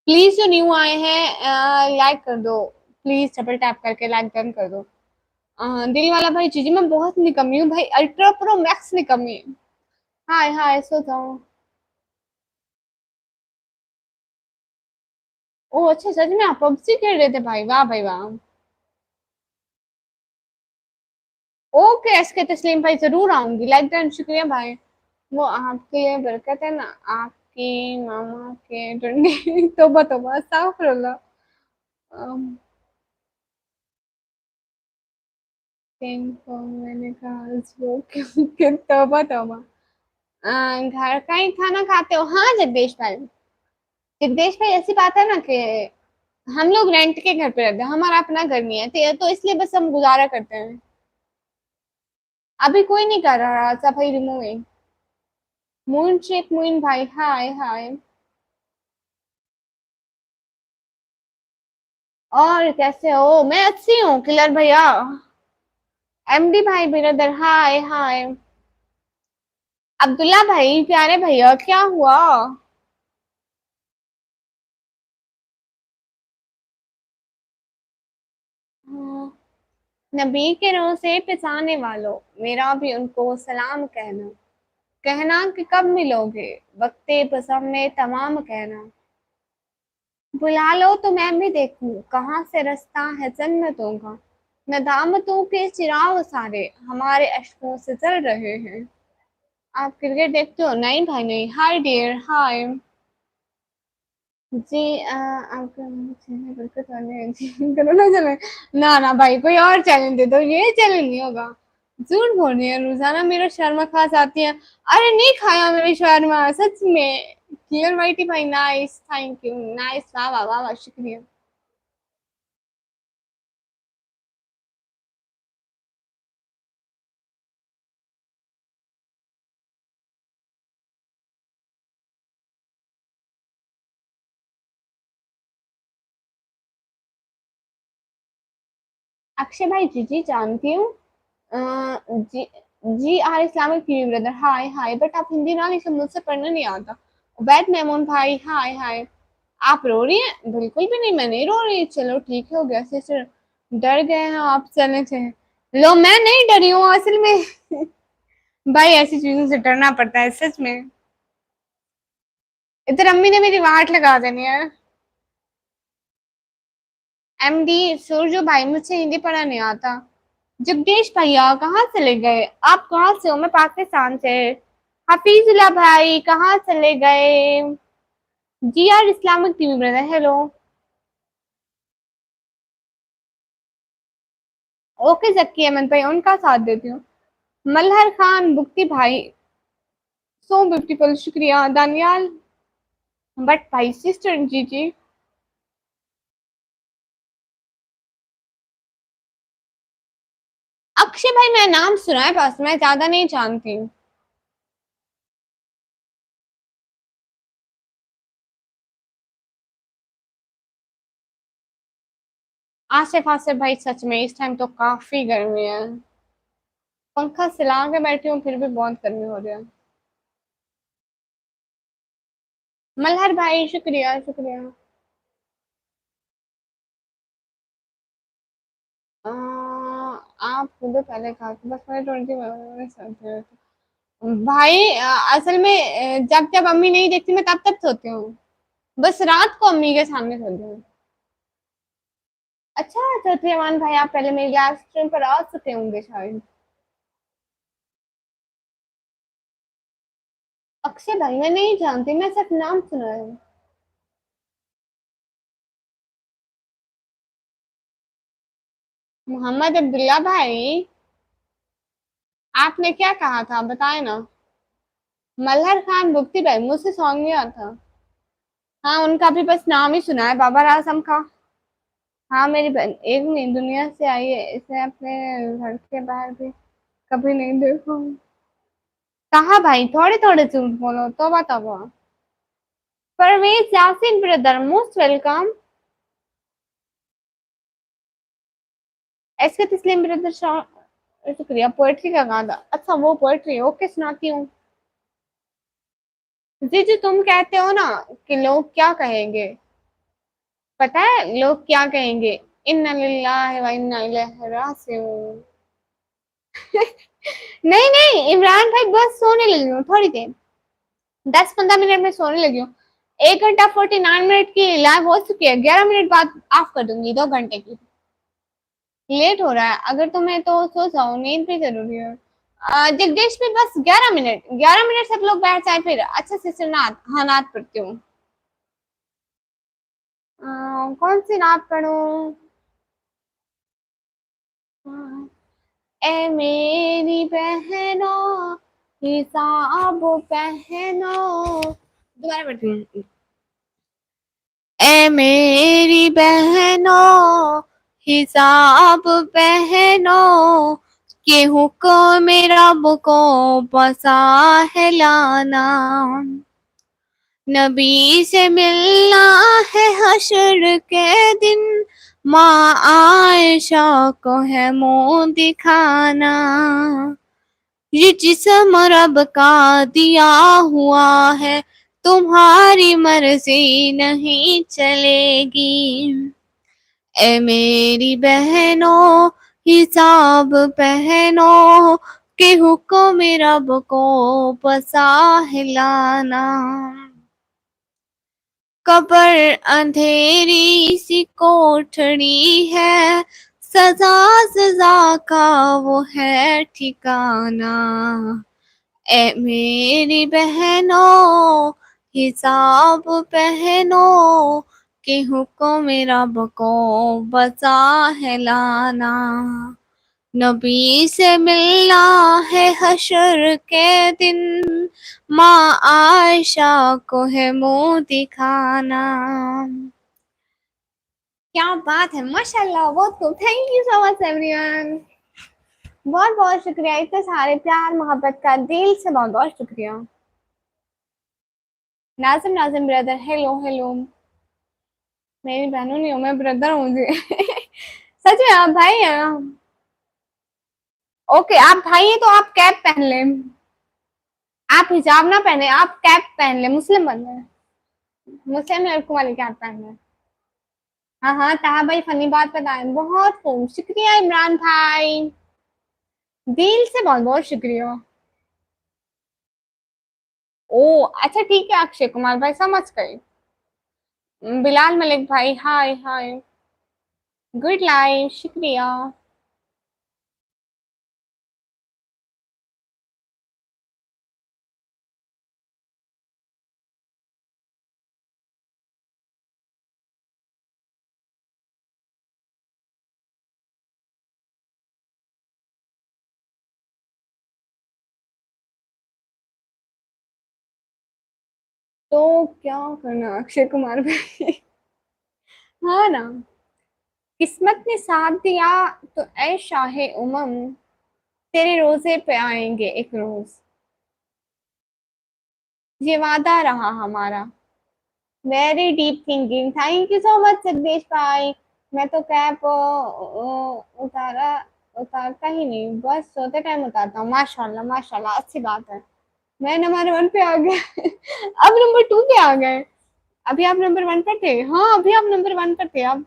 प्लीज जो न्यू आए हैं लाइक कर दो, प्लीज डबल टैप करके लाइक डन कर दो। दिल वाला भाई जी जी, मैं बहुत निकम्मी हूँ भाई, अल्ट्रा प्रो मैक्स निकम्मी। हाय हाय सो जाओ। ओ अच्छा, सच में आप पबजी खेल रहे थे भाई, वाह भाई वाह। ओके एसके तस्लीम भाई, जरूर आऊंगी, लाइक डन, शुक्रिया भाई। वो आपके लिए बरकत है ना, आपकी मामा के डंडे। तौबा तौबा अस्तगफुरुल्लाह। को मैंने कहा वो क्यों, तौबा तौबा। घर का ही खाना खाते हो? हाँ जगदीश भाई, जगदीश भाई ऐसी बात है ना कि हम लोग रेंट के घर पे रहते हैं, हमारा अपना घर नहीं है, तो इसलिए बस हम गुजारा करते हैं। अभी कोई नहीं कर रहा सफाई रिमूविंग। मून शेख मून भाई, हाय हाय। और कैसे हो? मैं अच्छी हूँ किलर भैया। एमडी भाई बिरदर, हाय हाय। अब्दुल्ला भाई प्यारे भैया क्या हुआ? हाँ, नबी के रोज़ से पिसाने वालों, मेरा भी उनको सलाम कहना। कहना कि कब मिलोगे, वक्ते पसम में तमाम कहना। बुला लो तो मैं भी देखूं, कहाँ से रास्ता है जन्नतों का। नदामतों के चिराग सारे हमारे अश्कों से जल रहे हैं। आप क्रिकेट देखते हो? नहीं भाई नहीं। हाय डियर, हाय जी। आपका चैनल बिल्कुल जी करो ना चैलेंज। ना ना भाई, कोई और चैलेंज दे दो, ये चैलेंज नहीं होगा। झूठ बोल रही है रोजाना, मेरा शर्मा खास आती है। अरे नहीं खाया मेरी शर्मा, सच में। क्लियर वाइटी भाई, नाइस, थैंक यू, नाइस, वाह वाह वाह वाह, शुक्रिया। अक्षय भाई, जी जी जानती हूँ। जी। G R Islamic TV brother, hi hi, but आप हिंदी ना लिखे, मुझसे पढ़ना नहीं आता। उबैद मेमून भाई, हाय हाय। आप रो रही हैं? बिल्कुल भी नहीं, मैं नहीं रो रही। चलो ठीक है, हो गया सिस्टर। डर गए हैं आप चलने से। लो, मैं नहीं डरी हूँ असल में। भाई ऐसी चीजों से डरना पड़ता है सच में। इधर अम्मी ने मेरी वाट लगा देनी है। एमडी सूरजो भाई, मुझसे हिंदी पढ़ा नहीं आता। जगदीश भैया कहाँ चले गए? आप कहाँ से हो? मैं पाकिस्तान से। हफीजुल्लाह भाई कहाँ चले गए? G R Islamic TV brother, hello. Okay Zakki Ahmad भाई, उनका साथ देती हूँ। मल्हर खान बुक्ति भाई, सो ब्यूटीफुल, शुक्रिया दानियाल। बट भाई सिस्टर, जी जी। अक्षय भाई, मैं नाम सुना है बस, मैं ज्यादा नहीं जानती हूँ। आसिफ आसिफ भाई, सच में इस टाइम तो काफी गर्मी है। पंखा चला के बैठी हूँ, फिर भी बहुत गर्मी हो रही है। मल्हर भाई, शुक्रिया शुक्रिया। आ, आप मुझे पहले कहा था, बस मैं 20 भाई असल में जब जब अम्मी नहीं देखती मैं तब तब सोती हूँ। बस रात को अम्मी के सामने सोती हूँ। अच्छा, चौधरी अमान भाई, आप पहले मेरी लाइव स्ट्रीम पर आ चुके होंगे शायद। अक्षय भाई, मैं नहीं जानती, मैं सिर्फ नाम सुना है। मोहम्मद अब्दुल्ला भाई, आपने क्या कहा था बताए ना। मल्हर खान बुक्ति भाई, मुझसे सॉन्ग नहीं आता। हाँ, उनका भी बस नाम ही सुना है, बाबर आजम का। हाँ मेरी बहन एक नहीं, दुनिया से आई है, इसे अपने घर के बाहर भी कभी नहीं देखा। कहा भाई, थोड़े थोड़े झूठ बोलो, तौबा तौबा। Parvez Yasin brother, most welcome. ऐसे तस्लीम ब्रदर, शुक्रिया। पोएट्री का गाना, अच्छा वो पोएट्री, ओके सुनाती हूँ। जी जी, तुम कहते हो ना कि लोग क्या कहेंगे। पता है लोग क्या कहेंगे? इन्ना लिल्लाहि व इन्ना इलैहि राजिऊन। नहीं नहीं इमरान भाई, बस सोने लगी हूँ थोड़ी देर, 10-15 मिनट में सोने लगी हूँ। 1 घंटा 49 मिनट की लाइव हो चुकी है, 11 मिनट बाद ऑफ कर दूंगी, 2 घंटे की। लेट हो रहा है, अगर तुम्हें तो सो जाओ, नींद भी जरूरी है। जगदीश भी बस 11 मिनट, 11 मिनट सब लोग बैठ जाए फिर। अच्छा सिस्टर नाथ, हाँ नाथ पढ़ती हूँ। कौन सी नाथ पढ़ूं? ए मेरी बहनों, हिसाब पहनो। दोबारा पढ़ती हूँ। ए मेरी बहनों, हिसाब पहनो, कि हुक्म रब को बसा है लाना। नबी से मिलना है हश्र के दिन, माँ आयशा को है मुंह दिखाना। ये जिस्म रब का दिया हुआ है, तुम्हारी मर्जी नहीं चलेगी। ए मेरी बहनों, हिजाब पहनो कि हुक्म रब को पसा हिलाना। कब्र अंधेरी सी कोठड़ी है, सजा सजा का वो है ठिकाना। ए मेरी बहनों हिजाब पहनो कि हुक्म रब को बचा है लाना। नबी से मिलना है हशर के दिन, माँ आयशा को है मुंह दिखाना। क्या बात है, माशाल्लाह, बहुत खूब। Thank you so much everyone, बहुत बहुत शुक्रिया, इतने सारे प्यार मोहब्बत का दिल से बहुत बहुत शुक्रिया। Nazim Nazim brother, hello hello. मेरी बहनों नहीं हो, मैं ब्रदर हूँ जी। सच में आप भाई हैं? ओके, आप भाई हैं तो आप कैप पहन लें। आप हिजाब ना पहने, आप कैप पहन ले, मुस्लिम बन गए। मुस्लिम लड़कों वाली कैप पहन ले। हाँ हाँ, ताहा भाई फनी बात बताए, बहुत खूब, शुक्रिया इमरान भाई, दिल से बहुत बहुत शुक्रिया। ओ अच्छा ठीक है, अक्षय कुमार भाई समझ गए। बिलाल मलिक भाई, हाय हाय, गुड लाइफ, शुक्रिया। तो क्या करना अक्षय कुमार भाई? हाँ ना, किस्मत ने साथ दिया तो ऐ शाहे उमम, तेरे रोजे पे आएंगे एक रोज, ये वादा रहा हमारा। Very deep thinking, thank you so much Jagdish भाई। मैं तो कैप उतारा उतारता ही नहीं, बस सोते टाइम उतारता हूँ। माशाल्लाह माशाल्लाह, अच्छी बात है। मैं नंबर वन पे आ गया। अब नंबर टू पे आ गए। अभी आप नंबर वन पर थे, हाँ अभी आप नंबर वन पर थे अब।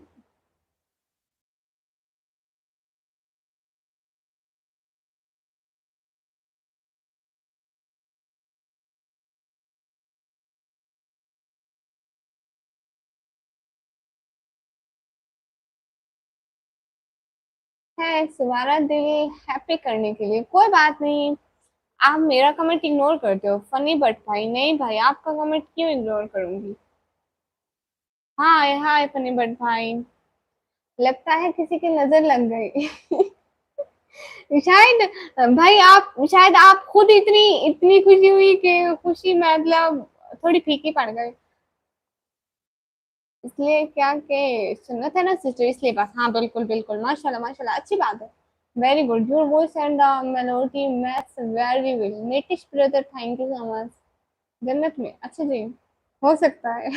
है तुम्हारा दिल हैप्पी करने के लिए, कोई बात नहीं। आप मेरा कमेंट इग्नोर करते हो फनी बट भाई, नहीं भाई, आपका कमेंट क्यों इग्नोर करूंगी। हाय हाय फनी बट भाई, लगता है किसी की नजर लग गई। शायद भाई, आप शायद आप खुद इतनी इतनी खुशी हुई कि खुशी मतलब थोड़ी फीकी पड़ गई। इसलिए क्या कि सुन्नत है ना सिस्टर, इसलिए बस। हाँ बिल्कुल बिल्कुल, माशाल्लाह माशाल्लाह, अच्छी बात है। Very good, your voice and melody match very well. Netish brother, thank you so much. जन्नत में, अच्छा जी, हो सकता है।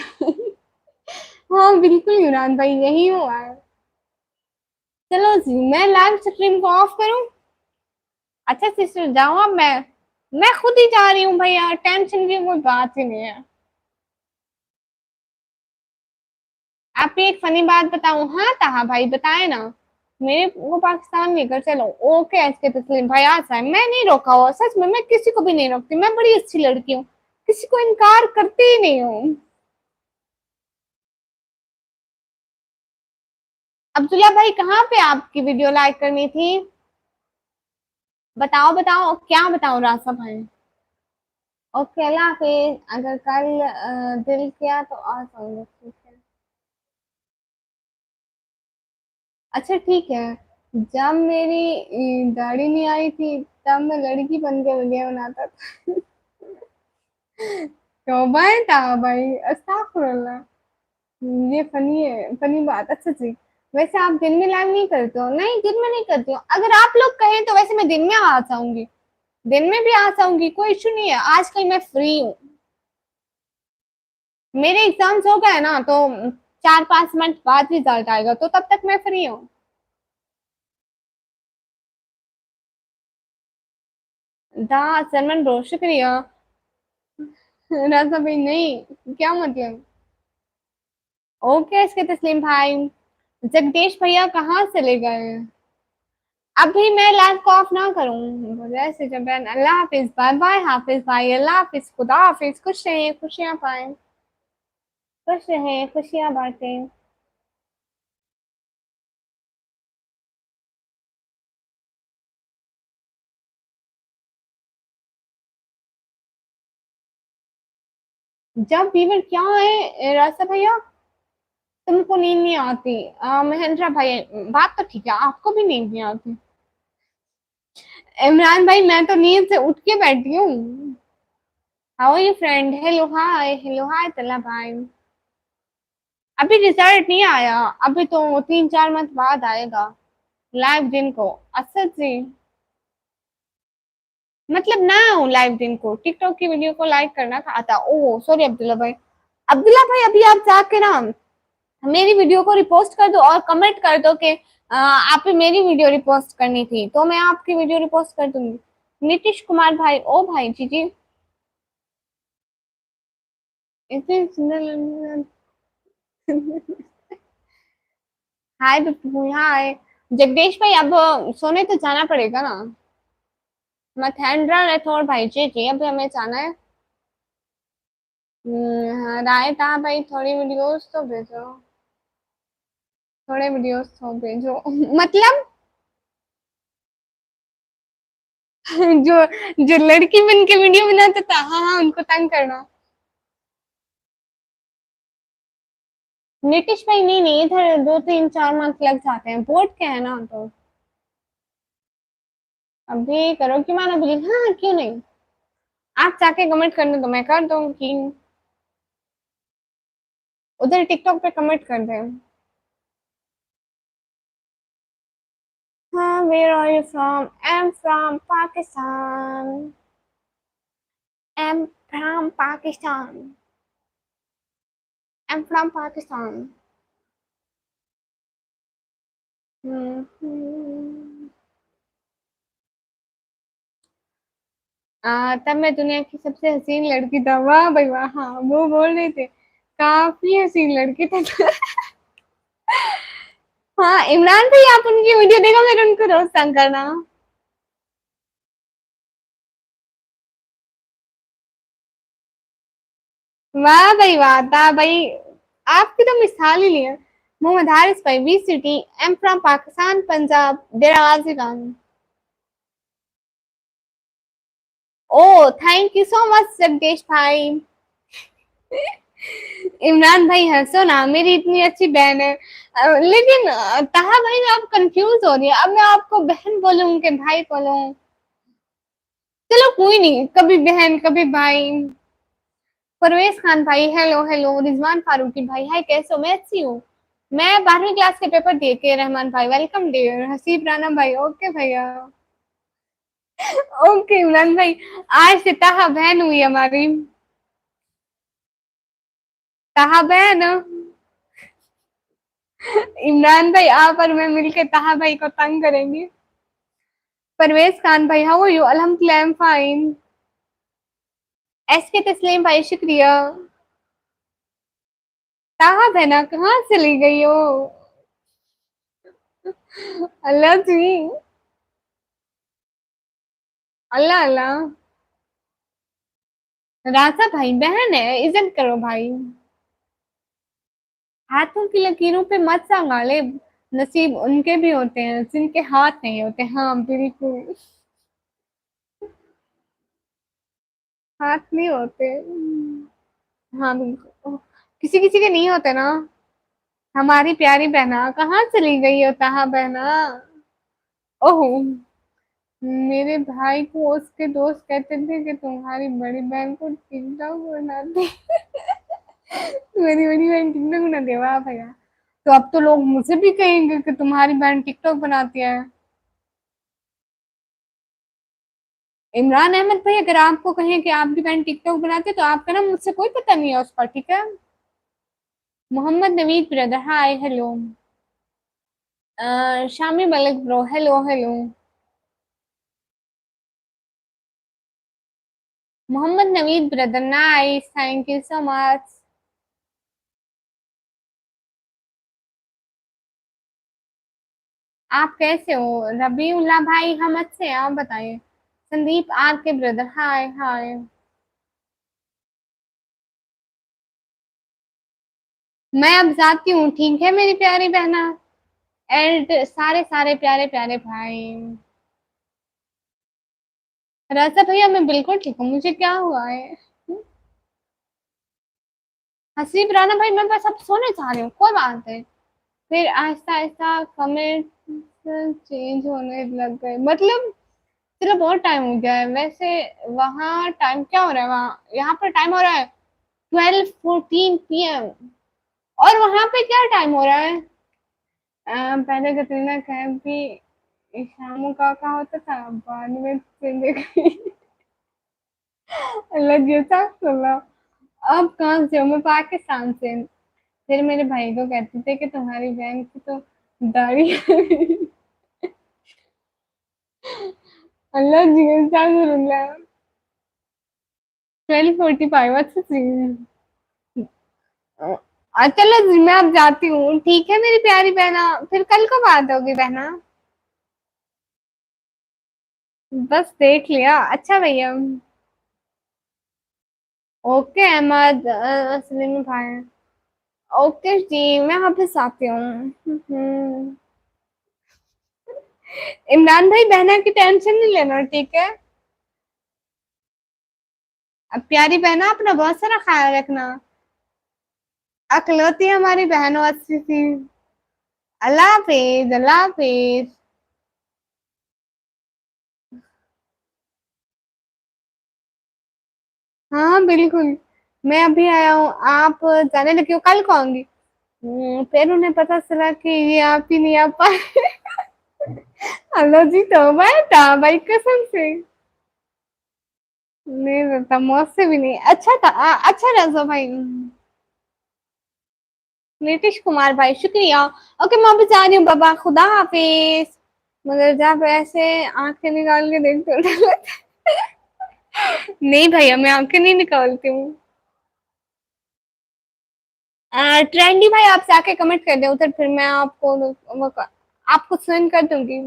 हाँ बिल्कुल इमरान भाई, यही हुआ है। चलो जी, मैं लाइव स्ट्रीम को ऑफ करूं। अच्छा सिस्टर जाओ, अब मैं खुद ही जा रही हूँ भैया, टेंशन की कोई बात ही नहीं है। आप एक फनी बात बताऊं? हाँ ताहा भाई बताए ना, मेरे को पाकिस्तान लेकर चलो। ओके एच के तस्लीम भाई, आज है, मैं नहीं रोका हुआ सच में, मैं किसी को भी नहीं रोकती, मैं बड़ी अच्छी लड़की हूँ, किसी को इनकार करती ही नहीं हूँ। अब्दुल्ला भाई कहाँ पे आपकी वीडियो लाइक करनी थी? बताओ बताओ, क्या बताओ रास्ता भाई। ओके अल्लाह हाफिज, अगर कल दिल किया तो आ जाऊंगा, ठीक है। अच्छा ठीक है, जब मेरी गाड़ी नहीं आई थी तब मैं लड़की बन के वीडियो बनाता था। तौबा है ताबा भाई, अस्तगफुरुल्लाह। ये फनी है, फनी बात। अच्छा जी, वैसे आप दिन में लाइव नहीं करते हो? नहीं दिन में नहीं करती हूँ, अगर आप लोग कहें तो वैसे मैं दिन में आ जाऊंगी, दिन में भी आ जाऊंगी, कोई इशू नहीं है। आजकल मैं फ्री हूँ, मेरे एग्जाम्स हो गए ना तो 4-5 मंथ बाद रिजल्ट आएगा, तो तब तक मैं फ्री हूँ। दा सलमान ब्रो, शुक्रिया। राजा भाई नहीं, क्या मतलब? ओके इसके तस्लीम भाई, जगदीश भैया कहाँ चले गए? अभी मैं लाइव को ऑफ ना करूं जैसे जब अल्लाह हाफिज, बाय बाय, हाफिज भाई, अल्लाह हाफिज, खुदा हाफिज, खुश रहे, खुशियां पाए, खुश रहे, खुशियां बांटें। जब फीवर क्या है रास्ता भैया, तुमको नींद नहीं आती? महेंद्र भाई, बात तो ठीक है, आपको भी नींद नहीं आती। इमरान भाई, मैं तो नींद से उठ के बैठी हूँ। How are you friend? Hello hi तला भाई। अभी रिजल्ट नहीं आया, अभी तो 3-4 मंथ बाद आएगा। लाइव दिन को असद जी, मतलब ना हूँ लाइव दिन को, टिकटॉक की वीडियो को लाइक करना था आता। ओ सॉरी अब्दुल्ला भाई। अब्दुल्ला भाई अभी आप जाके ना मेरी वीडियो को रिपोस्ट कर दो और कमेंट कर दो कि आप ही मेरी वीडियो रिपोस्ट करनी थी, तो मैं आपकी वीडियो रिपोस्ट कर दूंगी। नीतीश कुमार भाई, ओ भाई जी जी, इतनी सुंदर। हाय बिप्पू, हाय जगदीश भाई। अब सोने तो जाना पड़ेगा ना। मथेंद्रा राठौर भाई, जी जी अभी हमें जाना है। हाँ, राय था भाई, थोड़ी वीडियोस तो भेजो, थोड़े वीडियोस तो भेजो। मतलब जो जो लड़की बन के वीडियो बनाता था, हाँ हाँ उनको तंग करना। नीतीश भाई नहीं नहीं, इधर 2-3-4 मंथ लग जाते हैं, बोर्ड के है ना तो। अभी करो कि माना बोली, हाँ क्यों नहीं, आप जाके कमेंट करने तो मैं कर दूंगी। उधर टिकटॉक पे कमेंट कर दे। हाँ, where are you from? I am from Pakistan, I am from Pakistan, I am from Pakistan. तब मैं दुनिया की सबसे हसीन लड़की था, वाह भाई वाह, हाँ वो बोल रहे थे काफी हसीन लड़की था। हाँ इमरान भाई, आप उनकी वीडियो देखो, मेरे उनको रोज तंग करना। वाह भाई वाह, था भाई, आपकी तो मिसाल ही नहीं है। मोहम्मद हारिस भाई, we city, am from Pakistan, Punjab, Dera Ghazi Khan. Oh thank you so much Jagdish भाई। इमरान भाई हंसो ना, मेरी इतनी अच्छी बहन है। लेकिन ताहा भाई आप कंफ्यूज हो रही है, अब मैं आपको बहन बोलूं कि भाई बोलूं? चलो कोई नहीं, कभी बहन कभी भाई। परवेज खान भाई, हेलो हेलो। रिजवान फारूकी भाई, हाय कैसे हो? मैं अच्छी हूँ। मैं 12वीं क्लास के पेपर दे के, रहमान भाई वेलकम डियर। हसीब राना भाई, ओके भैया, ओके। इमरान भाई, आज से ताहा बहन हुई हमारी, ताहा बहन। इमरान भाई, आप और मैं मिलके ताहा भाई को तंग करेंगे। परवेज खान भाई, हाउ आर यू? अल्हम्दुलिल्लाह आई एम फाइन। एस के तस्लीम भाई, शुक्रिया। ताहा बहना कहाँ चली गई हो? अल्लाह जी, अल्लाह अल्लाह। राजा भाई बहन है, इज्जत करो भाई। हाथों की लकीरों पे मत संगाले, नसीब उनके भी होते हैं जिनके हाथ नहीं होते। हाँ बिल्कुल, हाथ नहीं होते। हाँ बिल्कुल, किसी किसी के नहीं होते ना। हमारी प्यारी बहना कहाँ चली गई हो ताहा बहना? ओहो, मेरे भाई को उसके दोस्त कहते थे कि तुम्हारी बड़ी बहन को टिकटॉक बना दे। मेरी बड़ी बहन टिकटॉक बना दे, वाह भैया। तो अब तो लोग मुझे भी कहेंगे कि तुम्हारी बहन टिकटॉक बनाती है। इमरान अहमद भाई, अगर आपको कहें कि आपकी बहन टिकटॉक बनाती है तो आपका ना मुझसे कोई पता नहीं है उसका, ठीक है? Mohammad Naveed brother, hi hello. Shami Malik bro, hello hello. Mohammad Naveed brother, nice, thank you so much. आप कैसे हो? रबीउल्ला भाई हम अच्छे हैं, आप बताइए। संदीप आर के ब्रदर, हाय हाय। मैं अब जाती हूँ, ठीक है मेरी प्यारी बहना। एंड सारे सारे प्यारे प्यारे भाई। राजा भैया मैं बिल्कुल ठीक हूँ, मुझे क्या हुआ है? हसीब राना भाई मैं बस अब सोने जा रही हूँ, कोई बात है। फिर आहिस्ता आहिस्ता कमेंट चेंज होने लग गए, मतलब चलो बहुत टाइम हो गया है वैसे। वहाँ टाइम क्या हो रहा है? वहाँ यहाँ पर टाइम हो रहा है 12:14 PM। और वहां पे क्या टाइम हो रहा है? पहले कतरीना कैफ भी शामों का कहा होता था, बाद में जिंदगी अलग जैसा सुना। अब कहाँ से हो? मैं पाकिस्तान से। फिर मेरे भाई को कहते थे कि तुम्हारी बहन की तो दाढ़ी अल्लाह जी क्या करूंगा। 12:45 अच्छा जी। चलो जी मैं अब जाती हूँ, ठीक है मेरी प्यारी बहना। फिर कल कब बात होगी बहना? बस देख लिया, अच्छा भैया। ओके अहमद, असली में भाई। ओके जी मैं वापस आती हूँ। इमरान भाई बहना की टेंशन नहीं लेना, ठीक है? अब प्यारी बहना अपना बहुत सारा ख्याल रखना। अकलौती हमारी बहन अच्छी सी। अल्लाह हाफिज, अल्लाह हाफिज। हाँ बिल्कुल। मैं अभी आया हूँ, आप जाने लगे हो, कल को आऊंगी। फिर उन्हें पता चला कि ये आप ही नहीं आ पाए। अल्लाह जी तौबा है, तौबा की कसम से। नहीं रहता मुझसे भी नहीं, अच्छा था अच्छा रजा भाई। नीतीश कुमार भाई शुक्रिया। ओके मैं अभी जा रही हूँ, बाबा खुदा हाफिज। मगर जब ऐसे आंखें निकाल के देखते हो नहीं भैया मैं आंखें नहीं निकालती हूँ। ट्रेंडी भाई आप जाके कमेंट कर दे उधर, फिर मैं आपको आपको सेंड कर दूंगी।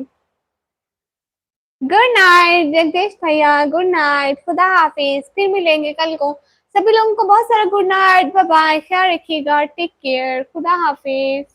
गुड नाइट जगदीश भैया, गुड नाइट, खुदा हाफिज, फिर मिलेंगे कल को। सभी लोगों को बहुत सारा गुड नाइट, बाय बाय, ख्याल रखिएगा, टेक केयर, खुदा हाफिज।